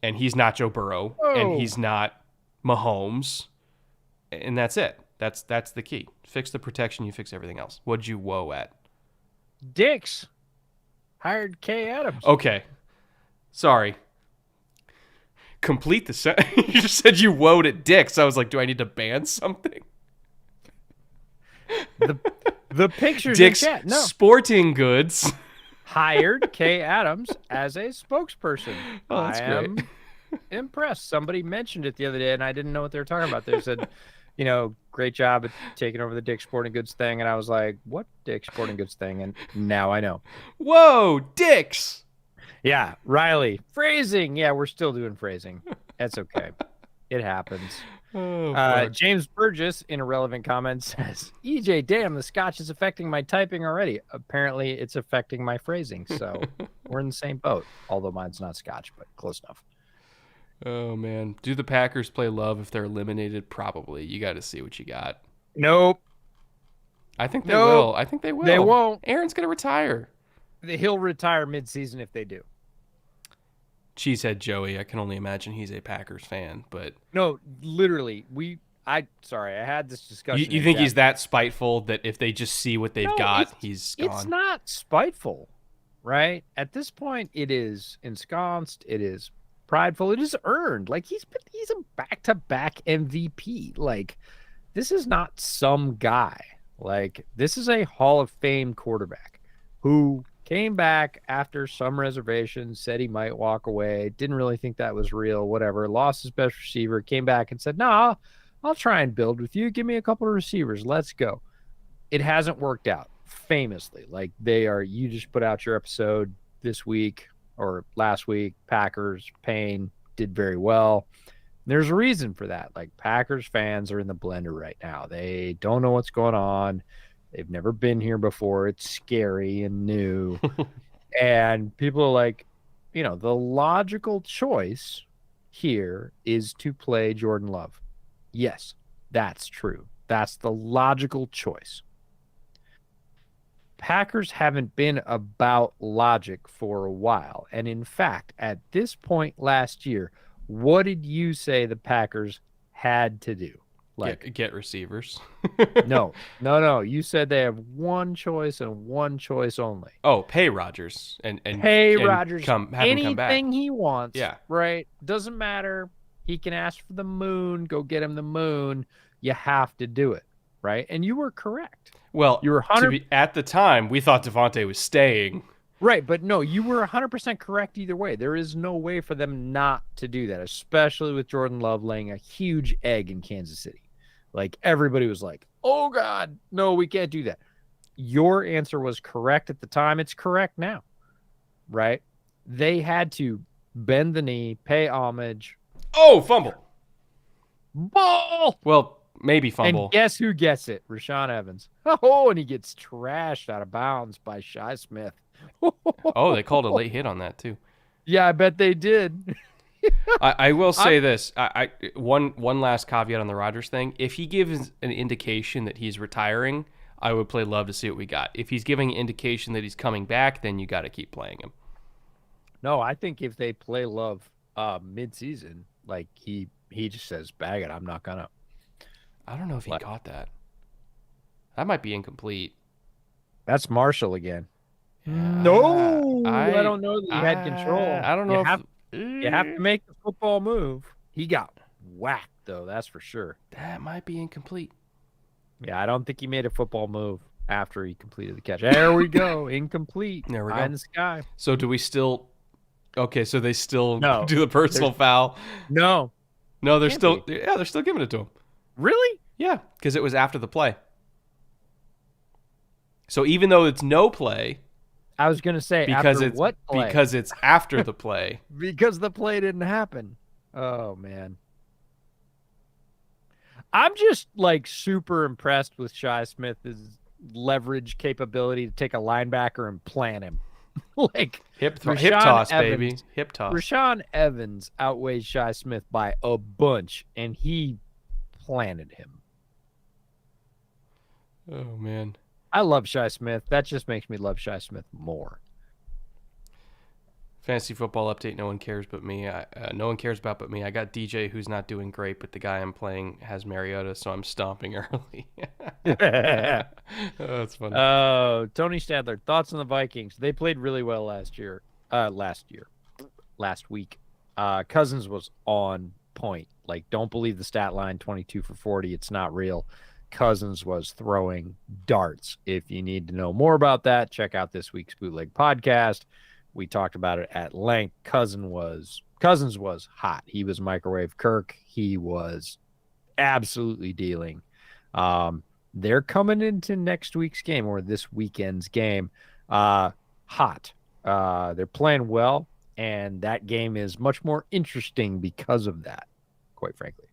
And he's not Joe Burrow, and he's not Mahomes, and that's it. That's the key. Fix the protection, you fix everything else. What'd you whoa at? Dix hired Kay Adams. Okay. Sorry. Complete the sentence. You just said you whoa at Dix. I was like, do I need to ban something? The pictures Dick's in chat. No. Sporting Goods hired Kay Adams as a spokesperson. Oh, that's great. Impressed. Somebody mentioned it the other day, and I didn't know what they were talking about. They said, great job at taking over the Dick's Sporting Goods thing. And I was like, what Dick's Sporting Goods thing? And now I know. Whoa, Dick's. Yeah, Riley. Phrasing. Yeah, we're still doing phrasing. That's okay. It happens. James Burgess, in a relevant comment, says, EJ, damn, the scotch is affecting my typing already. Apparently, it's affecting my phrasing. So we're in the same boat, although mine's not scotch, but close enough. Oh, man. Do the Packers play love if they're eliminated? Probably. You got to see what you got. Nope. I think they will. I think they will. They won't. Aaron's going to retire. He'll retire mid-season if they do. Cheesehead Joey, I can only imagine he's a Packers fan, but no, literally, I had this discussion. You think he's that spiteful that if they just see what they've got, he's gone? It's not spiteful, right? At this point, it is ensconced. It is prideful. It is earned. Like he's a back-to-back MVP. Like this is not some guy. Like this is a Hall of Fame quarterback who came back after some reservations, said he might walk away, didn't really think that was real, whatever, lost his best receiver, came back and said, no, I'll try and build with you. Give me a couple of receivers. Let's go. It hasn't worked out, famously. Like you just put out your episode this week or last week, Packers, Payne, did very well. There's a reason for that. Like Packers fans are in the blender right now. They don't know what's going on. They've never been here before. It's scary and new. And people are like, the logical choice here is to play Jordan Love. Yes, that's true. That's the logical choice. Packers haven't been about logic for a while. And in fact, at this point last year, what did you say the Packers had to do? Like get receivers. No. You said they have one choice and one choice only. Oh, pay Rodgers and pay Rodgers. Have him come back. Anything he wants. Yeah. Right. Doesn't matter. He can ask for the moon. Go get him the moon. You have to do it. right? And you were correct. Well, You were at the time, we thought Devontae was staying. Right, but no, you were 100% correct either way. There is no way for them not to do that, especially with Jordan Love laying a huge egg in Kansas City. Like, everybody was like, oh, God, no, we can't do that. Your answer was correct at the time. It's correct now, right? They had to bend the knee, pay homage. Oh, fumble. Ball! Well, maybe fumble. And guess who gets it? Rashaan Evans. Oh, and he gets trashed out of bounds by Shi Smith. Oh, they called a late hit on that, too. Yeah, I bet they did. I will say this. One last caveat on the Rodgers thing. If he gives an indication that he's retiring, I would play love to see what we got. If he's giving an indication that he's coming back, then you got to keep playing him. No, I think if they play Love mid-season, like he just says, bag it, I'm not going to. I don't know if he caught that. That might be incomplete. That's Marshall again. Yeah, No, I don't know that he had control. I don't know you have to make the football move. He got whacked, though, that's for sure. That might be incomplete. Yeah, I don't think he made a football move after he completed the catch. There we go. Incomplete. There we go. In the sky. So do we still... Okay, so they still No, do the personal foul? No, they're still giving it to him. Really? Yeah, because it was after the play. So even though it's no play... I was going to say, because after it's what play? Because it's after the play. Because the play didn't happen. Oh, man. I'm just, like, super impressed with Shi Smith's leverage capability to take a linebacker and plant him. Like, hip toss, Evans, baby. Hip toss. Rashaan Evans outweighs Shi Smith by a bunch, and he planted him. Oh, man. I love Shi Smith. That just makes me love Shi Smith more. Fantasy football update. No one cares but me. No one cares about but me. I got DJ, who's not doing great, but the guy I'm playing has Mariota, so I'm stomping early. That's funny. Tony Stadler, thoughts on the Vikings? They played really well last week. Cousins was on point. Like, don't believe the stat line 22 for 40. It's not real. Cousins was throwing darts. If you need to know more about that, check out this week's Bootleg podcast. We talked about it at length. Cousins was hot. He was microwave Kirk. He was absolutely dealing. They're coming into next week's game, or this weekend's game, hot. They're playing well, and that game is much more interesting because of that, quite frankly.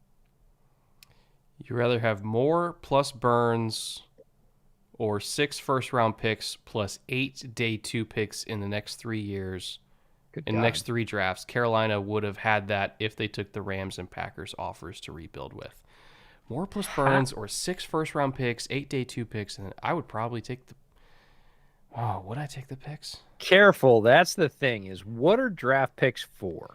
You rather have Moore plus Burns or 6 first-round picks plus 8 day 2 picks in the next 3 years, the next 3 drafts. Carolina would have had that if they took the Rams and Packers offers to rebuild with. Moore plus Burns or 6 first-round picks, 8 day 2 picks, and I would probably take the... Oh, would I take the picks? Careful. That's the thing, is what are draft picks for?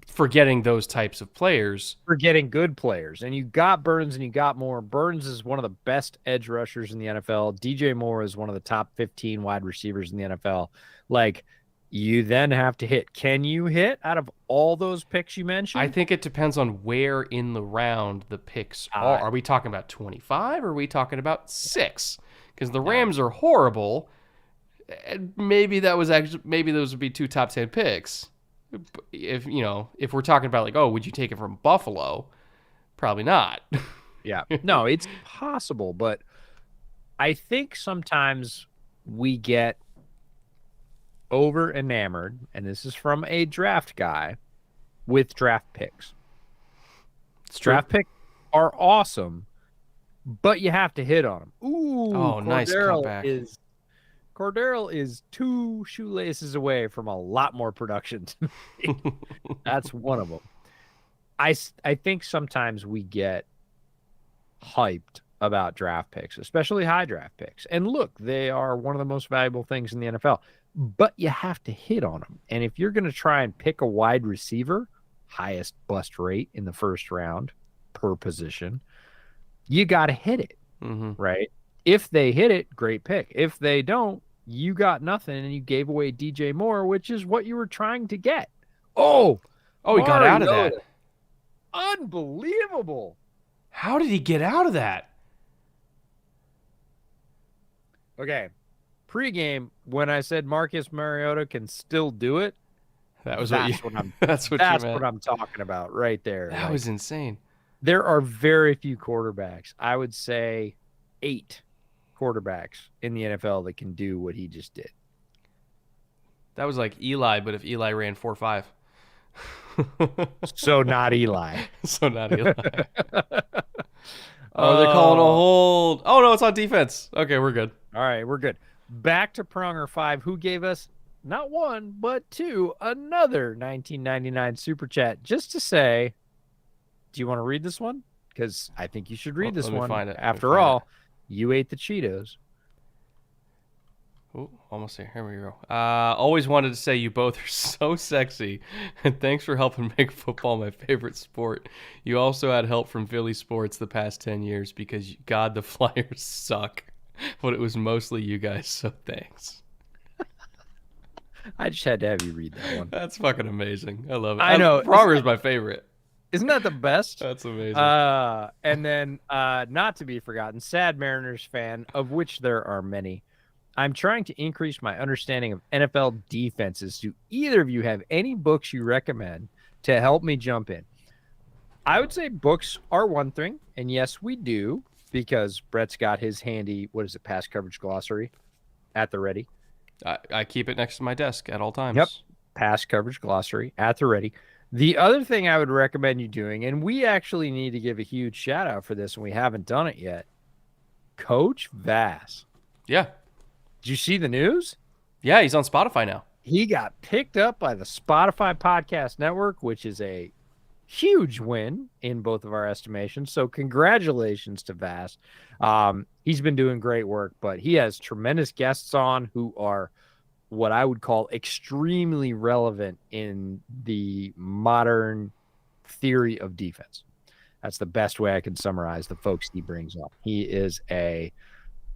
For getting those types of players. For getting good players. And you got Burns and you got Moore. Burns is one of the best edge rushers in the NFL. DJ Moore is one of the top 15 wide receivers in the NFL. Like, you then have to hit. Can you hit out of all those picks you mentioned? I think it depends on where in the round the picks are. Are we talking about 25 or are we talking about 6? Because the Rams are horrible. And maybe those would be 2 top 10 picks. If we're talking about like, oh, would you take it from Buffalo? Probably not. Yeah. No, it's possible, but I think sometimes we get over enamored, and this is from a draft guy, with draft picks. Draft picks are awesome, but you have to hit on them. Ooh, oh, nice comeback. Cordero is 2 shoelaces away from a lot more production to me. That's one of them. I think sometimes we get hyped about draft picks, especially high draft picks. And look, they are one of the most valuable things in the NFL. But you have to hit on them. And if you're going to try and pick a wide receiver, highest bust rate in the first round per position, you got to hit it, right? If they hit it, great pick. If they don't, you got nothing, and you gave away DJ Moore, which is what you were trying to get. Oh, he got out of that. Unbelievable. How did he get out of that? Okay. Pre-game, when I said Marcus Mariota can still do it, That was that's what what I'm that's what you that's meant. what I'm talking about right there. That Like, was insane. there are very few quarterbacks. I would say 8 quarterbacks in the NFL that can do what he just did. That was like Eli, but if Eli ran 4.5. So not Eli. So not Eli. Oh, they're calling a Oh, hold. Oh no, it's on defense. Okay, we're good. all right, we're good. Back to Pronger 5, who gave us not one, but two, another 1999 super chat just to say, do you want to read this one? Because I think you should read this Let me one. find it. After all, you ate the Cheetos. Ooh, almost there. Here we go. Always wanted to say you both are so sexy, and thanks for helping make football my favorite sport. You also had help from Philly sports the past 10 years because, God, the Flyers suck. But it was mostly you guys, so thanks. I just had to have you read that one. That's fucking amazing. I love it. I know. Pronger's my favorite. Isn't that the best? That's amazing. And then, not to be forgotten, Sad Mariners fan, of which there are many. I'm trying to increase my understanding of NFL defenses. Do either of you have any books you recommend to help me jump in? I would say books are one thing, and yes, we do, because Brett's got his handy, pass coverage glossary at the ready. I keep it next to my desk at all times. Yep, pass coverage glossary at the ready. The other thing I would recommend you doing, and we actually need to give a huge shout out for this, and we haven't done it yet, Coach Vass. Yeah. Did you see the news? Yeah, he's on Spotify now. He got picked up by the Spotify Podcast Network, which is a huge win in both of our estimations. So congratulations to Vass. He's been doing great work, but he has tremendous guests on who are what I would call extremely relevant in the modern theory of defense. That's the best way I can summarize the folks he brings up. He is a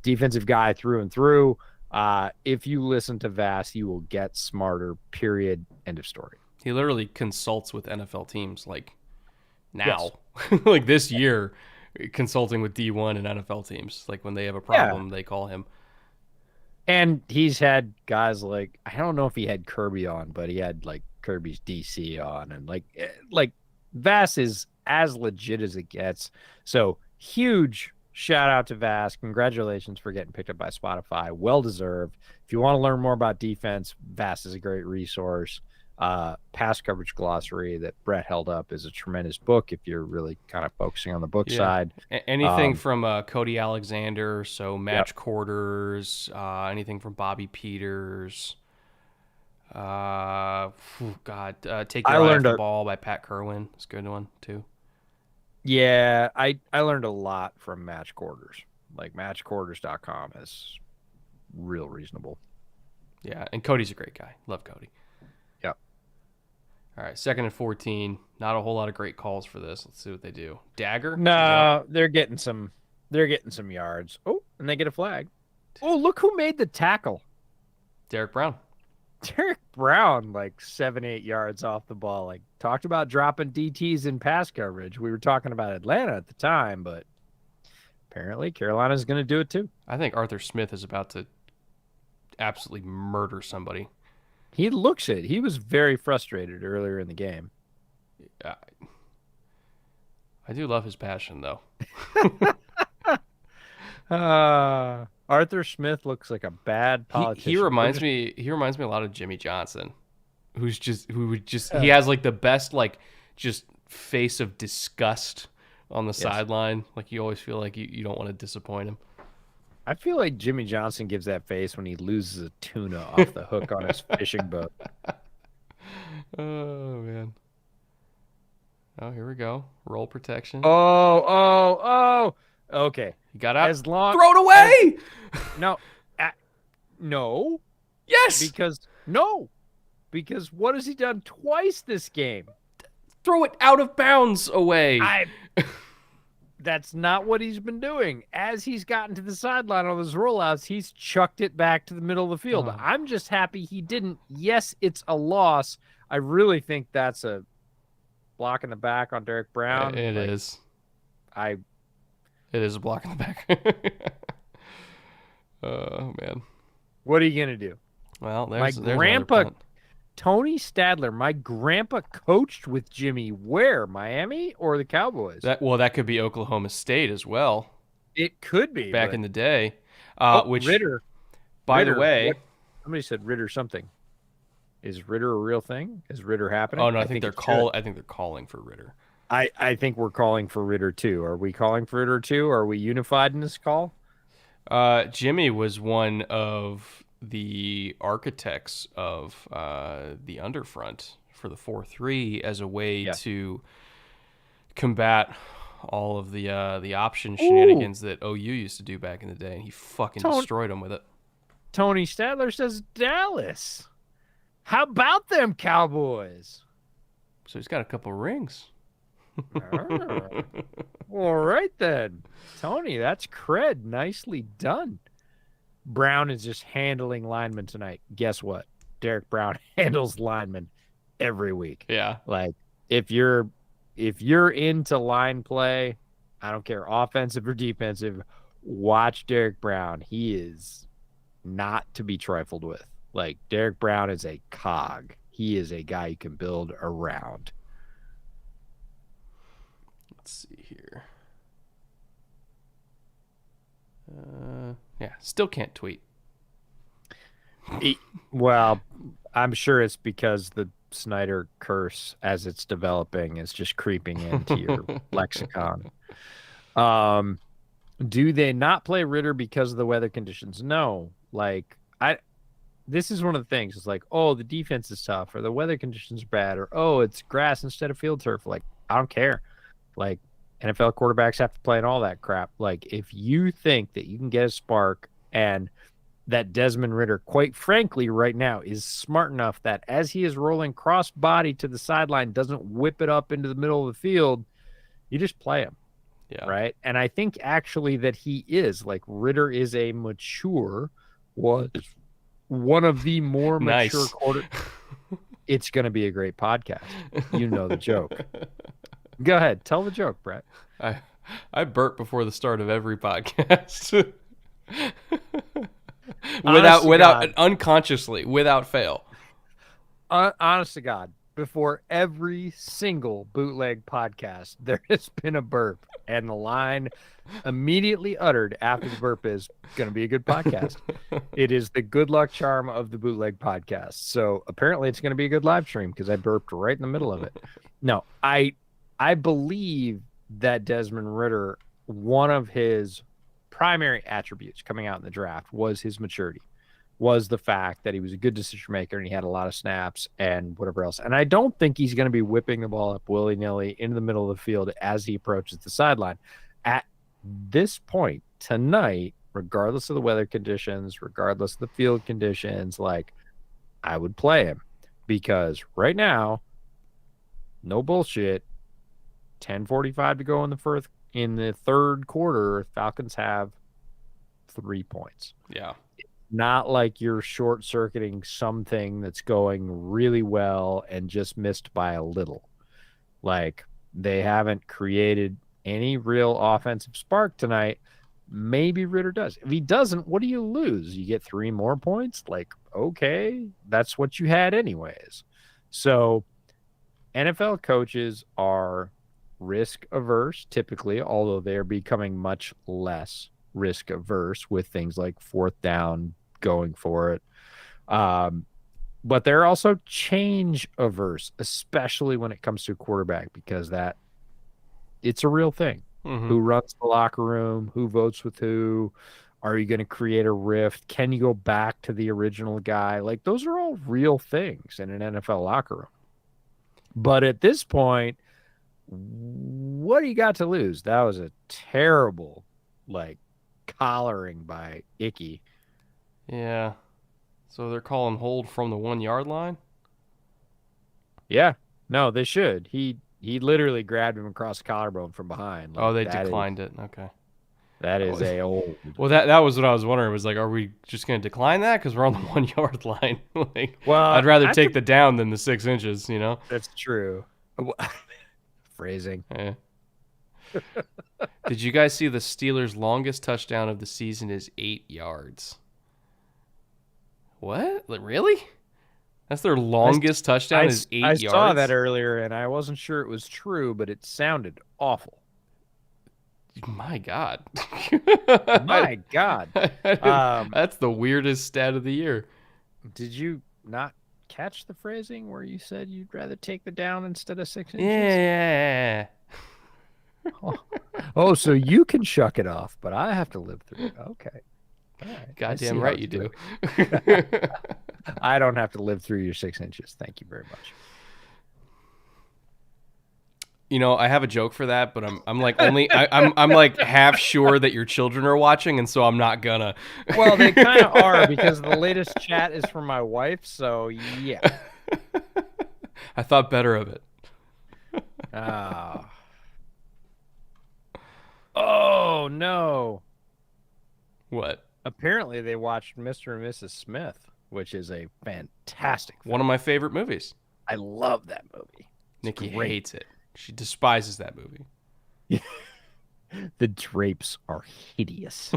defensive guy through and through. If you listen to Vass, you will get smarter, period, end of story. He literally consults with NFL teams like now, yes. Like this year, consulting with D1 and NFL teams. Like when they have a problem, they call him. And he's had guys like, I don't know if he had Kirby on, but he had like Kirby's DC on, and like Vass is as legit as it gets. So huge shout out to Vass. Congratulations for getting picked up by Spotify. Well deserved. If you want to learn more about defense, Vass is a great resource. Pass coverage glossary that Brett held up is a tremendous book if you're really kind of focusing on the book side. Anything from Cody Alexander, so match quarters, anything from Bobby Peters. Take Your Eye Off the Ball by Pat Kerwin. It's a good one too. Yeah, I learned a lot from match quarters. Like matchquarters.com is real reasonable. Yeah, and Cody's a great guy. Love Cody. Yep. All right, 2nd and 14. Not a whole lot of great calls for this. Let's see what they do. Dagger? No, they're getting some yards. Oh, and they get a flag. Oh, look who made the tackle. Derek Brown. Derek Brown, like 7-8 yards off the ball. Like, talked about dropping DTs in pass coverage. We were talking about Atlanta at the time, but apparently Carolina's going to do it too. I think Arthur Smith is about to absolutely murder somebody. He looks it. He was very frustrated earlier in the game. I do love his passion, though. Arthur Smith looks like a bad politician. He reminds me a lot of Jimmy Johnson, who he has like the best like just face of disgust on the sideline. Like you always feel like you don't want to disappoint him. I feel like Jimmy Johnson gives that face when he loses a tuna off the hook on his fishing boat. Oh man. Oh, here we go. Roll protection. Oh. Okay. He got out. Throw it away. No. Yes. Because what has he done twice this game? Throw it out of bounds away. That's not what he's been doing. As he's gotten to the sideline on those rollouts, he's chucked it back to the middle of the field. I'm just happy he didn't. Yes, it's a loss. I really think that's a block in the back on Derek Brown. It is. It is a block in the back. Oh man. What are you gonna do? Well, My there's another grandpa, punt. Tony Stadler, my grandpa coached with Jimmy where? Miami or the Cowboys? That could be Oklahoma State as well It could be, back but in the day. Which, Ritter. by the Ritter. way, What? Somebody said Ritter something. Is Ritter a real thing? Is Ritter happening? oh no, I think it should. I think they're calling for Ritter. I think we're calling for Ritter too. Are we calling for Ritter too? Are we unified in this call? Jimmy was one of the architects of the underfront for the 4-3 as a way to combat all of the option shenanigans that OU used to do back in the day, and he fucking destroyed them with it. Tony Stadler says Dallas. How about them Cowboys? So he's got a couple rings. All right then, Tony, that's cred. Nicely done. Brown is just handling linemen tonight. Guess what? Derek Brown handles linemen every week. Yeah. Like if you're into line play, I don't care offensive or defensive, watch Derek Brown. He is not to be trifled with. Like Derek Brown is a cog. He is a guy you can build around. Let's see here. Yeah, still can't tweet. Well, I'm sure it's because the Snyder curse, as it's developing, is just creeping into your lexicon. Do they not play Ritter because of the weather conditions? No. Like this is one of the things. It's like, oh, the defense is tough, or the weather conditions are bad, or oh, it's grass instead of field turf. Like, I don't care. Like, NFL quarterbacks have to play and all that crap. Like, if you think that you can get a spark and that Desmond Ritter, quite frankly, right now is smart enough that as he is rolling cross body to the sideline, doesn't whip it up into the middle of the field, you just play him. Yeah. Right. And I think actually that he is like Ritter is a mature, was one of the more mature quarter. It's going to be a great podcast. You know the joke. Go ahead. Tell the joke, Brett. I burp before the start of every podcast. Unconsciously, without fail. Honest to God, before every single bootleg podcast, there has been a burp, and the line immediately uttered after the burp is going to be a good podcast. It is the good luck charm of the bootleg podcast. So apparently it's going to be a good live stream because I burped right in the middle of it. No, I believe that Desmond Ritter, one of his primary attributes coming out in the draft was his maturity, was the fact that he was a good decision maker and he had a lot of snaps and whatever else. And I don't think he's going to be whipping the ball up willy-nilly into the middle of the field as he approaches the sideline. At this point tonight, regardless of the weather conditions, regardless of the field conditions, like, I would play him because right now, no bullshit, 10:45 to go in the third quarter, Falcons have 3 points. Yeah. Not like you're short-circuiting something that's going really well and just missed by a little. Like, they haven't created any real offensive spark tonight. Maybe Ritter does. If he doesn't, what do you lose? You get 3 more points? Like, okay, that's what you had anyways. So NFL coaches are risk-averse typically, although they're becoming much less risk-averse with things like fourth down, going for it. But they're also change-averse, especially when it comes to a quarterback, because it's a real thing. Mm-hmm. Who runs the locker room? Who votes with who? Are you going to create a rift? Can you go back to the original guy? Like, those are all real things in an NFL locker room. But at this point, what do you got to lose? That was a terrible, collaring by Icky. Yeah. So they're calling hold from the 1 yard line? Yeah. No, they should. He literally grabbed him across the collarbone from behind. They declined it. Okay. That is old. Well, that was what I was wondering. Was like, are we just going to decline that because we're on the 1 yard line? I'd rather take the down than the 6 inches. You know. That's true. Phrasing. Yeah. Did you guys see the Steelers' longest touchdown of the season is 8 yards? What? Like, really? That's their longest touchdown is 8 yards? I saw that earlier, and I wasn't sure it was true, but it sounded awful. My God. My God. That's the weirdest stat of the year. Did you not catch the phrasing where you said you'd rather take the down instead of 6 inches? Yeah. Oh, so you can shuck it off, but I have to live through it. Okay. All right. Goddamn right you do. I don't have to live through your 6 inches. Thank you very much. You know, I have a joke for that, but I'm like I'm like half sure that your children are watching, and so I'm not gonna. Well, they kind of are, because the latest chat is from my wife, so yeah. I thought better of it. Oh no. What? Apparently they watched Mr. and Mrs. Smith, which is a fantastic film. One of my favorite movies. I love that movie. Nikki hates it. She despises that movie. The drapes are hideous.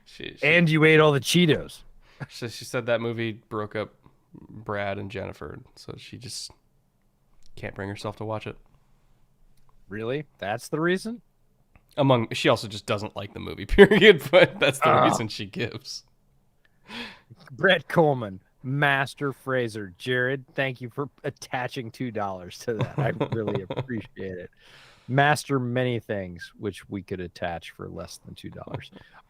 she, and you ate all the Cheetos. She said that movie broke up Brad and Jennifer, so she just can't bring herself to watch it. Really? That's the reason? She also just doesn't like the movie, period, but that's the reason she gives. Brett Coleman, Master Fraser. Jared, thank you for attaching $2 to that. I really appreciate it. Master many things, which we could attach for less than $2.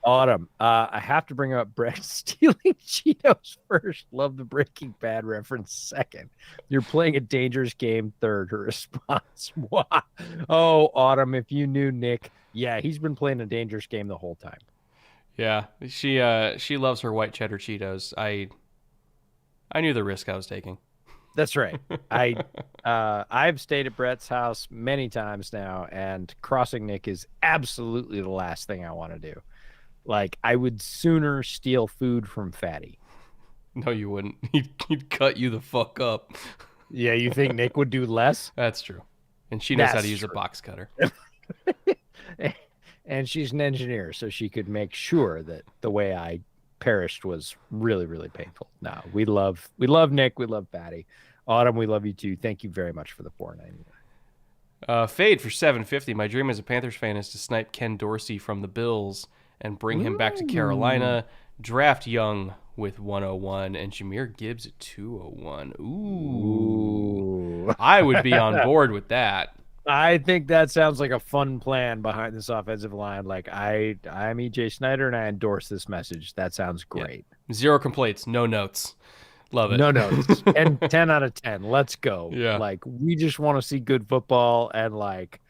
Autumn, I have to bring up Brett stealing Cheetos first. Love the Breaking Bad reference second. You're playing a dangerous game third. Her response. Oh, Autumn, if you knew Nick, yeah, he's been playing a dangerous game the whole time. Yeah, she loves her white cheddar Cheetos. I knew the risk I was taking. That's right. I've stayed at Brett's house many times now, and crossing Nick is absolutely the last thing I want to do. Like, I would sooner steal food from Fatty. No, you wouldn't. He'd cut you the fuck up. Yeah, you think Nick would do less? That's true. And she knows how to use a box cutter. And she's an engineer, so she could make sure that the way I perished was really, really painful. No, we love Nick. We love Fatty. Autumn, we love you too. Thank you very much for the $4.99. Fade for $7.50. My dream as a Panthers fan is to snipe Ken Dorsey from the Bills and bring him back to Carolina. Draft Young with 101 and Jahmyr Gibbs at 201. Ooh. I would be on board with that. I think that sounds like a fun plan behind this offensive line. Like, I'm EJ Snyder, and I endorse this message. That sounds great. Yeah. 0 complaints, no notes. Love it. No notes. And 10 out of 10. Let's go. Yeah. Like, we just want to see good football, and like,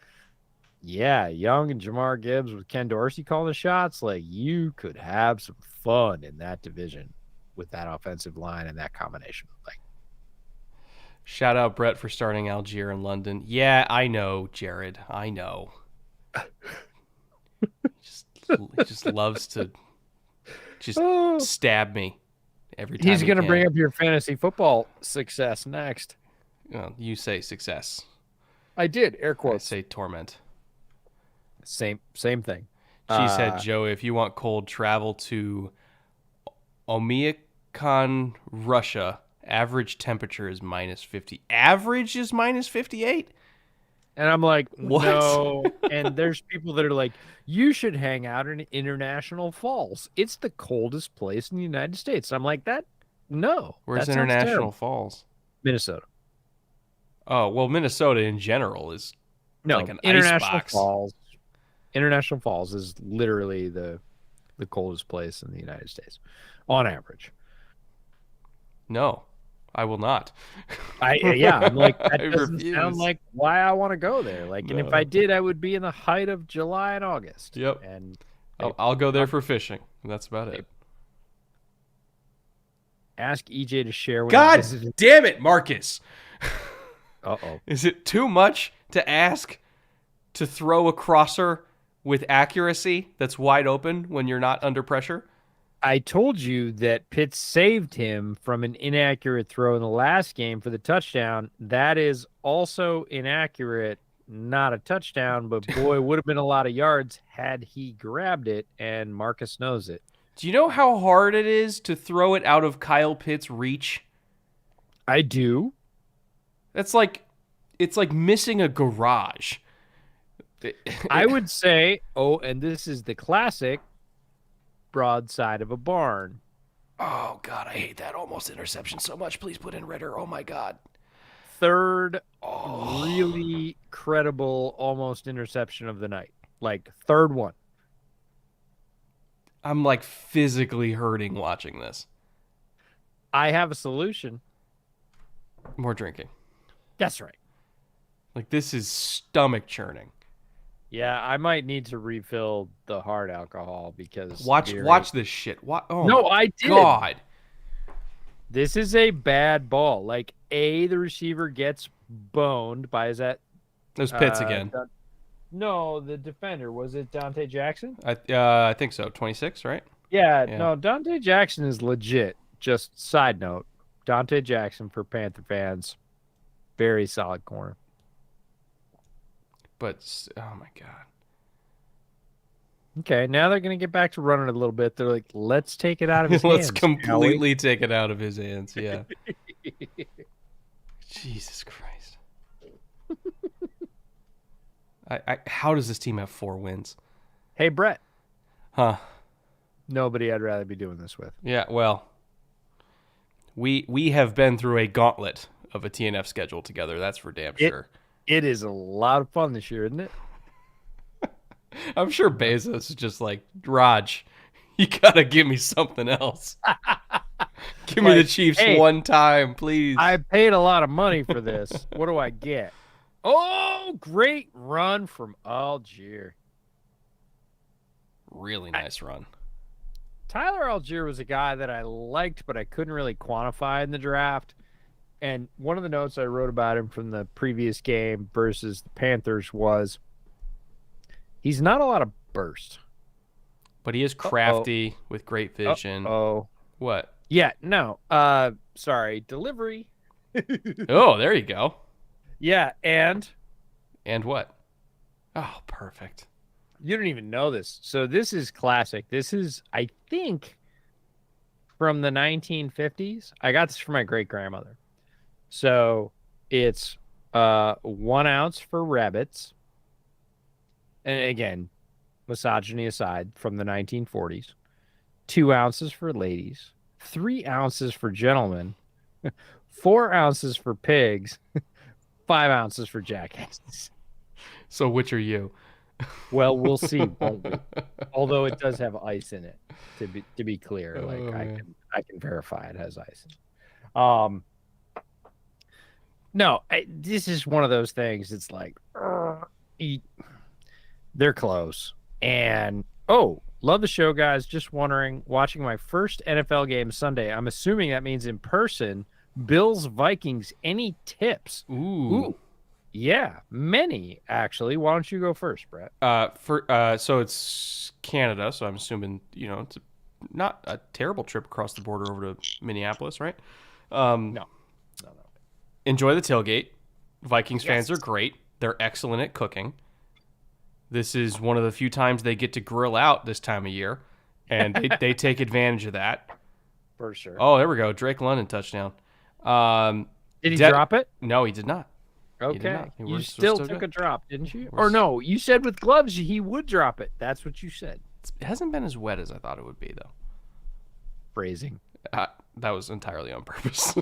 yeah, Young and Jahmyr Gibbs with Ken Dorsey calling the shots. Like, you could have some fun in that division with that offensive line and that combination. Like, shout out Brett for starting Algier in London. Yeah, I know, Jared. I know. He just loves to just stab me every time. He's going to bring up your fantasy football success next. Well, you say success. I did, air quotes. I say torment. Same thing. She said, Joey, if you want cold, travel to Oymyakon, Russia. Average temperature is -50. Average is -58? And I'm like, what? No. And there's people that are like, you should hang out in International Falls. It's the coldest place in the United States. I'm like, no. Where's International Falls? Minnesota. Oh, well, Minnesota in general is like an International icebox. Falls. International Falls is literally the coldest place in the United States on average. No, I will not. I'm like, that doesn't refuse. sound like why I want to go there. Like, No. And if I did, I would be in the height of July and August. Yep. And I'll go there for fishing. That's about it. Ask EJ to share. God damn it, Marcus. Uh-oh. Is it too much to ask to throw a crosser with accuracy that's wide open when you're not under pressure? I told you that Pitts saved him from an inaccurate throw in the last game for the touchdown. That is also inaccurate not a touchdown, but boy, would have been a lot of yards had he grabbed it, and Marcus knows it. Do you know how hard it is to throw it out of Kyle Pitts' reach? I do. It's like missing a garage. I would say, and this is the classic broadside of a barn. Oh, God, I hate that almost interception so much. Please put in Ritter. Oh, my God. Third really credible almost interception of the night. Like, third one. I'm, like, physically hurting watching this. I have a solution. More drinking. That's right. Like, this is stomach churning. Yeah, I might need to refill the hard alcohol because watch this shit. No, I did. God. This is a bad ball. Like, the receiver gets boned by, is that? Those Pitts again. No, the defender. Was it Dante Jackson? I think so. 26, right? Yeah, no, Dante Jackson is legit. Just side note, Dante Jackson for Panther fans, very solid corner. But, oh, my God. Okay, now they're going to get back to running a little bit. They're like, let's take it out of his Let's hands. completely take it out of his hands, yeah. Jesus Christ. How does this team have 4 wins? Hey, Brett. Huh. Nobody I'd rather be doing this with. Yeah, well, we have been through a gauntlet of a TNF schedule together. That's for damn sure. It is a lot of fun this year, isn't it? I'm sure Bezos is just like, Raj, you got to give me something else. Give me the Chiefs one time, please. I paid a lot of money for this. What do I get? Oh, great run from Algier. Really nice run. Tyler Algier was a guy that I liked, but I couldn't really quantify in the draft. And one of the notes I wrote about him from the previous game versus the Panthers was he's not a lot of burst. But he is crafty with great vision. What? Yeah, no. Sorry, delivery. Oh, there you go. Yeah, and what? Oh, perfect. You don't even know this. So this is classic. This is, I think, from the 1950s. I got this from my great-grandmother. So it's 1 ounce for rabbits. And again, misogyny aside, from the 1940s. 2 ounces for ladies. 3 ounces for gentlemen. 4 ounces for pigs. 5 ounces for jackasses. So which are you? Well, we'll see, won't we? Although it does have ice in it, to be clear. Like I can verify it has ice. No, this is one of those things. It's like they're close. And love the show, guys. Just wondering, watching my first NFL game Sunday. I'm assuming that means in person. Bills Vikings. Any tips? Ooh. Yeah, many actually. Why don't you go first, Brett? So it's Canada, so I'm assuming it's not a terrible trip across the border over to Minneapolis, right? No. Enjoy the tailgate. Vikings fans are great. They're excellent at cooking. This is one of the few times they get to grill out this time of year, and they take advantage of that. For sure. Oh, there we go. Drake London touchdown. Did he drop it? No, he did not. Okay. You still took a drop, didn't you? Or no, you said with gloves he would drop it. That's what you said. It hasn't been as wet as I thought it would be, though. Phrasing. That was entirely on purpose.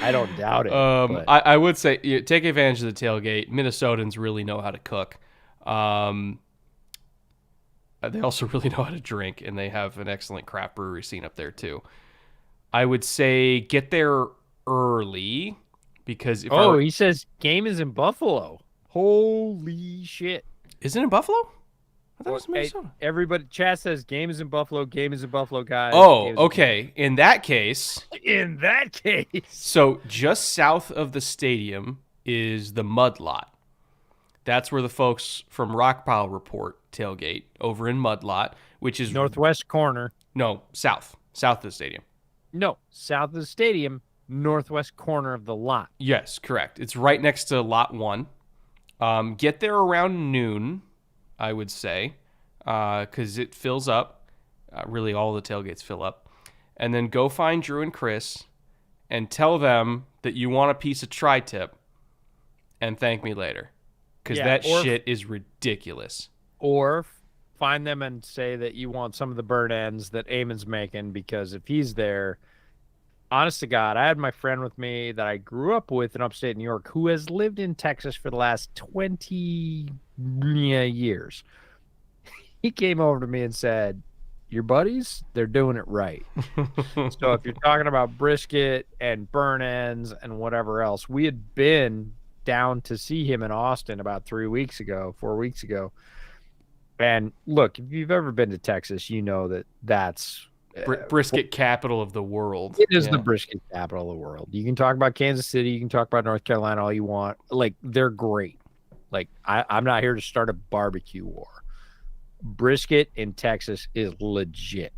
I don't doubt it. I would say take advantage of the tailgate. Minnesotans really know how to cook. They also really know how to drink, and they have an excellent craft brewery scene up there, too. I would say get there early. Because he says game is in Buffalo. Holy shit! Is it in Buffalo? I thought it was Minnesota. Everybody, chat says game is in Buffalo. Game is in Buffalo, guys. Oh, okay. In that case. So just south of the stadium is the Mud Lot. That's where the folks from Rockpile Report tailgate, over in Mud Lot, which is northwest corner. No, south of the stadium. No, south of the stadium. Northwest corner of the lot. Yes, correct. It's right next to lot 1. Get there around noon, I would say, because it fills up. Really, all the tailgates fill up. And then go find Drew and Chris and tell them that you want a piece of tri-tip and thank me later. Because that shit is ridiculous. Or find them and say that you want some of the burn ends that Eamon's making, because if he's there, honest to God, I had my friend with me that I grew up with in upstate New York who has lived in Texas for the last 20 years. He came over to me and said, your buddies, they're doing it right. So if you're talking about brisket and burn ends and whatever else, we had been down to see him in Austin about 4 weeks ago. And look, if you've ever been to Texas, you know that's brisket capital of the world. It is the brisket capital of the world. You can talk about Kansas City, you can talk about North Carolina all you want. Like, they're great. Like, I'm not here to start a barbecue war. Brisket in Texas is legit.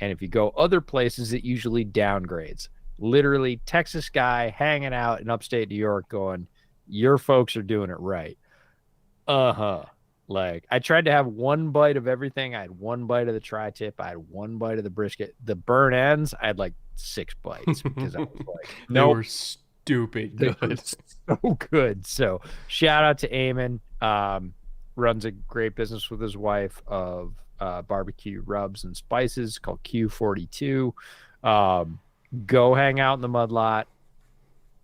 And if you go other places, it usually downgrades. Literally, Texas guy hanging out in upstate New York going, your folks are doing it right. Like, I tried to have one bite of everything. I had one bite of the tri-tip. I had one bite of the brisket. The burn ends, I had like 6 bites because I was like, they were stupid good. They were so good. So shout out to Eamon. Runs a great business with his wife of barbecue rubs and spices called Q42. Go hang out in the mud lot.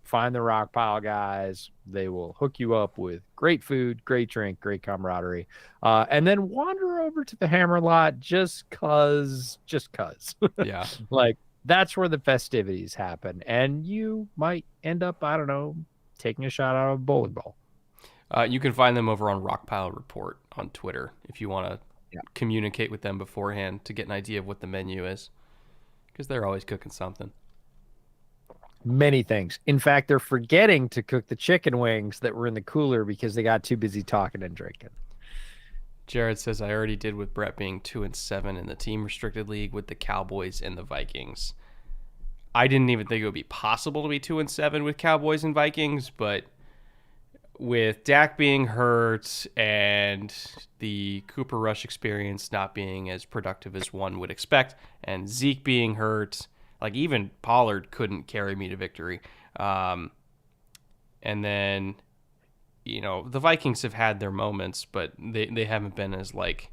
Find the rock pile guys. They will hook you up with great food, great drink, great camaraderie. And then wander over to the hammer lot just cause. Yeah. Like, that's where the festivities happen. And you might end up, I don't know, taking a shot out of a bowling ball. You can find them over on Rockpile Report on Twitter if you want to communicate with them beforehand to get an idea of what the menu is, because they're always cooking something. Many things. In fact, they're forgetting to cook the chicken wings that were in the cooler because they got too busy talking and drinking. Jared says, I already did with Brett being 2-7 in the team restricted league with the Cowboys and the Vikings. I didn't even think it would be possible to be 2-7 with Cowboys and Vikings, but with Dak being hurt and the Cooper Rush experience not being as productive as one would expect, and Zeke being hurt, like, even Pollard couldn't carry me to victory. And then, the Vikings have had their moments, but they haven't been as, like,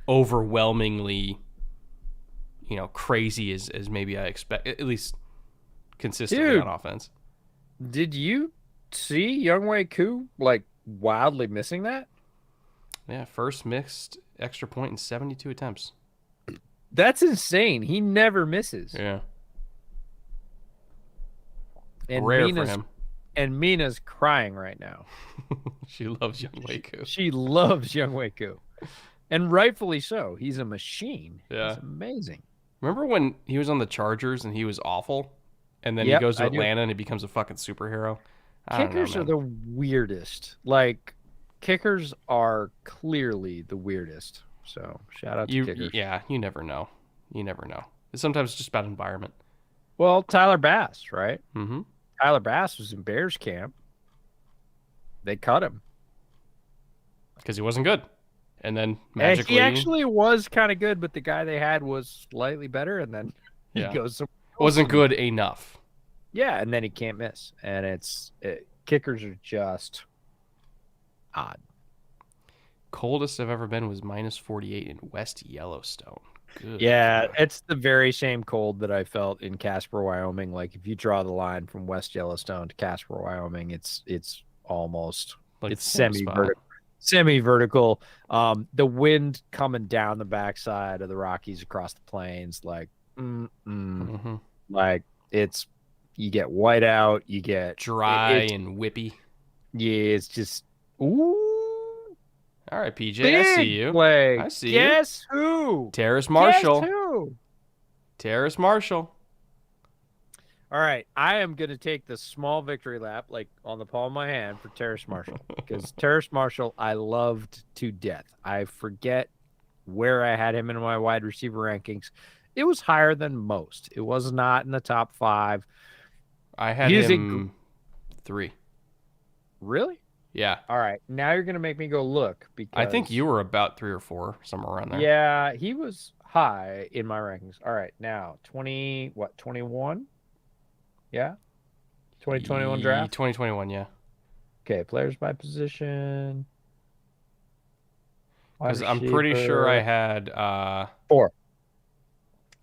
overwhelmingly, crazy as maybe I expect, at least consistently on offense. Did you see Younghoe Koo, like, wildly missing that? Yeah, first missed extra point in 72 attempts. That's insane. He never misses. Yeah. And rare for him. And Mina's crying right now. She loves Younghoe Koo. She loves Younghoe Koo. And rightfully so. He's a machine. Yeah. He's amazing. Remember when he was on the Chargers and he was awful? And then he goes to Atlanta and he becomes a fucking superhero? Kickers are the weirdest. Like, kickers are clearly the weirdest. So, shout out to kickers. Yeah, you never know. It's sometimes just about environment. Well, Tyler Bass, right? Mm-hmm. Tyler Bass was in Bears camp. They cut him. Because he wasn't good. And then magically... He actually was kind of good, but the guy they had was slightly better, and then he goes somewhere else. Wasn't good enough. Yeah, and then he can't miss. And kickers are just odd. Coldest I've ever been was -48 in West Yellowstone. Good. Yeah, it's the very same cold that I felt in Casper, Wyoming. Like, if you draw the line from West Yellowstone to Casper, Wyoming, it's almost like it's semi-vertical. The wind coming down the backside of the Rockies across the plains, like, like, it's, you get white out, you get dry and whippy. Yeah, it's just ooh. All right, PJ, I see you. I see Guess you. Who? Terrace Marshall. Guess who? Terrace Marshall. All right, I am going to take the small victory lap, like, on the palm of my hand for Terrace Marshall. Because Terrace Marshall, I loved to death. I forget where I had him in my wide receiver rankings. It was higher than most. It was not in the top 5. I had him 3. Really? Yeah. All right, now you're gonna make me go look I think you because were about 3 or 4, somewhere around there. yeah, he was high in my rankings. All right, now 21? Yeah, 2021 draft. 2021, yeah. Okay, players by position. Wide Because I'm pretty sure I receiver. had 4.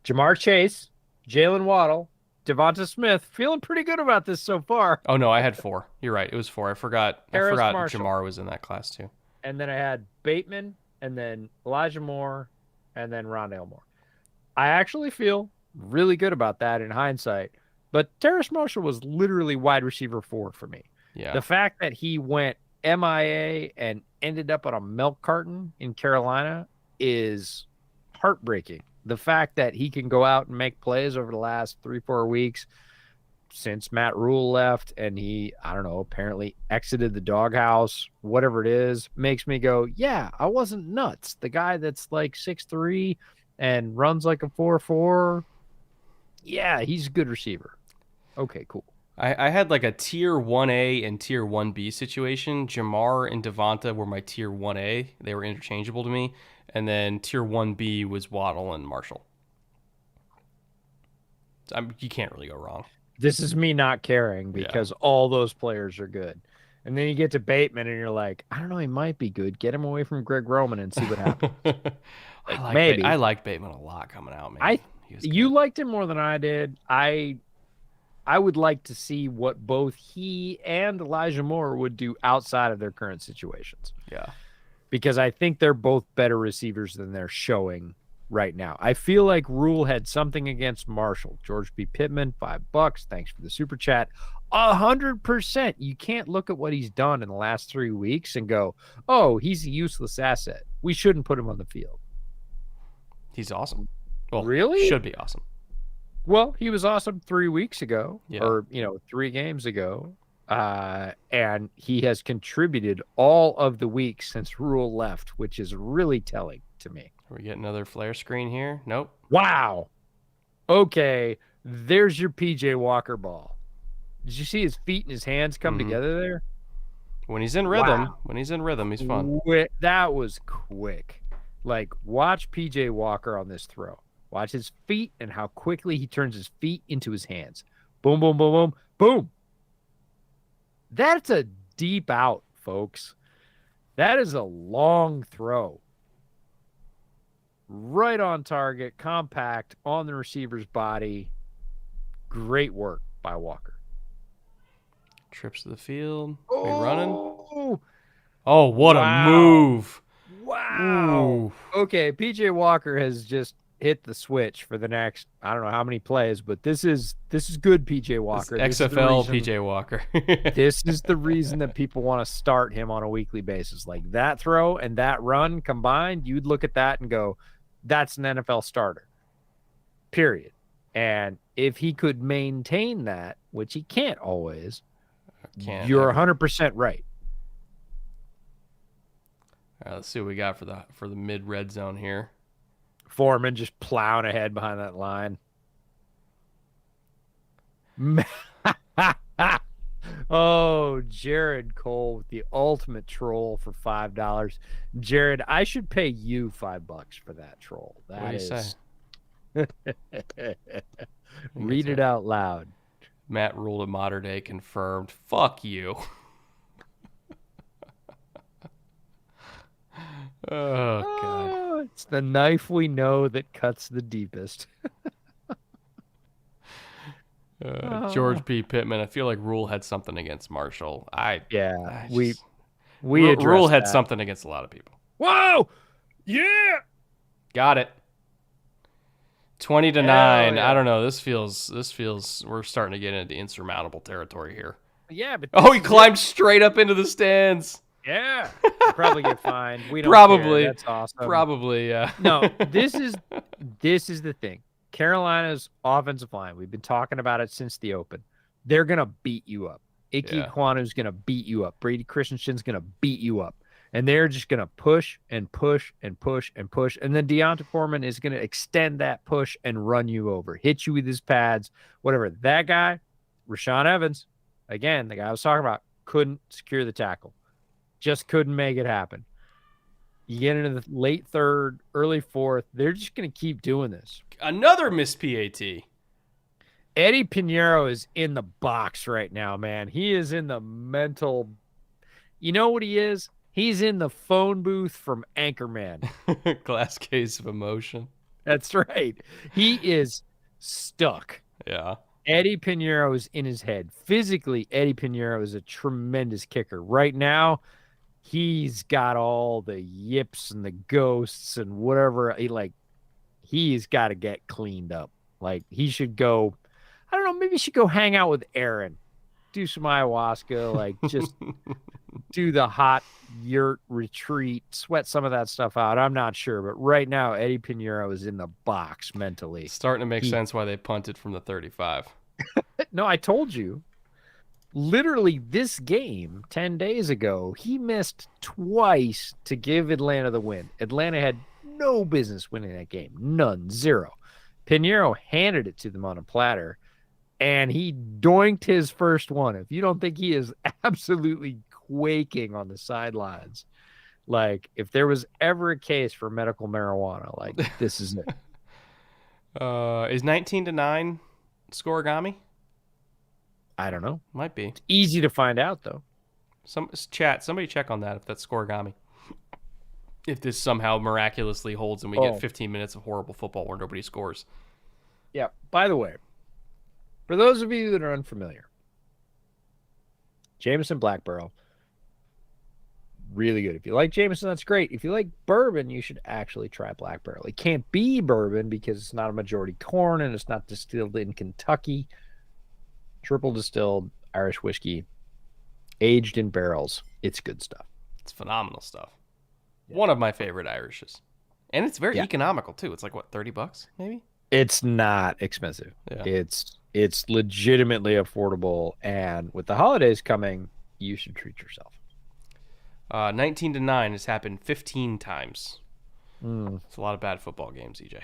Jamar Chase, Jalen Waddle, Devonta Smith. Feeling pretty good about this so far. oh no, I had 4. You're right. It was 4. I Harris forgot Marshall. Jamar was in that class too. And then I had Bateman, and then Elijah Moore, and then Rondale Moore. I actually feel really good about that in hindsight. But Terrace Marshall was literally wide receiver 4 for me. Yeah. The fact that he went MIA and ended up on a milk carton in Carolina is heartbreaking. The fact that he can go out and make plays over the last 3-4 weeks since Matt Rule left and he, I don't know, apparently exited the doghouse, whatever it is, makes me go, yeah, I wasn't nuts. The guy that's like 6'3" and runs like a 4.4, yeah, he's a good receiver. Okay, cool. I had like a tier 1A and tier 1B situation. Jamar and Devonta were my tier 1A. They were interchangeable to me. And then tier 1B was Waddle and Marshall. You can't really go wrong. This is me not caring because all those players are good. And then you get to Bateman and you're like, I don't know, he might be good. Get him away from Greg Roman and see what happens. I liked Bateman a lot coming out, man. You liked him more than I did. I would like to see what both he and Elijah Moore would do outside of their current situations. Yeah. Because I think they're both better receivers than they're showing right now. I feel like Rule had something against Marshall. George B. Pittman, $5. Thanks for the super chat. 100%. You can't look at what he's done in the last 3 weeks and go, oh, he's a useless asset. We shouldn't put him on the field. He's awesome. Well, really? Should be awesome. Well, he was awesome 3 weeks ago, Yeah. or 3 games ago, and he has contributed all of the weeks since Rule left, which is really telling to me. Are we getting another flare screen here? Nope. Wow. Okay, there's your PJ Walker ball. Did you see his feet and his hands come together there? When he's in rhythm, he's fun. That was quick. Like, watch PJ Walker on this throw. Watch his feet and how quickly he turns his feet into his hands. Boom, boom, boom, boom, boom. That's a deep out, folks. That is a long throw. Right on target, compact, on the receiver's body. Great work by Walker. Trips to the field. Are we running? Oh, what a move. Wow. Ooh. Okay, PJ Walker has just hit the switch for the next, I don't know how many plays, but this is good PJ Walker. XFL PJ Walker. This is the reason that people want to start him on a weekly basis. Like that throw and that run combined, you'd look at that and go, that's an NFL starter. Period. And if he could maintain that, which he can't always, you're 100% right. All right, let's see what we got for the mid red zone here. Foreman just plowing ahead behind that line. Oh, Jared Cole with the ultimate troll for $5. Jared, I should pay you $5 for that troll. What do you say? Read it out loud. Matt Rule to modern day confirmed. Fuck you. Oh, God. It's the knife we know that cuts the deepest. George P. Pittman. I feel like Rule had something against Marshall. We Rule had something against a lot of people. Whoa! Yeah! Got it. 20-9. Yeah. I don't know. This feels we're starting to get into insurmountable territory here. Yeah, but he climbed straight up into the stands. Yeah, probably get fined. We don't probably care. That's awesome. Probably, yeah. No, this is the thing. Carolina's offensive line. We've been talking about it since the open. They're gonna beat you up. Ike Ekwonu's gonna beat you up. Brady Christensen's gonna beat you up, and they're just gonna push and push and push and push. And then Deonta Foreman is gonna extend that push and run you over, hit you with his pads, whatever. That guy, Rashaan Evans, again, the guy I was talking about, couldn't secure the tackle. Just couldn't make it happen. You get into the late third, early fourth. They're just going to keep doing this. Another missed PAT. Eddie Pinheiro is in the box right now, man. He is in the mental. You know what he is? He's in the phone booth from Anchorman. Glass case of emotion. That's right. He is stuck. Yeah. Eddie Pinheiro is in his head. Physically, Eddie Pinheiro is a tremendous kicker. Right now, he's got all the yips and the ghosts and whatever. He's got to get cleaned up. Like, he should go, I don't know, maybe he should go hang out with Aaron. Do some ayahuasca, like just do the hot yurt retreat, sweat some of that stuff out. I'm not sure, but right now Eddie Pinheiro is in the box mentally. It's starting to make sense why they punted from the 35. No, I told you. Literally this game 10 days ago, he missed twice to give Atlanta the win. Atlanta had no business winning that game. None. Zero. Pinheiro handed it to them on a platter. And he doinked his first one. If you don't think he is absolutely quaking on the sidelines, like if there was ever a case for medical marijuana, like this is it. Is 19-9 scoregami? I don't know. Might be. It's easy to find out though. Somebody check on that if that's scoregami. If this somehow miraculously holds and we get 15 minutes of horrible football where nobody scores. Yeah. By the way, for those of you that are unfamiliar, Jameson Black Barrel, really good. If you like Jameson, that's great. If you like bourbon, you should actually try Black Barrel. It can't be bourbon because it's not a majority corn and it's not distilled in Kentucky. Triple distilled Irish whiskey, aged in barrels. It's good stuff. It's phenomenal stuff. Yeah. One of my favorite Irishes. And it's very economical too. It's like what, $30 maybe? It's not expensive. Yeah. It's legitimately affordable, and with the holidays coming, you should treat yourself. 19-9 has happened 15 times. It's a lot of bad football games, EJ.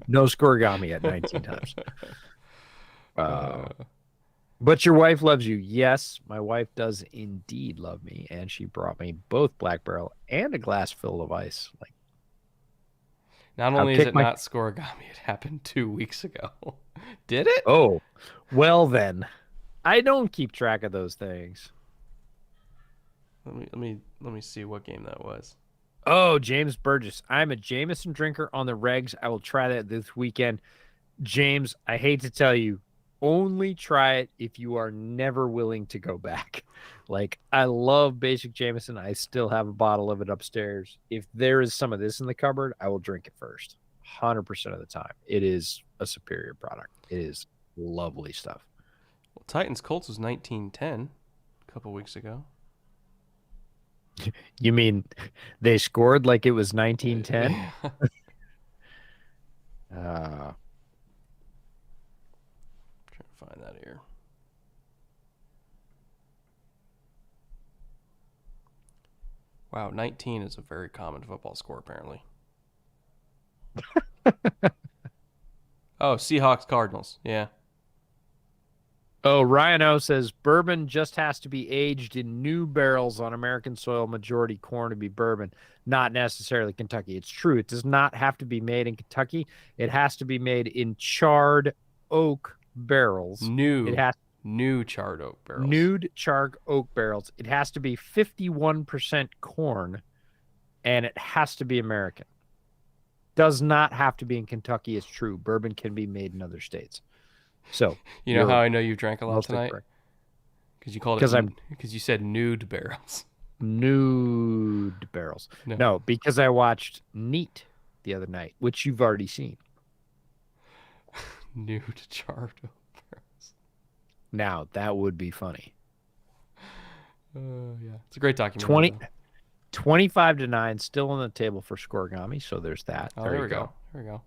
No scoregami at 19 times. But your wife loves you. Yes, my wife does indeed love me, and she brought me both Black Barrel and a glass full of ice. Like, not only is it not scoregami, it happened 2 weeks ago. Did it? Oh, well then. I don't keep track of those things. Let me see what game that was. Oh, James Burgess. I'm a Jameson drinker on the regs. I will try that this weekend. James, I hate to tell you, only try it if you are never willing to go back. Like, I love basic Jameson. I still have a bottle of it upstairs. If there is some of this in the cupboard, I will drink it first. 100% of the time. It is a superior product. It is lovely stuff. Well, Titans Colts was 19-10 a couple weeks ago. You mean they scored like it was 19-10? Trying to find that here. Wow, 19 is a very common football score, apparently. Oh, Seahawks Cardinals. Yeah. Oh, Ryan O says bourbon just has to be aged in new barrels on American soil, majority corn to be bourbon, not necessarily Kentucky. It's true. It does not have to be made in Kentucky. It has to be made in charred oak barrels. New charred oak barrels. Nude charred oak barrels. It has to be 51% corn, and it has to be American. Does not have to be in Kentucky. It's true. Bourbon can be made in other states. So you know how I know you drank a lot tonight? Because you called it because you said nude barrels. Nude barrels. No, because I watched Neat the other night, which you've already seen. Nude charred oak barrels. Now that would be funny. Yeah, it's a great documentary. 25-9, still on the table for scoregami. So there's that. Oh, there we go. Here we go.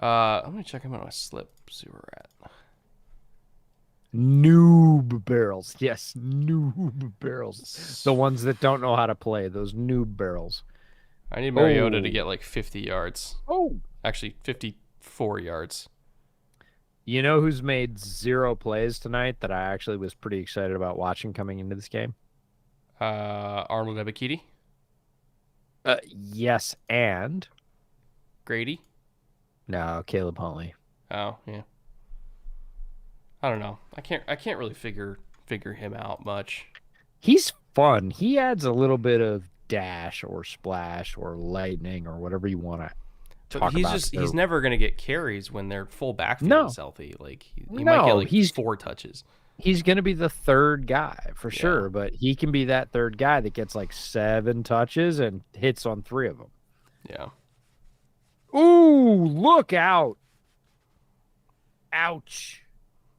I'm gonna check them out on my slip. See where we're at. Noob barrels. Yes, noob barrels. The ones that don't know how to play. Those noob barrels. I need Mariota to get like 50 yards. Oh. Actually, 54 yards. You know who's made 0 plays tonight that I actually was pretty excited about watching coming into this game? Arnold Ebiketie. Yes, and Grady. no, Caleb Huntley. Oh yeah. I don't know. I can't really figure him out much. He's fun. He adds a little bit of dash or splash or lightning or whatever you want to But talk about. he's never going to get carries when their full backfield No. is healthy. Like he might get like 4 touches. He's going to be the third guy for Yeah. sure, but he can be that third guy that gets like 7 touches and hits on 3 of them. Yeah. Ooh, look out. Ouch.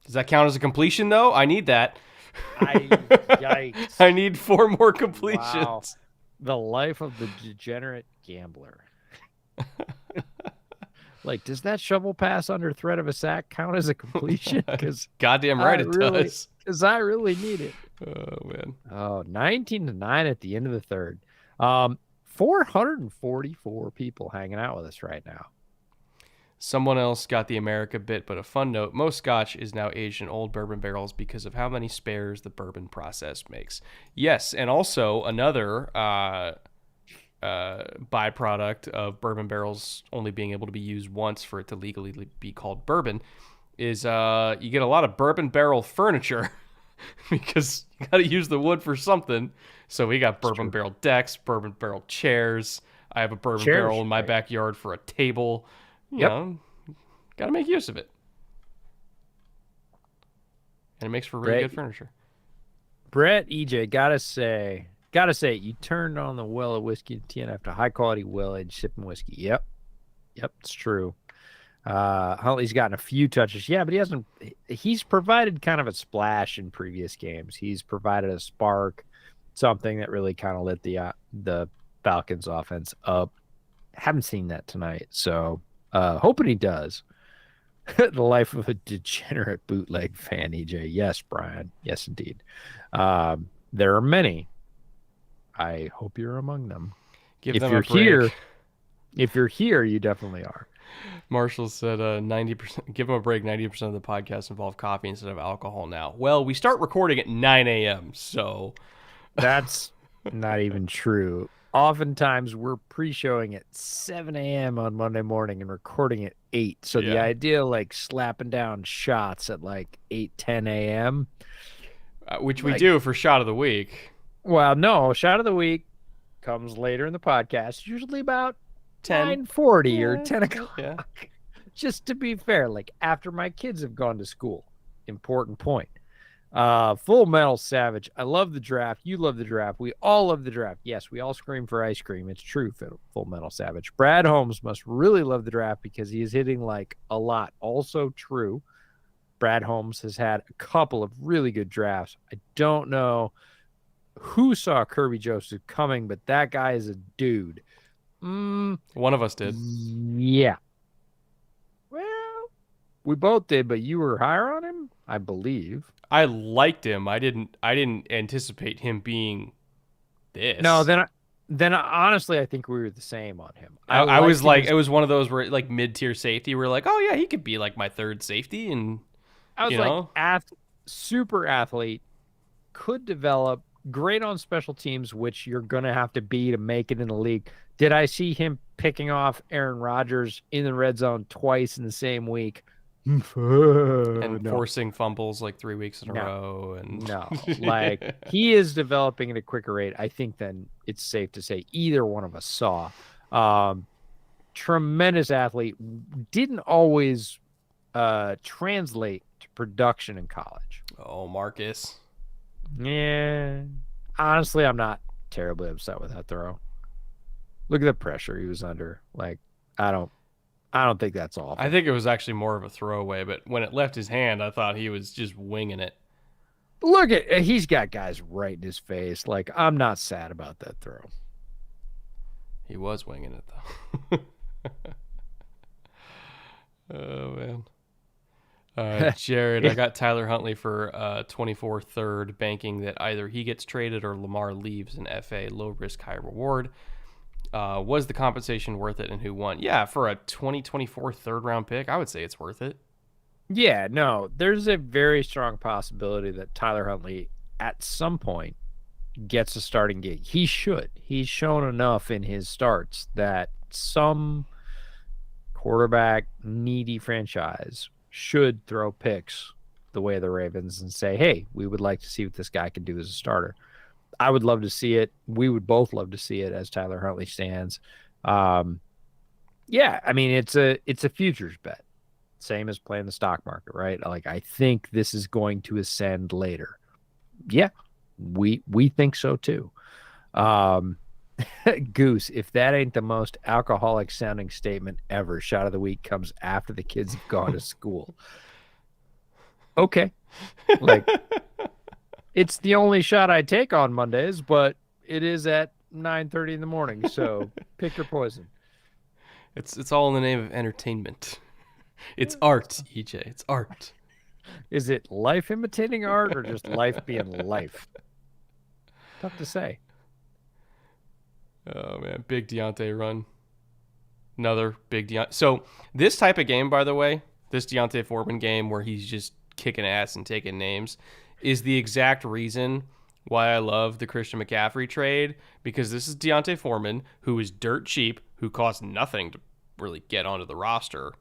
Does that count as a completion though? I need that. Yikes. I need 4 more completions. Wow. The life of the degenerate gambler. Like, does that shovel pass under threat of a sack count as a completion? Because goddamn right it does. Because I really need it. Oh man. Oh, 19-9 at the end of the third. 444 people hanging out with us right now. Someone else got the America bit, but a fun note, most scotch is now aged in old bourbon barrels because of how many spares the bourbon process makes. Yes, and also another byproduct of bourbon barrels only being able to be used once for it to legally be called bourbon is you get a lot of bourbon barrel furniture because you got to use the wood for something. So we got bourbon barrel decks, bourbon barrel chairs. I have a bourbon barrel in my backyard for a table. You know, got to make use of it. And it makes for really good furniture. Brett, EJ, gotta say, you turned on the well of whiskey TNF to high quality, well aged sipping whiskey. Yep, it's true. Huntley's gotten a few touches, but he's provided kind of a splash in previous games. He's provided a spark, something that really kind of lit the Falcons offense up. Haven't seen that tonight, so hoping he does. The life of a degenerate bootleg fan, EJ. Yes, Brian. Yes, indeed. There are many. I hope you're among them. If you're here, you definitely are. Marshall said 90%. Give him a break. 90% of the podcasts involve coffee instead of alcohol now. Well, we start recording at 9 a.m. So that's not even true. Oftentimes we're pre-showing at 7 a.m. on Monday morning and recording at 8. So the idea like slapping down shots at like 8-10 a.m. Which we do for shot of the week. Well, no, shot of the week comes later in the podcast, usually about 9:40 or 10 o'clock. Yeah. Just to be fair, like after my kids have gone to school. Important point. Full Metal Savage. I love the draft. You love the draft. We all love the draft. Yes, we all scream for ice cream. It's true, Full Metal Savage. Brad Holmes must really love the draft because he is hitting like a lot. Also true. Brad Holmes has had a couple of really good drafts. I don't know who saw Kirby Joseph coming, but that guy is a dude. One of us did. Yeah. Well, we both did, but you were higher on him, I believe. I liked him. I didn't anticipate him being this. No, then honestly, I think we were the same on him. I was like, it was one of those where like mid-tier safety. We're like, oh yeah, he could be like my third safety, and I was like, super athlete, could develop, great on special teams, which you're gonna have to be to make it in the league. Did I see him picking off Aaron Rodgers in the red zone twice in the same week? And forcing fumbles like 3 weeks in a row, and like he is developing at a quicker rate. I think then it's safe to say either one of us saw. Tremendous athlete, didn't always translate to production in college. Oh, Marcus. Yeah, honestly, I'm not terribly upset with that throw. Look at the pressure he was under. Like, I don't think that's awful. I think it was actually more of a throwaway, but when it left his hand, I thought he was just winging it. Look at, he's got guys right in his face. Like, I'm not sad about that throw. He was winging it, though. Oh, man. Jared, I got Tyler Huntley for 24 third, banking that either he gets traded or Lamar leaves in FA. Low risk, high reward. Was the compensation worth it, and who won? Yeah, for a 2024 third round pick, I would say it's worth it. Yeah, no, there's a very strong possibility that Tyler Huntley at some point gets a starting gig. He should. He's shown enough in his starts that some quarterback needy franchise should throw picks the way of the Ravens and say, hey, we would like to see what this guy can do as a starter. I would love to see it. We would both love to see it as Tyler Huntley stands. Yeah, I mean, it's a futures bet. Same as playing the stock market, right? Like, I think this is going to ascend later. Yeah, we think so too. Goose, if that ain't the most alcoholic sounding statement ever, shot of the week comes after the kids have gone to school. Okay. Like, it's the only shot I take on Mondays, but it is at 9:30 in the morning, so pick your poison. It's all in the name of entertainment. It's art, EJ. It's art. Is it life imitating art or just life being life? Tough to say. Oh, man. Big Deontay run. Another big Deontay. So this type of game, by the way, this Deontay Foreman game where he's just kicking ass and taking names, is the exact reason why I love the Christian McCaffrey trade, because this is Deontay Foreman, who is dirt cheap, who costs nothing to really get onto the roster.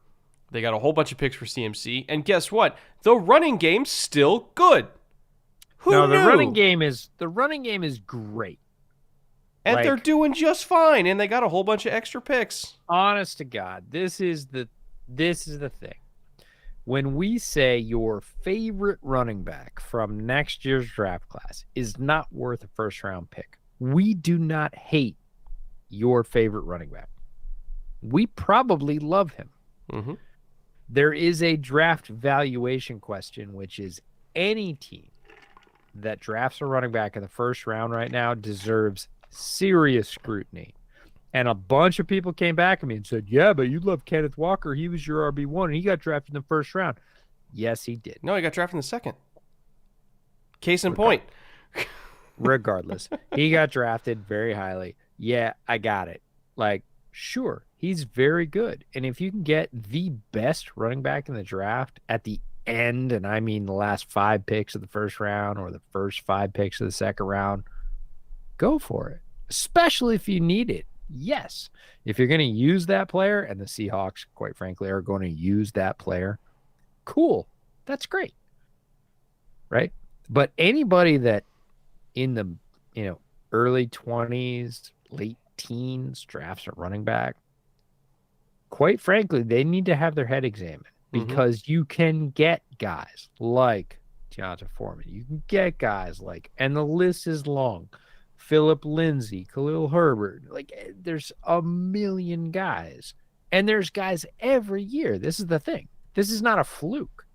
They got a whole bunch of picks for CMC, and guess what? The running game's still good. Who knew? The running game is great. And they're doing just fine, and they got a whole bunch of extra picks. Honest to God, this is the thing. When we say your favorite running back from next year's draft class is not worth a first-round pick, we do not hate your favorite running back. We probably love him. Mm-hmm. There is a draft valuation question, which is any team that drafts a running back in the first round right now deserves serious scrutiny. And a bunch of people came back at me and said, yeah, but you love Kenneth Walker. He was your RB1 and he got drafted in the first round. Yes, he did. No, he got drafted in the second. Case in point. Regardless, he got drafted very highly. Yeah, I got it. Like, sure, he's very good. And if you can get the best running back in the draft at the end, and I mean the last 5 picks of the first round or the first 5 picks of the second round, go for it, especially if you need it. Yes, if you're going to use that player, and the Seahawks, quite frankly, are going to use that player, cool. That's great. Right? But anybody that in the early 20s, late teens drafts a running back, quite frankly, they need to have their head examined, because you can get guys like Deontay Foreman. You can get guys like, and the list is long, Phillip Lindsay, Khalil Herbert. Like, there's a million guys, and there's guys every year. This is the thing. This is not a fluke.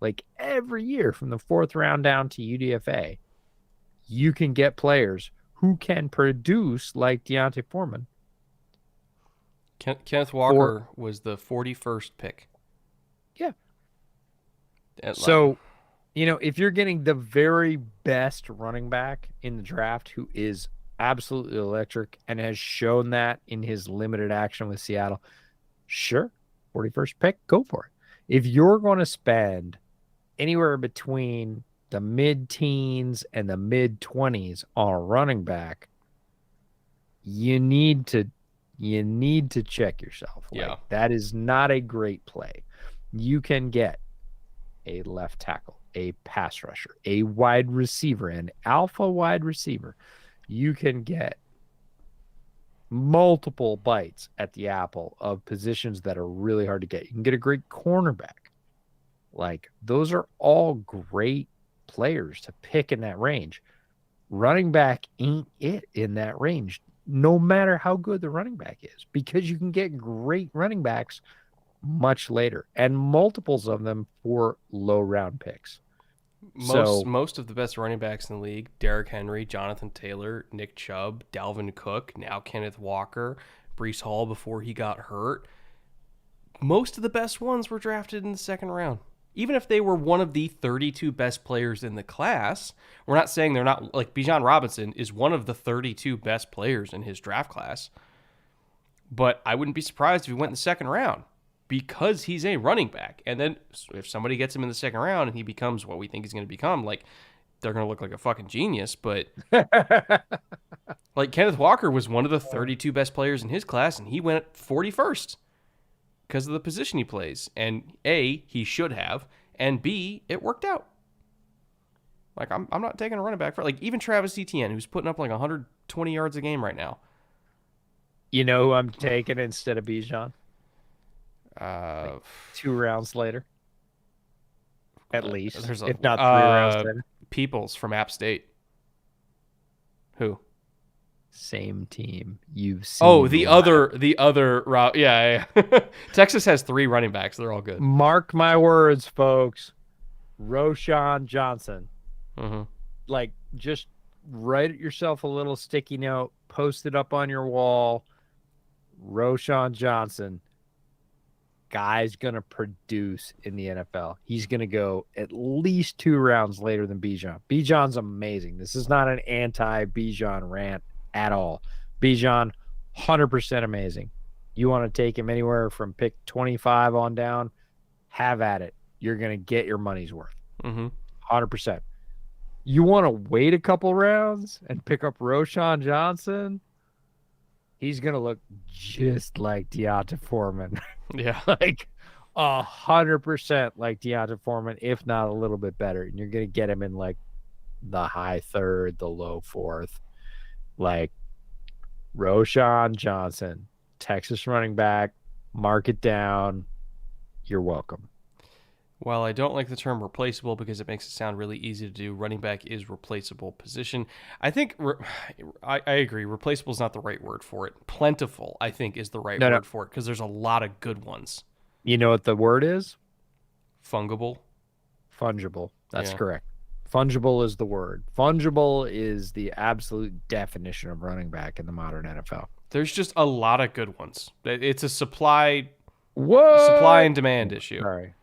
Like, every year from the 4th round down to UDFA, you can get players who can produce like Deontay Foreman. Kenneth Walker was the 41st pick. Yeah. So, if you're getting the very best running back in the draft who is absolutely electric and has shown that in his limited action with Seattle, sure, 41st pick, go for it. If you're going to spend anywhere between the mid-teens and the mid-20s on a running back, you need to check yourself. Yeah. That is not a great play. You can get a left tackle, a pass rusher, a wide receiver, an alpha wide receiver. You can get multiple bites at the apple of positions that are really hard to get. You can get a great cornerback. Like, those are all great players to pick in that range. Running back ain't it in that range, no matter how good the running back is, because you can get great running backs much later, and multiples of them for low round picks. Most of the best running backs in the league: Derrick Henry, Jonathan Taylor, Nick Chubb, Dalvin Cook, now Kenneth Walker, Breece Hall before he got hurt. Most of the best ones were drafted in the second round. Even if they were one of the 32 best players in the class, we're not saying they're not. Like, Bijan Robinson is one of the 32 best players in his draft class. But I wouldn't be surprised if he went in the second round, because he's a running back. And then if somebody gets him in the second round and he becomes what we think he's going to become, like, they're going to look like a fucking genius. But like Kenneth Walker was one of the 32 best players in his class, and he went 41st because of the position he plays. And A, he should have, and B, it worked out. Like, I'm not taking a running back for, like, even Travis Etienne, who's putting up like 120 yards a game right now. You know who I'm taking instead of Bijan? Uh, 2 rounds later. At least. there's If not 3 rounds later. Peoples from App State. Who? Same team. You've seen. Oh, the other route. Yeah. Texas has 3 running backs. They're all good. Mark my words, folks. Roschon Johnson. Mm-hmm. Like, just write yourself a little sticky note, post it up on your wall. Roschon Johnson, guy's gonna produce in the NFL. He's gonna go at least 2 rounds later than Bijan. Bijan's amazing. This is not an anti-Bijan rant at all. Bijan, 100% amazing. You want to take him anywhere from pick 25 on down, have at it. You're gonna get your money's worth. 100%. You want to wait a couple rounds and pick up Roschon Johnson? He's going to look just like Deonta Foreman. Yeah. Like 100% like Deonta Foreman, if not a little bit better. And you're going to get him in like the high 3rd, the low 4th. Like Roschon Johnson, Texas running back, mark it down. You're welcome. While I don't like the term replaceable because it makes it sound really easy to do, running back is replaceable position. I think I agree. Replaceable is not the right word for it. Plentiful, I think, is the right word for it because there's a lot of good ones. You know what the word is? Fungible. Fungible. That's correct. Fungible is the word. Fungible is the absolute definition of running back in the modern NFL. There's just a lot of good ones. It's a supply and demand issue. Sorry.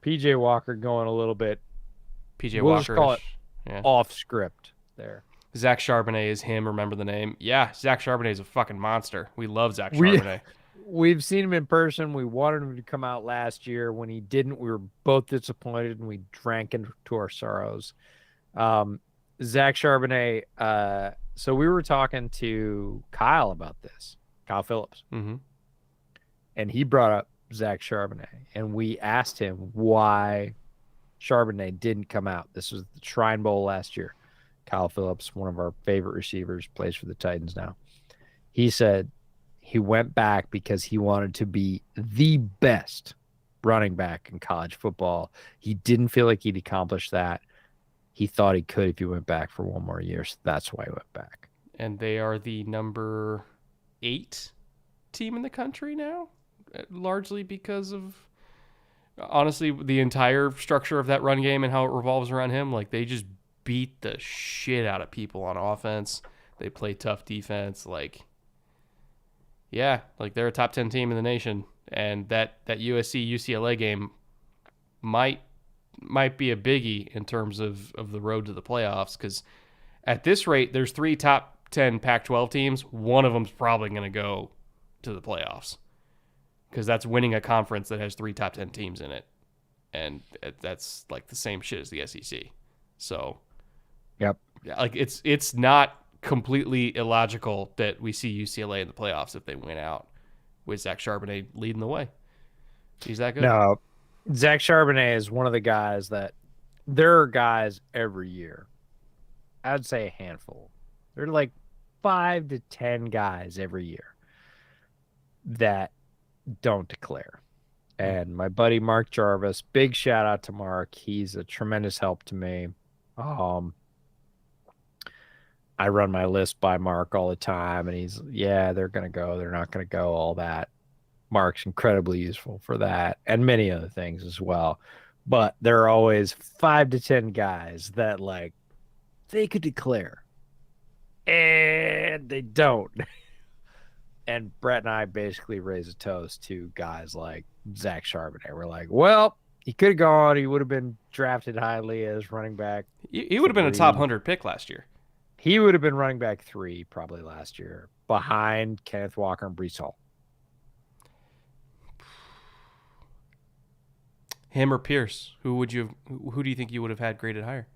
PJ Walker going a little bit. PJ we'll Walker. Just call it off script there. Zach Charbonnet is him. Remember the name? Yeah, Zach Charbonnet is a fucking monster. We love Zach Charbonnet. We've seen him in person. We wanted him to come out last year. When he didn't, we were both disappointed, and we drank into our sorrows. Zach Charbonnet. So we were talking to Kyle about this, Kyle Phillips, and he brought up Zach Charbonnet, and we asked him why Charbonnet didn't come out. This was the Shrine Bowl last year. Kyle Phillips, one of our favorite receivers, plays for the Titans now. He said he went back because he wanted to be the best running back in college football. He didn't feel like he'd accomplished that. He thought he could if he went back for 1 more year, so that's why he went back. And they are the number 8 team in the country now? Largely because of, honestly, the entire structure of that run game and how it revolves around him. Like, they just beat the shit out of people on offense. They play tough defense. Like, yeah, like they're a top 10 team in the nation. And that USC UCLA game might be a biggie in terms of the road to the playoffs, because at this rate, there's 3 top 10 Pac-12 teams. One of them's probably going to go to the playoffs, because that's winning a conference that has 3 top 10 teams in it. And that's like the same shit as the SEC. So, yep. Like it's not completely illogical that we see UCLA in the playoffs if they win out with Zach Charbonnet leading the way. He's that good? No, Zach Charbonnet is one of the guys that there are guys every year. I'd say a handful. There are like 5 to 10 guys every year that don't declare. And my buddy Mark Jarvis, big shout out to Mark. He's a tremendous help to me. I run my list by Mark all the time, and he's, they're going to go, they're not going to go, all that. Mark's incredibly useful for that and many other things as well. But there are always 5 to 10 guys that, like, they could declare, and they don't. And Brett and I basically raise a toast to guys like Zach Charbonnet. We're like, well, he could have gone. He would have been drafted highly as running back. He would have been a top 100 pick last year. He would have been running back 3 probably last year, behind Kenneth Walker and Breece Hall. Him or Pierce? Who do you think you would have had graded higher?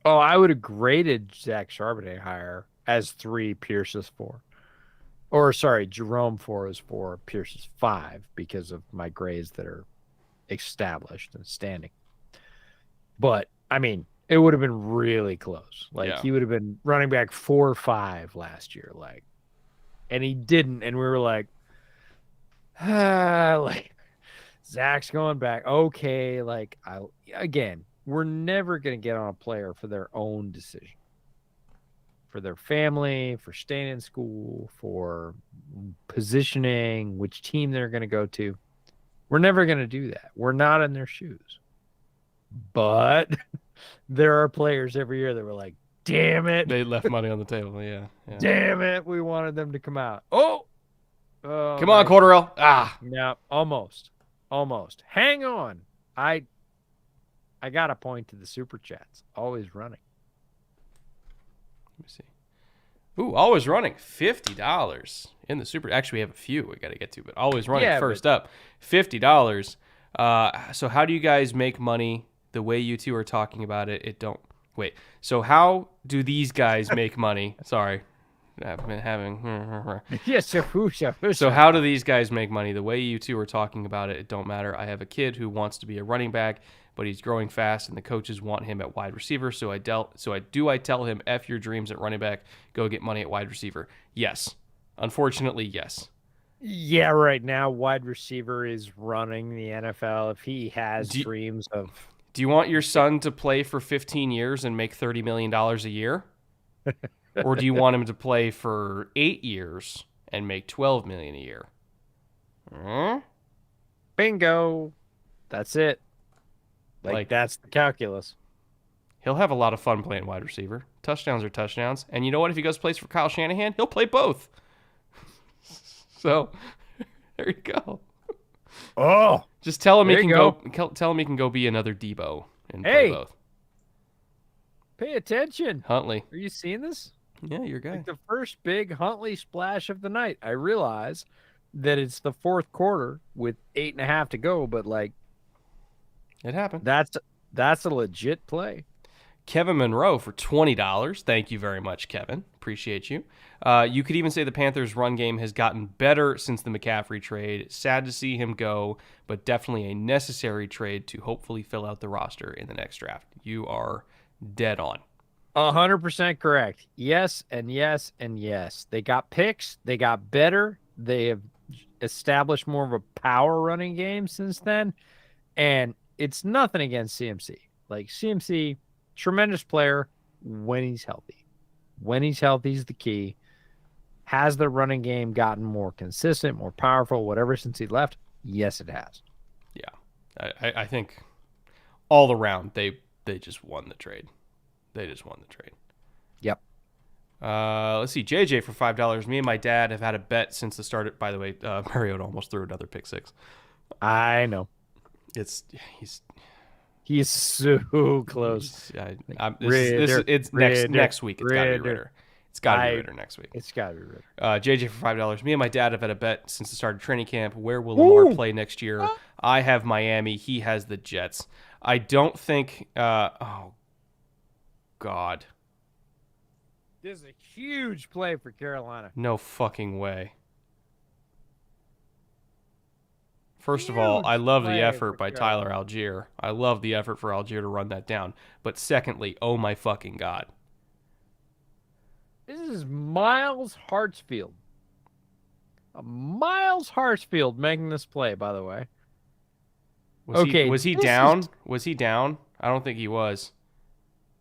Oh, I would have graded Zach Charbonnet higher as 3, Pierce is 4. Or sorry, Jerome 4 is 4, Pierce is 5 because of my grades that are established and standing. But I mean, it would have been really close. Like Yeah. he would have been running back 4 or 5 last year. Like, and he didn't. And we were like, like Zach's going back. Okay. Like again, we're never going to get on a player for their own decision, for their family, for staying in school, for positioning, which team they're going to go to. We're never going to do that. We're not in their shoes. But there are players every year that were like, damn it. They left money on the table. Yeah. Damn it. We wanted them to come out. Oh, Come on, Corderell. Ah. No, almost. Hang on. I got a point to the super chats. Always running. Let me see. Ooh, always running. $50 in the super. Actually, we have a few we got to get to, but always running first up. $50. So how do you guys make money? The way you two are talking about it, it don't. Wait. So how do these guys make money? Sorry. I've been having. Yes. So how do these guys make money? The way you two are talking about it, it don't matter. I have a kid who wants to be a running back, but he's growing fast, and the coaches want him at wide receiver. So I tell him, F your dreams at running back, go get money at wide receiver. Yes. Unfortunately, yes. Yeah, right now, wide receiver is running the NFL. If he has dreams of... Do you want your son to play for 15 years and make $30 million a year? Or do you want him to play for 8 years and make $12 million a year? Bingo. That's it. Like that's the calculus. He'll have a lot of fun playing wide receiver. Touchdowns are touchdowns. And you know what? If he goes plays for Kyle Shanahan, he'll play both. So there you go. Oh, just tell him he can go. Tell him he can go be another Debo and play both. Pay attention, Huntley. Are you seeing this? Yeah, your guy. Like the first big Huntley splash of the night. I realize that it's the fourth quarter with 8.5 to go, but like it happened. That's a legit play. Kevin Monroe for $20. Thank you very much, Kevin. Appreciate you. You could even say the Panthers' run game has gotten better since the McCaffrey trade. Sad to see him go, but definitely a necessary trade to hopefully fill out the roster in the next draft. You are dead on. 100% correct. Yes, and yes, and yes. They got picks. They got better. They have established more of a power running game since then. And it's nothing against CMC. Like CMC, tremendous player when he's healthy. When he's healthy is the key. Has the running game gotten more consistent, more powerful, whatever since he left? Yes, it has. Yeah. I think all around they just won the trade. They just won the trade. Yep. Let's see. JJ for $5. Me and my dad have had a bet since the start. By the way, Mariota almost threw another pick six. I know. He's so close. It's next week. It's got to be Ritter. It's got to be Ritter next week. It's got to be Ritter. JJ for $5. Me and my dad have had a bet since the start of training camp. Where will Lamar play next year? I have Miami. He has the Jets. I don't think. Oh, God. This is a huge play for Carolina. No fucking way. First of all, I love the effort by Tyler Algier. I love the effort for Algier to run that down. But secondly, oh my fucking God. This is Miles Hartsfield. Miles Hartsfield making this play, by the way. Was he down? Was he down? I don't think he was.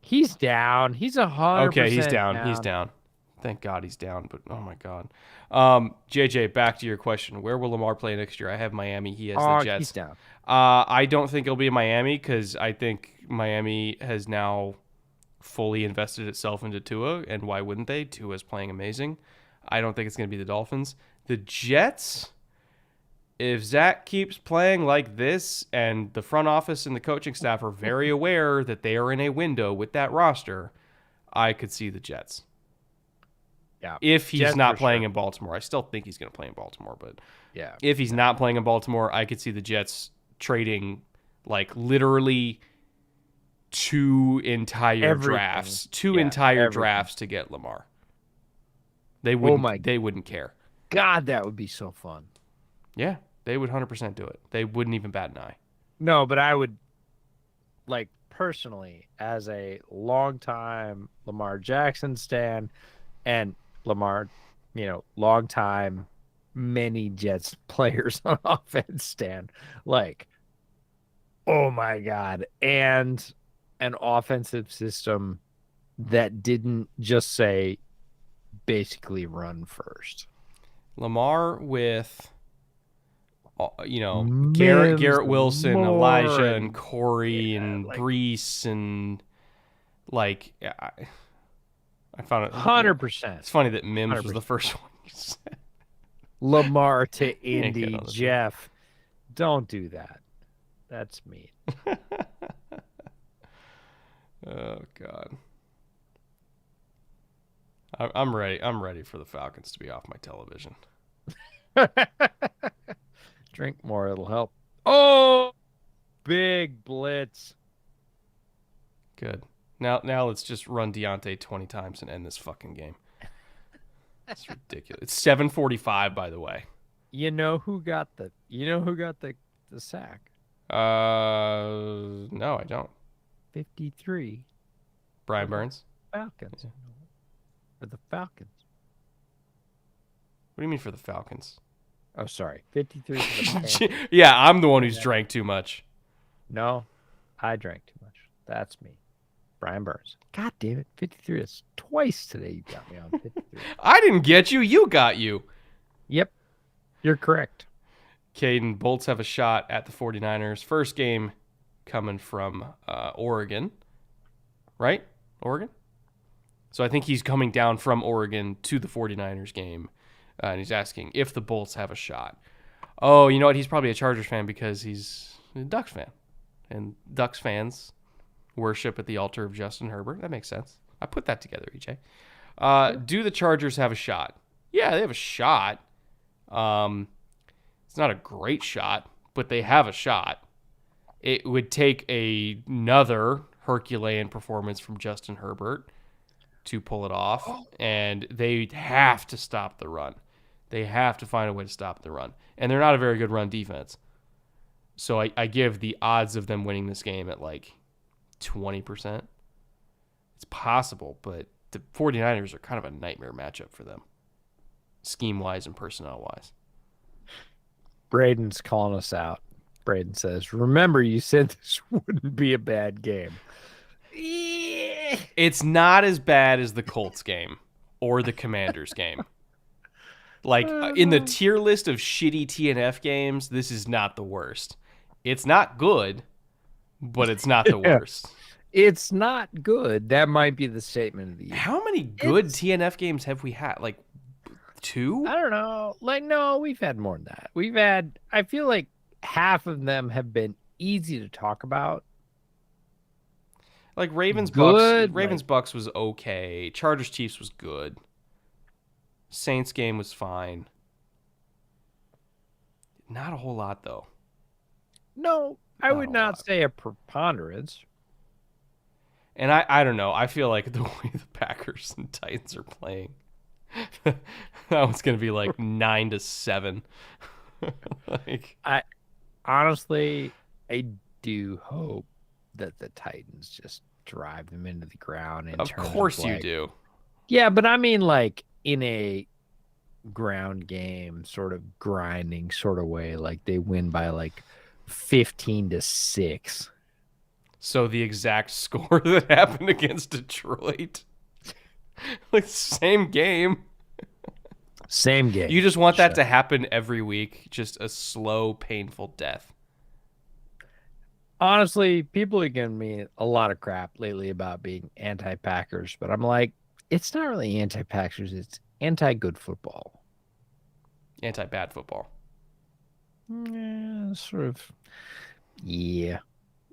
He's down. He's 100%. Okay, he's down. He's down. Thank God he's down, but oh my God. JJ, back to your question. Where will Lamar play next year? I have Miami. He has the Jets. He's down. I don't think it'll be in Miami because I think Miami has now fully invested itself into Tua, and why wouldn't they? Tua's playing amazing. I don't think it's going to be the Dolphins. The Jets, if Zach keeps playing like this and the front office and the coaching staff are very aware that they are in a window with that roster, I could see the Jets. Yeah. If he's not playing in Baltimore. I still think he's going to play in Baltimore, but yeah. If he's not playing in Baltimore, I could see the Jets trading like literally two entire Everything. entire Everything. drafts to get Lamar. They Oh my wouldn't care. God, that would be so fun. Yeah, they would 100% do it. They wouldn't even bat an eye. No, but I would, like, personally, as a longtime Lamar Jackson stan and Lamar, longtime many Jets players on offense stan, like, oh my God. And an offensive system that didn't just say basically run first. Lamar with, Mims, Garrett Wilson, Moore, Elijah, and Corey, yeah, and like, Brees, and like I found it 100%. It's funny that Mims 100%. was the first one you said. Lamar to can't get Indy, on the Jeff. Don't do that. That's mean. Oh God. I'm ready. I'm ready for the Falcons to be off my television. Drink more, it'll help. Oh, big blitz. Good. Now let's just run Deontay 20 times and end this fucking game. It's ridiculous. It's 7:45, by the way. You know who got the sack? No, I don't. 53. Brian Burns. Falcons. Yeah. For the Falcons. What do you mean for the Falcons? Oh, sorry. 53 for the Panthers. Yeah, I'm the one who's drank too much. No, I drank too much. That's me. Brian Burns. God damn it. 53 is twice today you got me on 53. I didn't get you. You got you. Yep. You're correct. Caden, Bolts have a shot at the 49ers. First game coming from Oregon. Right? Oregon? So I think he's coming down from Oregon to the 49ers game. And he's asking if the Bolts have a shot. Oh, you know what? He's probably a Chargers fan because he's a Ducks fan. And Ducks fans worship at the altar of Justin Herbert. That makes sense. I put that together, EJ. Do the Chargers have a shot? Yeah, they have a shot. It's not a great shot, but they have a shot. It would take another Herculean performance from Justin Herbert to pull it off, and they have to stop the run. They have to find a way to stop the run, and they're not a very good run defense. So I give the odds of them winning this game at like 20%. It's possible, but the 49ers are kind of a nightmare matchup for them, scheme-wise and personnel-wise. Braden's calling us out. Braden says, remember you said this wouldn't be a bad game. It's not as bad as the Colts game or the Commanders game. Like, in the tier list of shitty TNF games, this is not the worst. It's not good, but it's not the worst. It's not good. That might be the statement of the year. How many good TNF games have we had? Like, 2? I don't know. Like, no, we've had more than that. I feel like half of them have been easy to talk about. Like Ravens Bucks was okay. Chargers Chiefs was good. Saints game was fine. Not a whole lot though. No, I would not say a preponderance. And I don't know. I feel like the way the Packers and Titans are playing, that one's gonna be like 9-7. I honestly do hope that the Titans just drive them into the ground. Of course you do. Yeah, but I mean like in a ground game sort of grinding sort of way, like they win by like 15-6. So the exact score that happened against Detroit. Like same game. Same game. You just want that to happen every week. Just a slow, painful death. Honestly, people are giving me a lot of crap lately about being anti-Packers, but I'm like, it's not really anti-Packers. It's anti-good football. Anti-bad football. Yeah, sort of. Yeah.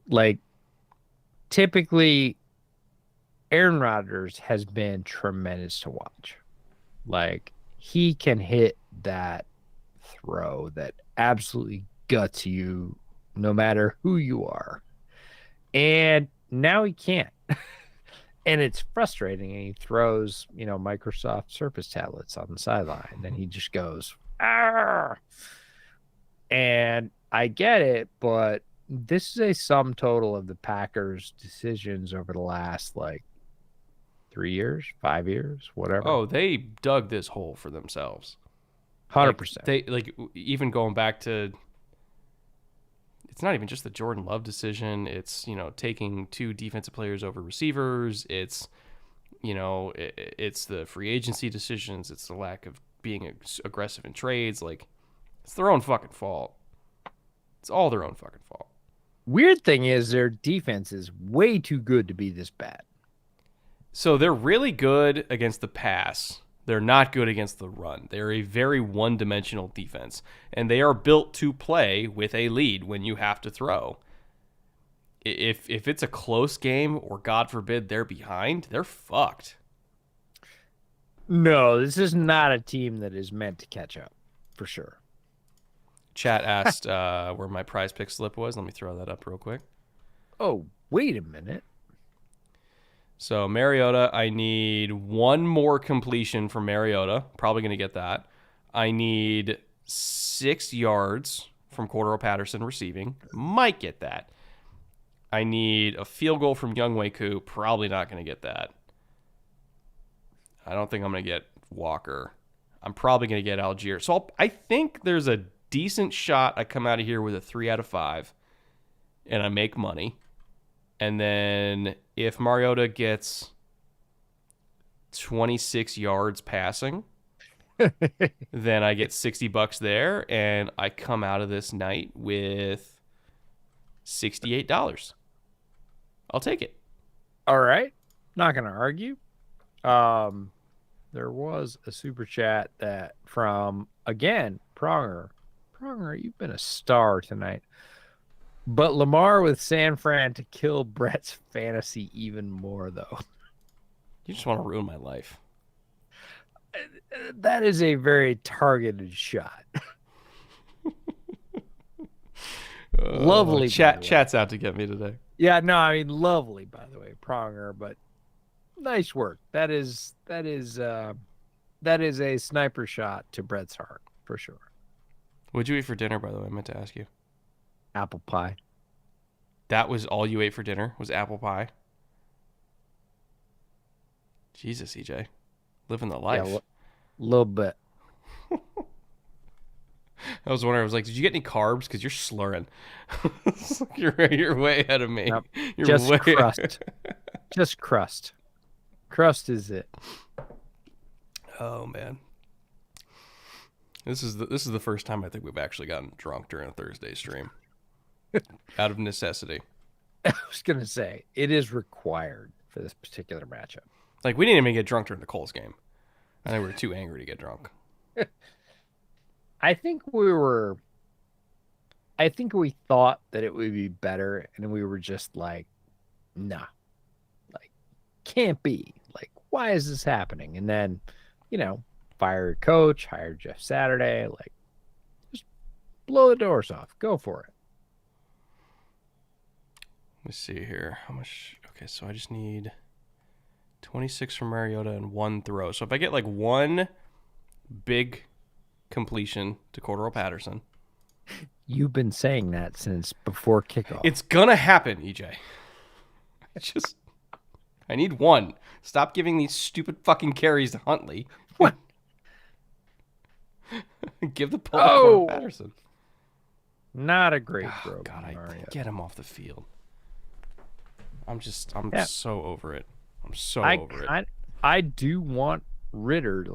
Like, typically, Aaron Rodgers has been tremendous to watch. Like, he can hit that throw that absolutely guts you no matter who you are. And Now he can't. And it's frustrating. And he throws, Microsoft Surface tablets on the sideline. And he just goes, ah. And I get it, but this is a sum total of the Packers' decisions over the last 3 years, 5 years, whatever. Oh, they dug this hole for themselves. 100%. They even going back to, it's not even just the Jordan Love decision. It's, taking 2 defensive players over receivers. It's, it's the free agency decisions. It's the lack of being aggressive in trades. It's their own fucking fault. It's all their own fucking fault. Weird thing is their defense is way too good to be this bad. So they're really good against the pass. They're not good against the run. They're a very one-dimensional defense, and they are built to play with a lead when you have to throw. If it's a close game or, God forbid, they're behind, they're fucked. No, this is not a team that is meant to catch up, for sure. Chat asked where my PrizePicks slip was. Let me throw that up real quick. Oh, wait a minute. So Mariota, I need 1 more completion from Mariota. Probably going to get that. I need 6 yards from Cordero Patterson receiving. Might get that. I need a field goal from Younghoe Koo. Probably not going to get that. I don't think I'm going to get Walker. I'm probably going to get Algier. So I think there's a decent shot I come out of here with a 3 out of 5, and I make money. And then if Mariota gets 26 yards passing, then I get $60 there, and I come out of this night with $68. I'll take it. All right. Not going to argue. There was a super chat that from, again, Pronger. Pronger, you've been a star tonight. But Lamar with San Fran to kill Brett's fantasy even more, though. You just want to ruin my life. That is a very targeted shot. Lovely. Chat's out to get me today. Yeah, no, I mean lovely, by the way, Pronger, but nice work. That is a sniper shot to Brett's heart for sure. What'd you eat for dinner, by the way? I meant to ask you. Apple pie. That was all you ate for dinner? Was apple pie? Jesus, EJ. Living the life. Yeah, a little bit. I was wondering, I was like, did you get any carbs? Because you're slurring. You're way ahead of me. Nope. You're Just way crust. Just crust. Crust is it. Oh, man. This is the first time I think we've actually gotten drunk during a Thursday stream. Out of necessity. I was going to say, it is required for this particular matchup. Like, we didn't even get drunk during the Colts game. I think we were too angry to get drunk. I think we thought that it would be better, and we were just like, nah. Like, can't be. Like, why is this happening? And then, fire a coach, hire Jeff Saturday, just blow the doors off. Go for it. Let me see here. How much? Okay, so I just need 26 from Mariota and 1 throw. So if I get 1 big completion to Cordero Patterson. You've been saying that since before kickoff. It's going to happen, EJ. I need 1. Stop giving these stupid fucking carries to Huntley. What? Give the pull to Cordero Patterson. Not a great throw. God, get him off the field. I'm Yeah. so over it. I'm so over it. I do want Ritter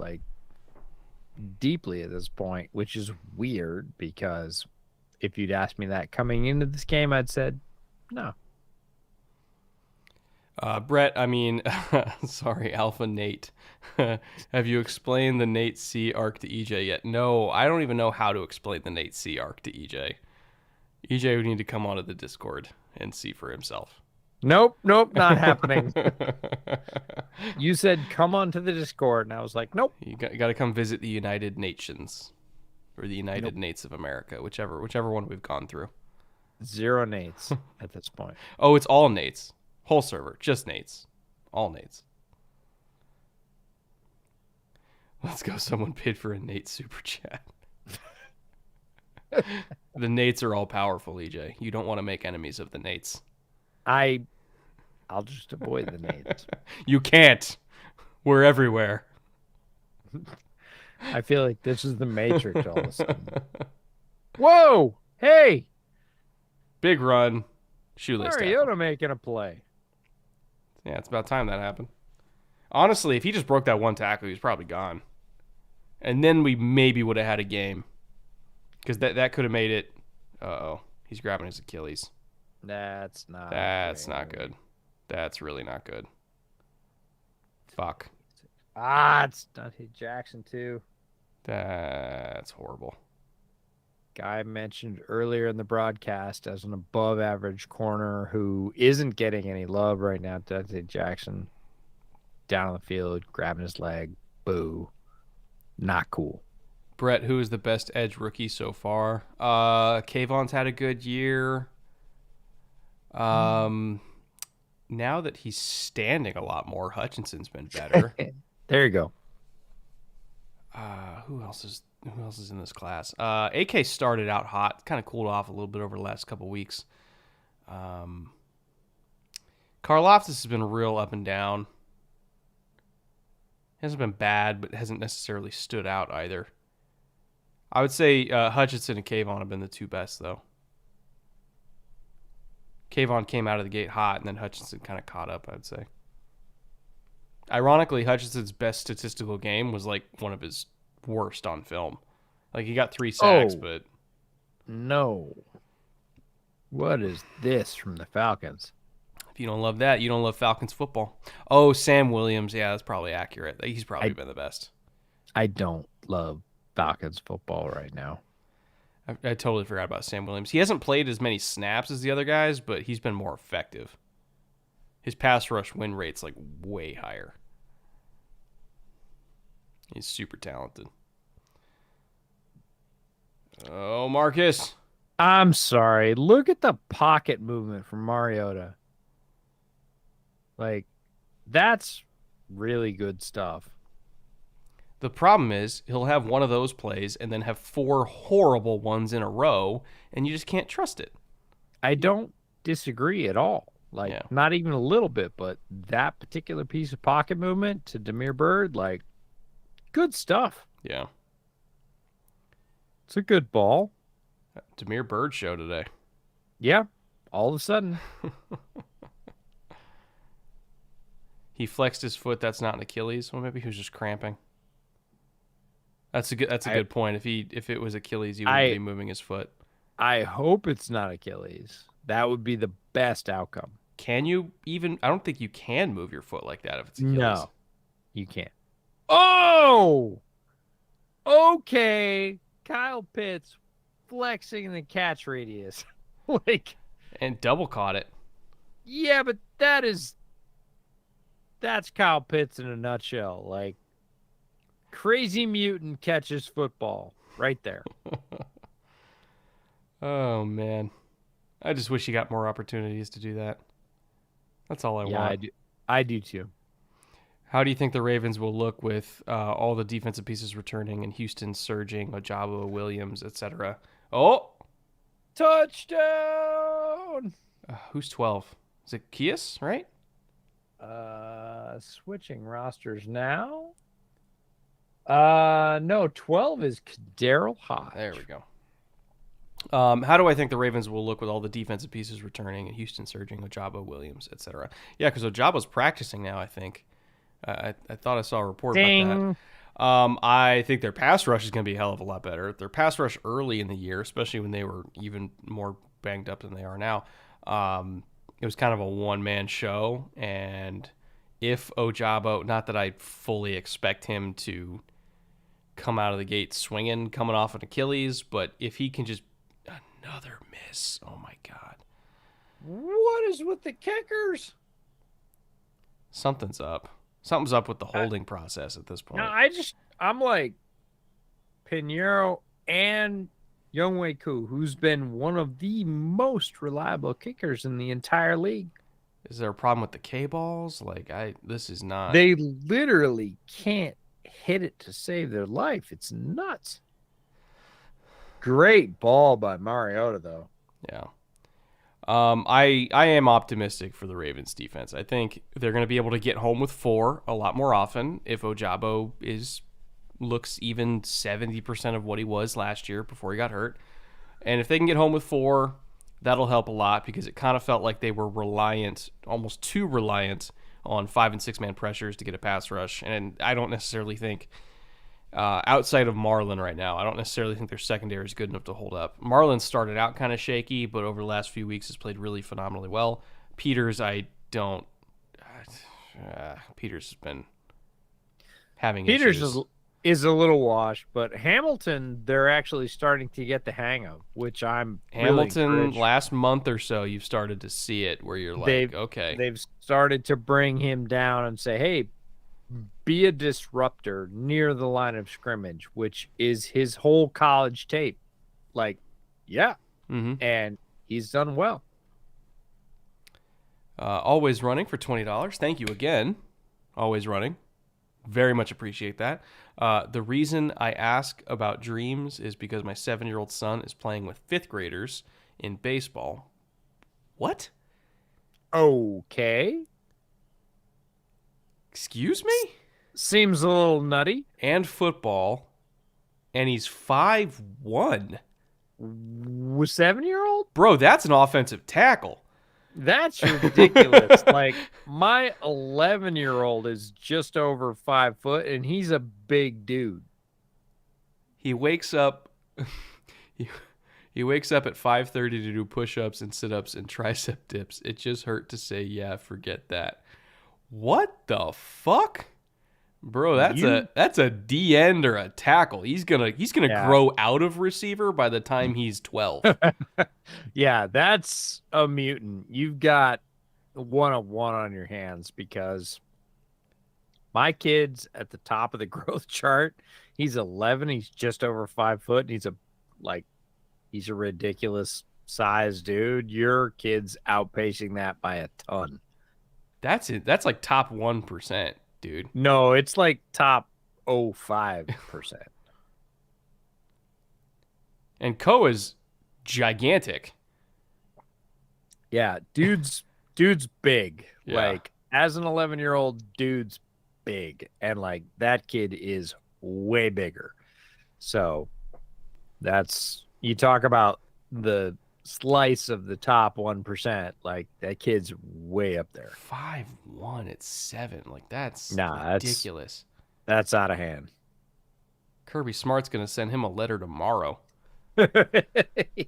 deeply at this point, which is weird because if you'd asked me that coming into this game, I'd said no. Brett, I mean, sorry, Alpha Nate. Have you explained the Nate C arc to EJ yet? No, I don't even know how to explain the Nate C arc to EJ. EJ would need to come onto the Discord and see for himself. Nope, not happening. You said come on to the Discord, and I was like, nope. You got to come visit the United Nations or the United Nates of America, whichever one we've gone through. 0 Nates at this point. Oh, it's all Nates. Whole server, just Nates. All Nates. Let's go. Someone paid for a Nate super chat. The Nates are all powerful, EJ. You don't want to make enemies of the Nates. I'll just avoid the Nates. You can't. We're everywhere. I feel like this is the Matrix all of a sudden. Whoa! Hey! Big run. Shoelace tackle. Mariota making a play. Yeah, it's about time that happened. Honestly, if he just broke that one tackle, he was probably gone. And then we maybe would have had a game. Because that could have made it. Uh-oh. He's grabbing his Achilles. That's not good. That's really not good. Fuck. It's Dante Jackson, too. That's horrible. Guy mentioned earlier in the broadcast as an above-average corner who isn't getting any love right now. Dante Jackson down on the field, grabbing his leg. Boo. Not cool. Brett, who is the best edge rookie so far? Kayvon's had a good year. Now that he's standing a lot more, Hutchinson's been better. There you go. Who else is in this class? AK started out hot, kind of cooled off a little bit over the last couple weeks. Karlaftis has been real up and down. Hasn't been bad, but hasn't necessarily stood out either. I would say Hutchinson and Kayvon have been the two best, though. Kayvon came out of the gate hot, and then Hutchinson kind of caught up, I'd say. Ironically, Hutchinson's best statistical game was like one of his worst on film. Like he got 3 sacks, but... No. What is this from the Falcons? If you don't love that, you don't love Falcons football. Oh, Sam Williams. Yeah, that's probably accurate. He's probably been the best. I don't love Falcons football right now. I totally forgot about Sam Williams. He hasn't played as many snaps as the other guys, but he's been more effective. His pass rush win rate's like way higher. He's super talented. Oh, Marcus. I'm sorry. Look at the pocket movement from Mariota. Like, that's really good stuff. The problem is he'll have one of those plays and then have 4 horrible ones in a row, and you just can't trust it. I don't disagree at all. Like, not even a little bit, but that particular piece of pocket movement to Damiere Byrd, like, good stuff. Yeah. It's a good ball. Damiere Byrd show today. Yeah. All of a sudden. He flexed his foot. That's not an Achilles. Well, maybe he was just cramping. That's a good point. If it was Achilles, he wouldn't be moving his foot. I hope it's not Achilles. That would be the best outcome. Can you even? I don't think you can move your foot like that if it's Achilles. No, you can't. Oh, okay. Kyle Pitts flexing the catch radius, and double caught it. Yeah, but that's Kyle Pitts in a nutshell. Like, crazy mutant catches football right there. Oh man, I just wish he got more opportunities to do that. That's all I want. I do too. How do you think the Ravens will look with all the defensive pieces returning and Houston surging, Ojabo, Williams, etc.? Oh! Touchdown! Who's 12? Is it Kias, right? Switching rosters now. No, 12 is Daryl Hodge. There we go. How do I think the Ravens will look with all the defensive pieces returning and Houston surging, Ojabo, Williams, etc.? Yeah, because Ojabo's practicing now, I think. I thought I saw a report about that. I think their pass rush is going to be a hell of a lot better. Their pass rush early in the year, especially when they were even more banged up than they are now, it was kind of a one-man show. And if Ojabo, not that I fully expect him to come out of the gate swinging, coming off an Achilles, but if he can just another miss, oh my God. What is with the kickers? Something's up. Something's up with the holding process at this point. No, I'm like Pinheiro and Younghoe Koo, who's been one of the most reliable kickers in the entire league. Is there a problem with the K-balls? Like, this is not. They literally can't hit it to save their life. It's nuts. Great ball by Mariota, though. Yeah. I am optimistic for the Ravens defense. I think they're going to be able to get home with 4 a lot more often if Ojabo looks even 70% of what he was last year before he got hurt. And if they can get home with 4, that'll help a lot because it kind of felt like they were reliant, almost too reliant on 5 and 6 man pressures to get a pass rush. And I don't necessarily think outside of Marlon right now, I don't necessarily think their secondary is good enough to hold up. Marlon started out kind of shaky, but over the last few weeks has played really phenomenally well. Peters, Peters has been having Peters issues. is a little washed, but Hamilton, they're actually starting to get the hang of, which I'm Hamilton, really last month or so, you've started to see it where you're like, okay. They've started to bring him down and say, hey, be a disruptor near the line of scrimmage, which is his whole college tape. Like, yeah. Mm-hmm. And he's done well. Always running for $20. Thank you again. Always running. Very much appreciate that. The reason I ask about dreams is because my 7-year-old son is playing with 5th graders in baseball. What? Okay. Excuse me? Seems a little nutty. And football. And he's 5'1". With 7-year-old? Bro, that's an offensive tackle. That's ridiculous. Like, my 11-year-old is just over 5 foot, and he's a big dude. He wakes up. He wakes up at 5:30 to do push-ups and sit-ups and tricep dips. It just hurt to say, yeah, forget that. What the fuck? Bro, that's a D end or a tackle. He's gonna grow out of receiver by the time he's 12. Yeah, that's a mutant. You've got 1-on-1 on your hands because my kid's at the top of the growth chart. He's 11. He's just over 5 foot. And he's a ridiculous size dude. Your kid's outpacing that by a ton. That's it. That's like top 1%, dude. No, it's like top 0.05%. And Ko is gigantic. Yeah, dude's big. Yeah. Like, as an 11-year-old, dude's big. And like that kid is way bigger. So that's, you talk about the slice of the top 1%, like that kid's way up there. 5'1" at 7. Like that's ridiculous. That's out of hand. Kirby Smart's gonna send him a letter tomorrow.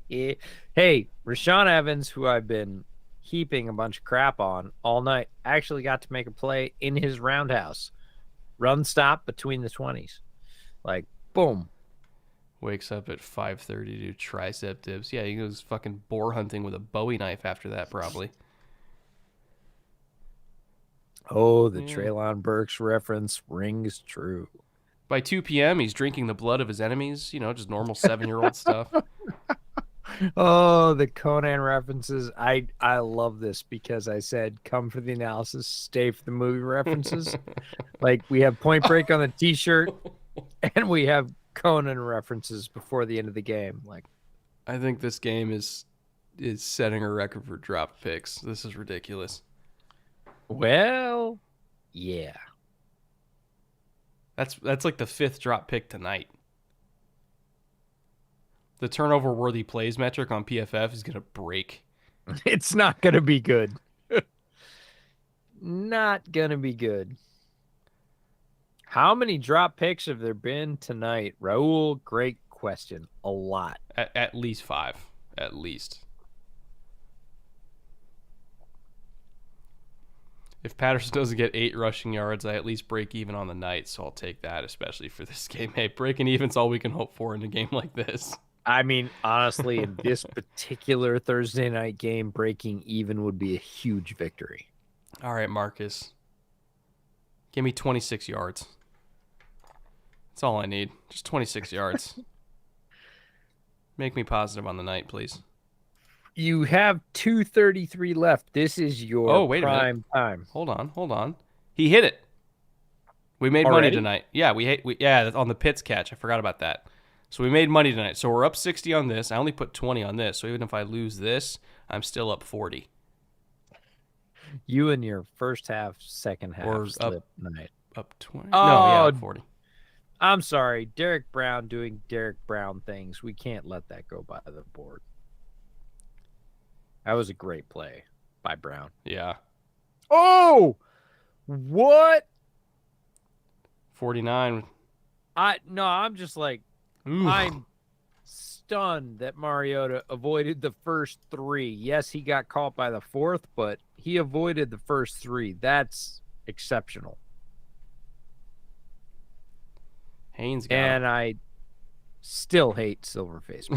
Hey, Rashawn Evans, who I've been heaping a bunch of crap on all night, actually got to make a play in his roundhouse. Run stop between the 20s. Like, boom. Wakes up at 5:30 to do tricep dips. Yeah, he goes fucking boar hunting with a Bowie knife after that, probably. Oh, the Treylon Burks reference rings true. By 2 p.m., he's drinking the blood of his enemies. You know, just normal 7-year-old stuff. Oh, the Conan references. I love this because I said, come for the analysis, stay for the movie references. Like, we have Point Break on the t-shirt, and we have Conan references before the end of the game. Like, I think this game is setting a record for drop picks. This is ridiculous. Well, yeah. That's like the 5th drop pick tonight. The turnover worthy plays metric on PFF is gonna break. It's not gonna be good. Not gonna be good. How many drop picks have there been tonight, Raul? Great question. A lot. At least 5. At least. If Patterson doesn't get 8 rushing yards, I at least break even on the night, so I'll take that, especially for this game. Hey, breaking even's all we can hope for in a game like this. I mean, honestly, in this particular Thursday night game, breaking even would be a huge victory. All right, Marcus. Give me 26 yards. That's all I need. Just 26 yards. Make me positive on the night, please. You have 2:33 left. This is your Oh, wait a minute. prime time. Hold on. He hit it. We made money Already? tonight. Yeah, that's on the Pitts catch. I forgot about that. So we made money tonight. So we're up 60 on this. I only put 20 on this. So even if I lose this, I'm still up 40. You and your first half, second half Or slip night. up 20. Oh, No, yeah, up 40. I'm sorry. Derek Brown doing Derek Brown things. We can't let that go by the board. That was a great play by Brown. Yeah. Oh, what? 49. I'm just like, Ooh. I'm stunned that Mariota avoided the first three. Yes, he got caught by the fourth, but he avoided the first three. That's exceptional. Haynes got And I still hate Silverface.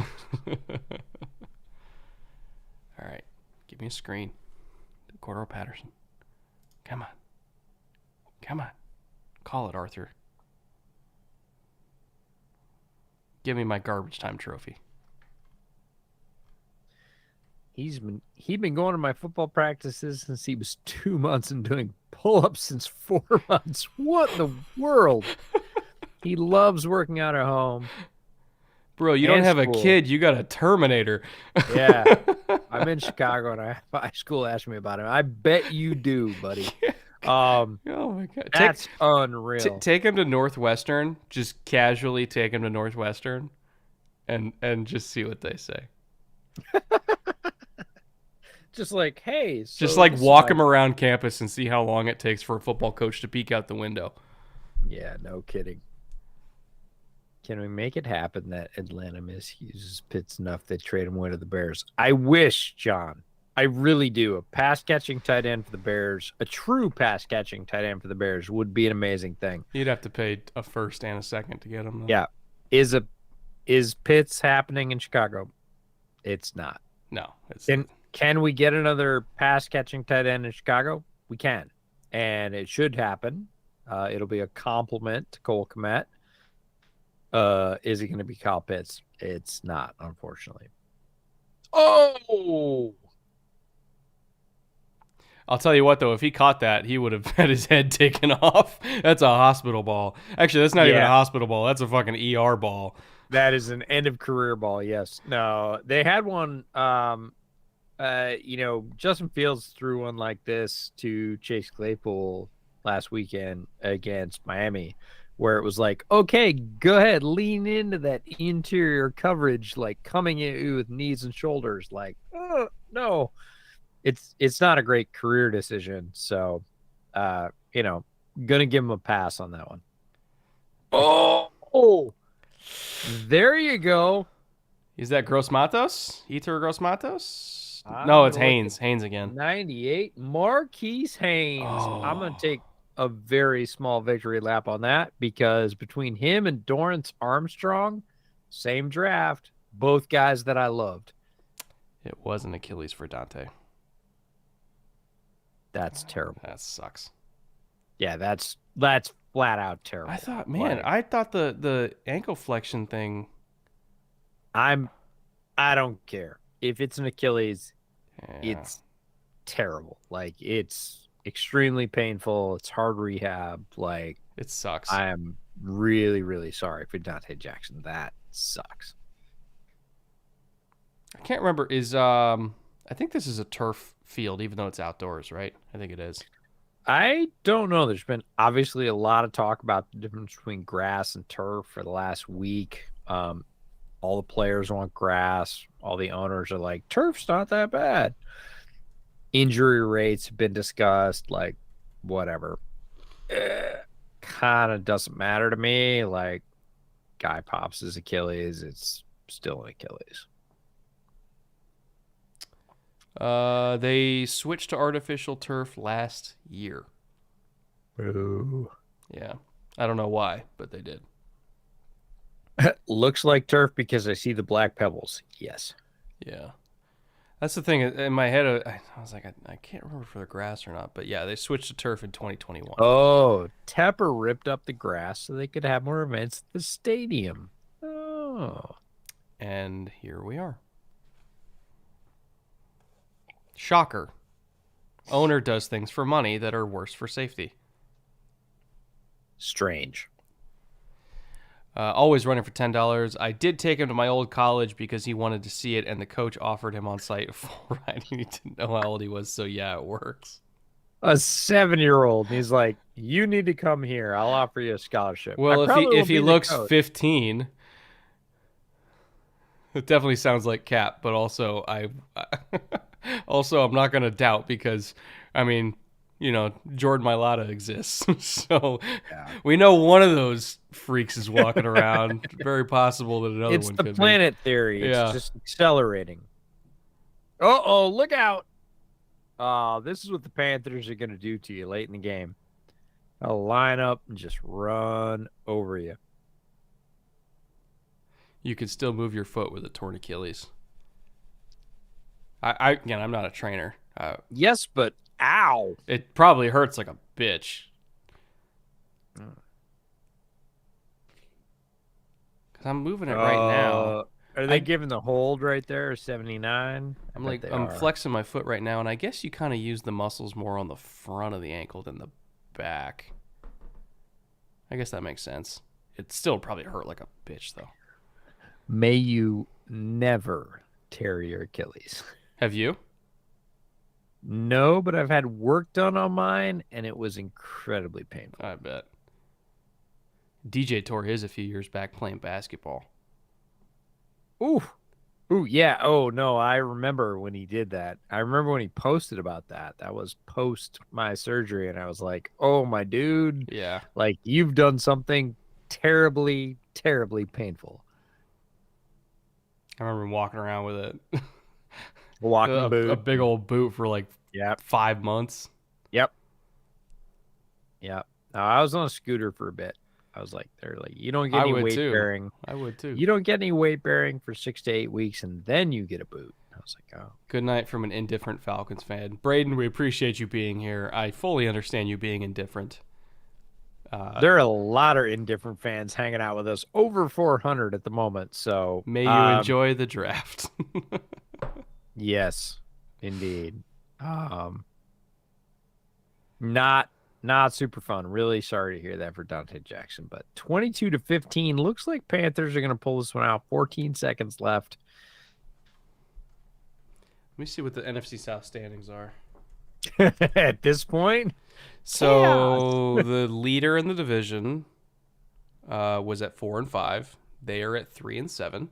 All right. Give me a screen. Cordero Patterson. Come on. Come on. Call it, Arthur. Give me my garbage time trophy. He's been going to my football practices since he was 2 months and doing pull-ups since 4 months. What in the world? He loves working out at home. Bro, you don't have school. a kid. You got a Terminator. Yeah. I'm in Chicago, and high school asked me about him. I bet you do, buddy. Oh, my God. That's unreal. Take him to Northwestern. Just casually take him to Northwestern and just see what they say. Just like, hey. So just like walk him around campus and see how long it takes for a football coach to peek out the window. Yeah, no kidding. Can we make it happen that Atlanta misuses Pitts enough they trade him away to the Bears? I wish, John. I really do. A pass-catching tight end for the Bears, a true pass-catching tight end for the Bears would be an amazing thing. You'd have to pay a first and a second to get him, though. Yeah. Is Pitts happening in Chicago? It's not. No. Can we get another pass-catching tight end in Chicago? We can. And it should happen. It'll be a compliment to Cole Kmet. Is it going to be Kyle Pitts? It's not, unfortunately. Oh! I'll tell you what, though, if he caught that, he would have had his head taken off. That's a hospital ball. Actually, that's not even a hospital ball. That's a fucking ER ball. That is an end-of-career ball, yes. No, they had one, Justin Fields threw one like this to Chase Claypool last weekend against Miami, where it was like, okay, go ahead, lean into that interior coverage, like coming at you with knees and shoulders. Like, oh, no. It's not a great career decision. So, gonna give him a pass on that one. Oh, there you go. Is that Gross Matos? Eater Gross Matos? No, it's Haynes. Haynes again. 98. Marquise Haynes. Oh. I'm going to take a very small victory lap on that because between him and Dorrance Armstrong, same draft, both guys that I loved. It was an Achilles for Dante. That's terrible. That sucks. Yeah, that's flat out terrible. I thought the ankle flexion thing. I don't care. If it's an Achilles, it's terrible. Like, it's extremely painful. It's hard rehab. Like, it sucks. I am really, really sorry for Dante Jackson. That sucks. I can't remember. I think this is a turf field, even though it's outdoors, right? I think it is. I don't know. There's been obviously a lot of talk about the difference between grass and turf for the last week. All the players want grass. All the owners are like, turf's not that bad. Injury rates have been discussed. Like, whatever. Kind of doesn't matter to me. Like, guy pops his Achilles. It's still an Achilles. They switched to artificial turf last year. Ooh. Yeah. I don't know why, but they did. Looks like turf because I see the black pebbles. Yes. Yeah. That's the thing. In my head, I was like, I can't remember for the grass or not. But yeah, they switched to turf in 2021. Oh, Tepper ripped up the grass so they could have more events at the stadium. Oh. And here we are. Shocker. Owner does things for money that are worse for safety. Strange. Always running for $10. I did take him to my old college because he wanted to see it, and the coach offered him on site a full ride. He didn't know how old he was, so yeah, it works. A 7-year-old. He's like, you need to come here. I'll offer you a scholarship. Well, if he looks 15, it definitely sounds like Cap. But also, I'm not gonna doubt because, I mean, Jordan Mailata exists, so we know one of those freaks is walking around. Very possible that another it's one the could planet theory. It's just accelerating. Uh-oh, look out. This is what the Panthers are going to do to you late in the game. I'll line up and just run over you. You could still move your foot with a torn Achilles. Again, I'm not a trainer. Yes, but ow. It probably hurts like a bitch. Because I'm moving it right now. Are they giving the hold right there, 79? I'm flexing my foot right now, and I guess you kind of use the muscles more on the front of the ankle than the back. I guess that makes sense. It still probably hurt like a bitch, though. May you never tear your Achilles. Have you? No, but I've had work done on mine, and it was incredibly painful. I bet. DJ tore his a few years back playing basketball. Ooh, yeah. Oh, no, I remember when he did that. I remember when he posted about that. That was post my surgery, and I was like, oh, my dude. Yeah. Like, you've done something terribly, terribly painful. I remember walking around with it. Walking boot. A big old boot for like 5 months. Yep. I was on a scooter for a bit. I was like, they're like, you don't get any weight bearing. I would too. You don't get any weight bearing for 6 to 8 weeks, and then you get a boot. I was like, oh. Good night from an indifferent Falcons fan. Braden, we appreciate you being here. I fully understand you being indifferent. There are a lot of indifferent fans hanging out with us, over 400 at the moment. So may you enjoy the draft. Yes, indeed. Not super fun. Really sorry to hear that for Dante Jackson. But 22-15 looks like Panthers are going to pull this one out. 14 seconds left. Let me see what the NFC South standings are. At this point? So the leader in the division was at 4-5. They are at 3-7,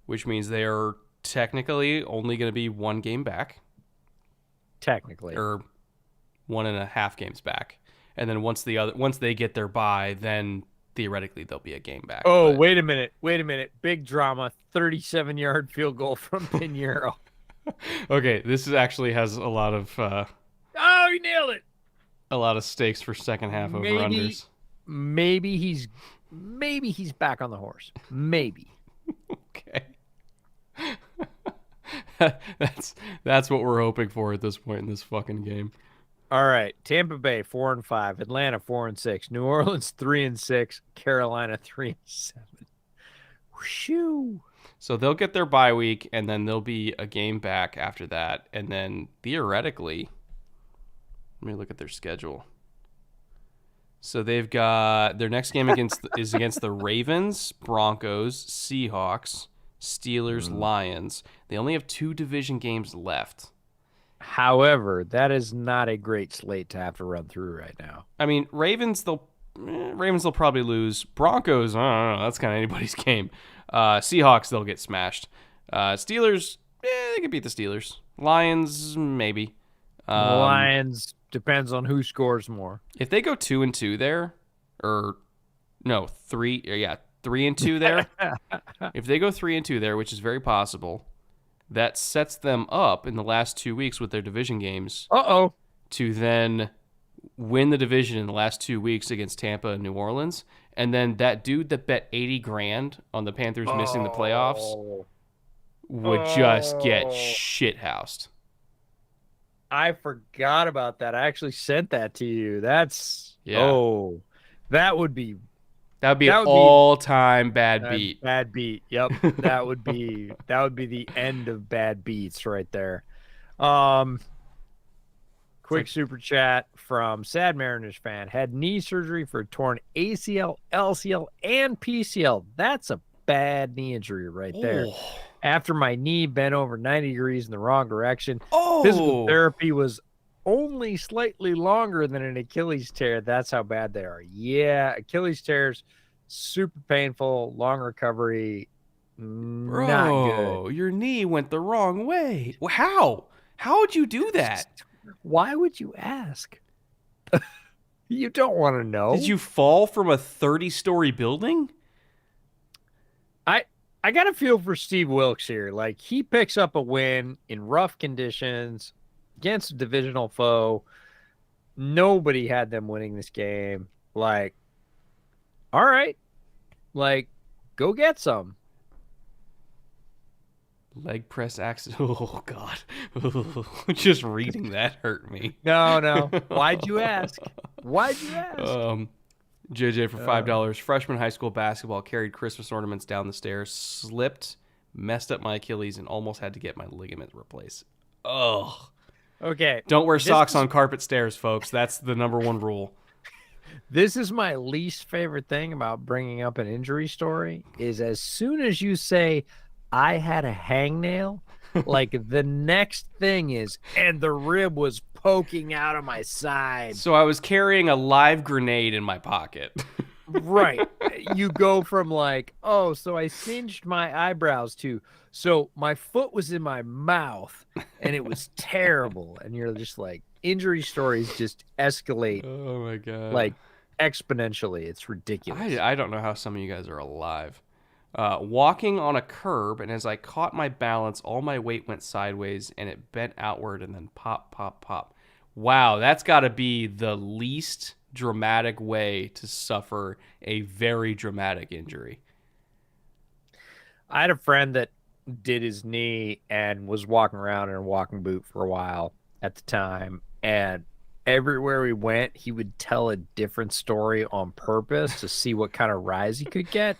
which means they are technically only going to be 1 game back. Technically. Or 1.5 games back. And then once they get their bye, then theoretically they'll be a game back. Oh, wait a minute. Big drama. 37-yard field goal from Pinheiro. Okay, this actually has a lot of oh, he nailed it. A lot of stakes for second half over-unders. Maybe he's back on the horse. Maybe. Okay. That's what we're hoping for at this point in this fucking game. All right, Tampa Bay 4-5, Atlanta 4-6, New Orleans 3-6, Carolina 3-7. Whew. So they'll get their bye week, and then they'll be a game back after that, and then theoretically, let me look at their schedule. So they've got their next game is against the Ravens, Broncos, Seahawks, Steelers, Lions. They only have 2 division games left. However, that is not a great slate to have to run through right now. I mean, Ravens they'll probably lose. Broncos, I don't know, that's kind of anybody's game. Seahawks, they'll get smashed. Steelers, they could beat the Steelers. Lions, maybe. Lions depends on who scores more. If they go 2-2 there, or no, 3-2 there. If they go 3-2 there, which is very possible, that sets them up in the last 2 weeks with their division games. To then win the division in the last 2 weeks against Tampa and New Orleans, and then that dude that bet $80,000 on the Panthers missing the playoffs would just get shithoused. I forgot about that. I actually sent that to you. That would be all-time bad beat. Bad beat. Yep. That would be the end of bad beats right there. Um, It's quick like, super chat from Sad Mariners fan. Had knee surgery for torn ACL, LCL, and PCL. That's a bad knee injury right there. oh, After my knee bent over 90 degrees in the wrong direction, physical oh, therapy was only slightly longer than an Achilles tear. That's how bad they are. Yeah, Achilles tears, super painful, long recovery, not good. bro, your knee went the wrong way. How? How would you do that? Why would you ask? You don't want to Did know. you fall from a 30-story building? I I got a feel for Steve Wilkes here. Like he picks up a win in rough conditions against a divisional foe. Nobody had them winning this game. Like, all right, like go get some. Leg press accident. Oh God. Just reading that hurt me. No. Why'd you ask? Why'd you ask? JJ for $5. Freshman high school basketball, carried Christmas ornaments down the stairs, slipped, messed up my Achilles, and almost had to get my ligament replaced. Ugh. Okay. Don't wear socks on carpet stairs, folks. That's the number one rule. This is my least favorite thing about bringing up an injury story is as soon as you say I had a hangnail, like the next thing is, and the rib was poking out of my side. So I was carrying a live grenade in my pocket. Right. You go from like, oh, so I singed my eyebrows to, so my foot was in my mouth and it was terrible. And you're just like, injury stories just escalate Oh my God. like exponentially. It's ridiculous. I don't know how some of you guys are alive. Walking on a curb, and as I caught my balance, all my weight went sideways, and it bent outward, and then pop, pop, pop. Wow, that's got to be the least dramatic way to suffer a very dramatic injury. I had a friend that did his knee and was walking around in a walking boot for a while at the time. And everywhere we went, he would tell a different story on purpose to see what kind of rise he could get.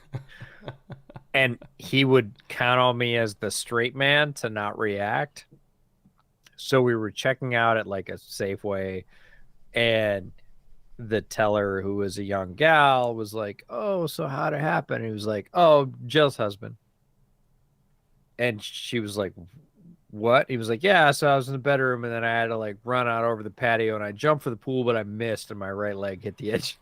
And he would count on me as the straight man to not react. So we were checking out at like a Safeway, and the teller, who was a young gal, was like, "Oh, so how'd it happen?" And he was like, "Oh, Jill's husband." And she was like, "What?" He was like, "Yeah, so I was in the bedroom, and then I had to like run out over the patio, and I jumped for the pool, but I missed, and my right leg hit the edge."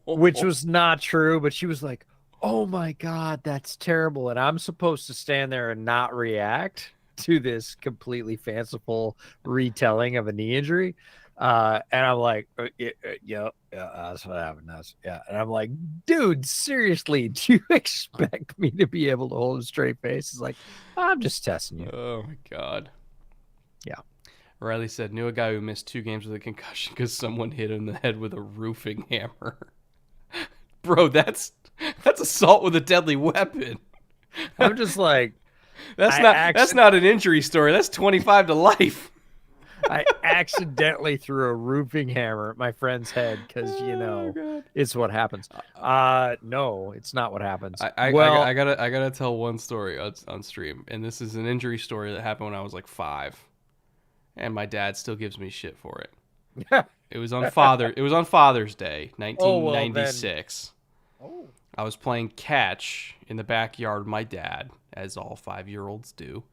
Which was not true, but she was like, "Oh my God, that's terrible." And I'm supposed to stand there and not react to this completely fanciful retelling of a knee injury. And I'm like, yeah, that's what happened. Yeah. And I'm like, dude, seriously, do you expect me to be able to hold a straight face? It's like, I'm just testing you. Oh my God. Yeah. Riley said, knew a guy who missed 2 games with a concussion because someone hit him in the head with a roofing hammer. Bro, that's assault with a deadly weapon. I'm just like, that's not an injury story. That's 25 to life. I accidentally threw a roofing hammer at my friend's head because it's what happens. No, it's not what happens. I gotta tell one story on stream, and this is an injury story that happened when I was like 5, and my dad still gives me shit for it. It was on Father's Day, 1996. Oh. I was playing catch in the backyard with my dad, as all 5-year-olds do.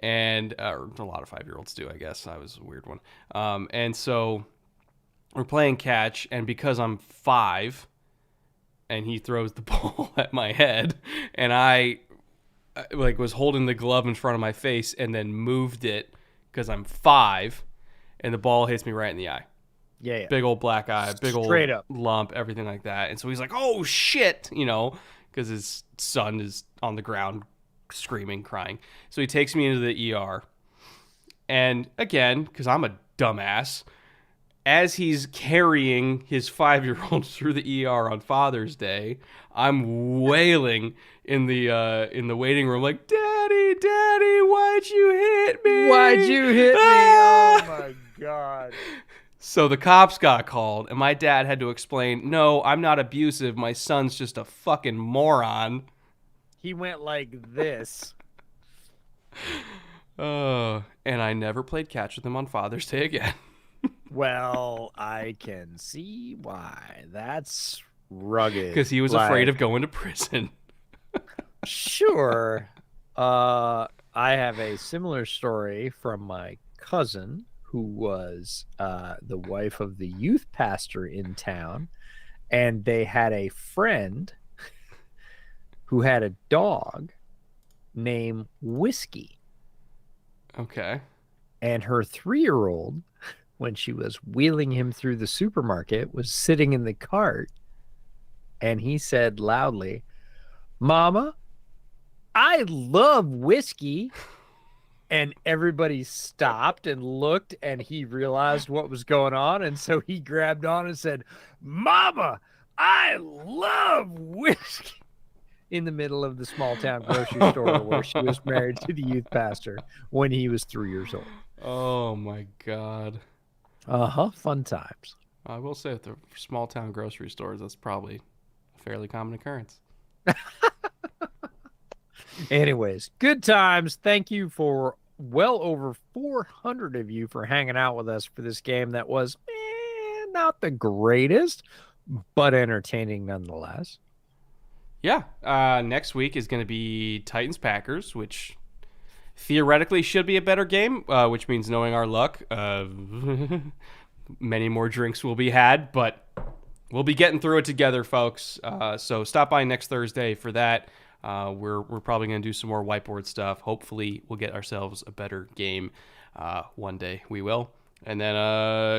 And a lot of 5-year-olds do, I guess. I was a weird one. And so we're playing catch, and because I'm 5, and he throws the ball at my head, and I was holding the glove in front of my face, and then moved it because I'm 5, and the ball hits me right in the eye. Yeah. Big old black eye, big old Straight up lump, everything like that. And so he's like, "Oh shit," because his son is on the ground screaming, crying. So he takes me into the ER. And again, because I'm a dumbass, as he's carrying his 5-year-old through the ER on Father's Day, I'm wailing in the waiting room like, "Daddy, Daddy, why'd you hit me? Why'd you hit me?" Oh my God. So the cops got called, and my dad had to explain, "No, I'm not abusive. My son's just a fucking moron." He went like this. And I never played catch with him on Father's Day again. Well, I can see why. That's rugged. Because he was afraid of going to prison. Sure. I have a similar story from my cousin who was the wife of the youth pastor in town, and they had a friend who had a dog named Whiskey. Okay. And her 3-year-old, when she was wheeling him through the supermarket, was sitting in the cart, and he said loudly, "Mama, I love Whiskey." And everybody stopped and looked, and he realized what was going on. And so he grabbed on and said, "Mama, I love Whiskey," in the middle of the small town grocery store where she was married to the youth pastor when he was 3 years old. Oh, my God. Fun times. I will say at the small town grocery stores, that's probably a fairly common occurrence. Anyways, good times. Thank you for well over 400 of you for hanging out with us for this game that was not the greatest, but entertaining nonetheless. Yeah. Next week is going to be Titans-Packers, which theoretically should be a better game, which means, knowing our luck, many more drinks will be had, but we'll be getting through it together, folks. So stop by next Thursday for that. We're probably going to do some more whiteboard stuff. Hopefully we'll get ourselves a better game one day. We will. And then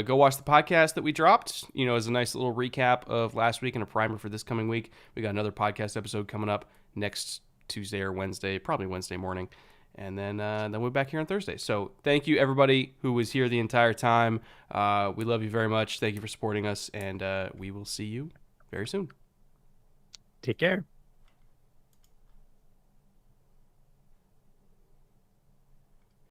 go watch the podcast that we dropped, as a nice little recap of last week and a primer for this coming week. We got another podcast episode coming up next Tuesday or Wednesday, probably Wednesday morning. And then we're back here on Thursday. So thank you, everybody who was here the entire time. We love you very much. Thank you for supporting us, and we will see you very soon. Take care.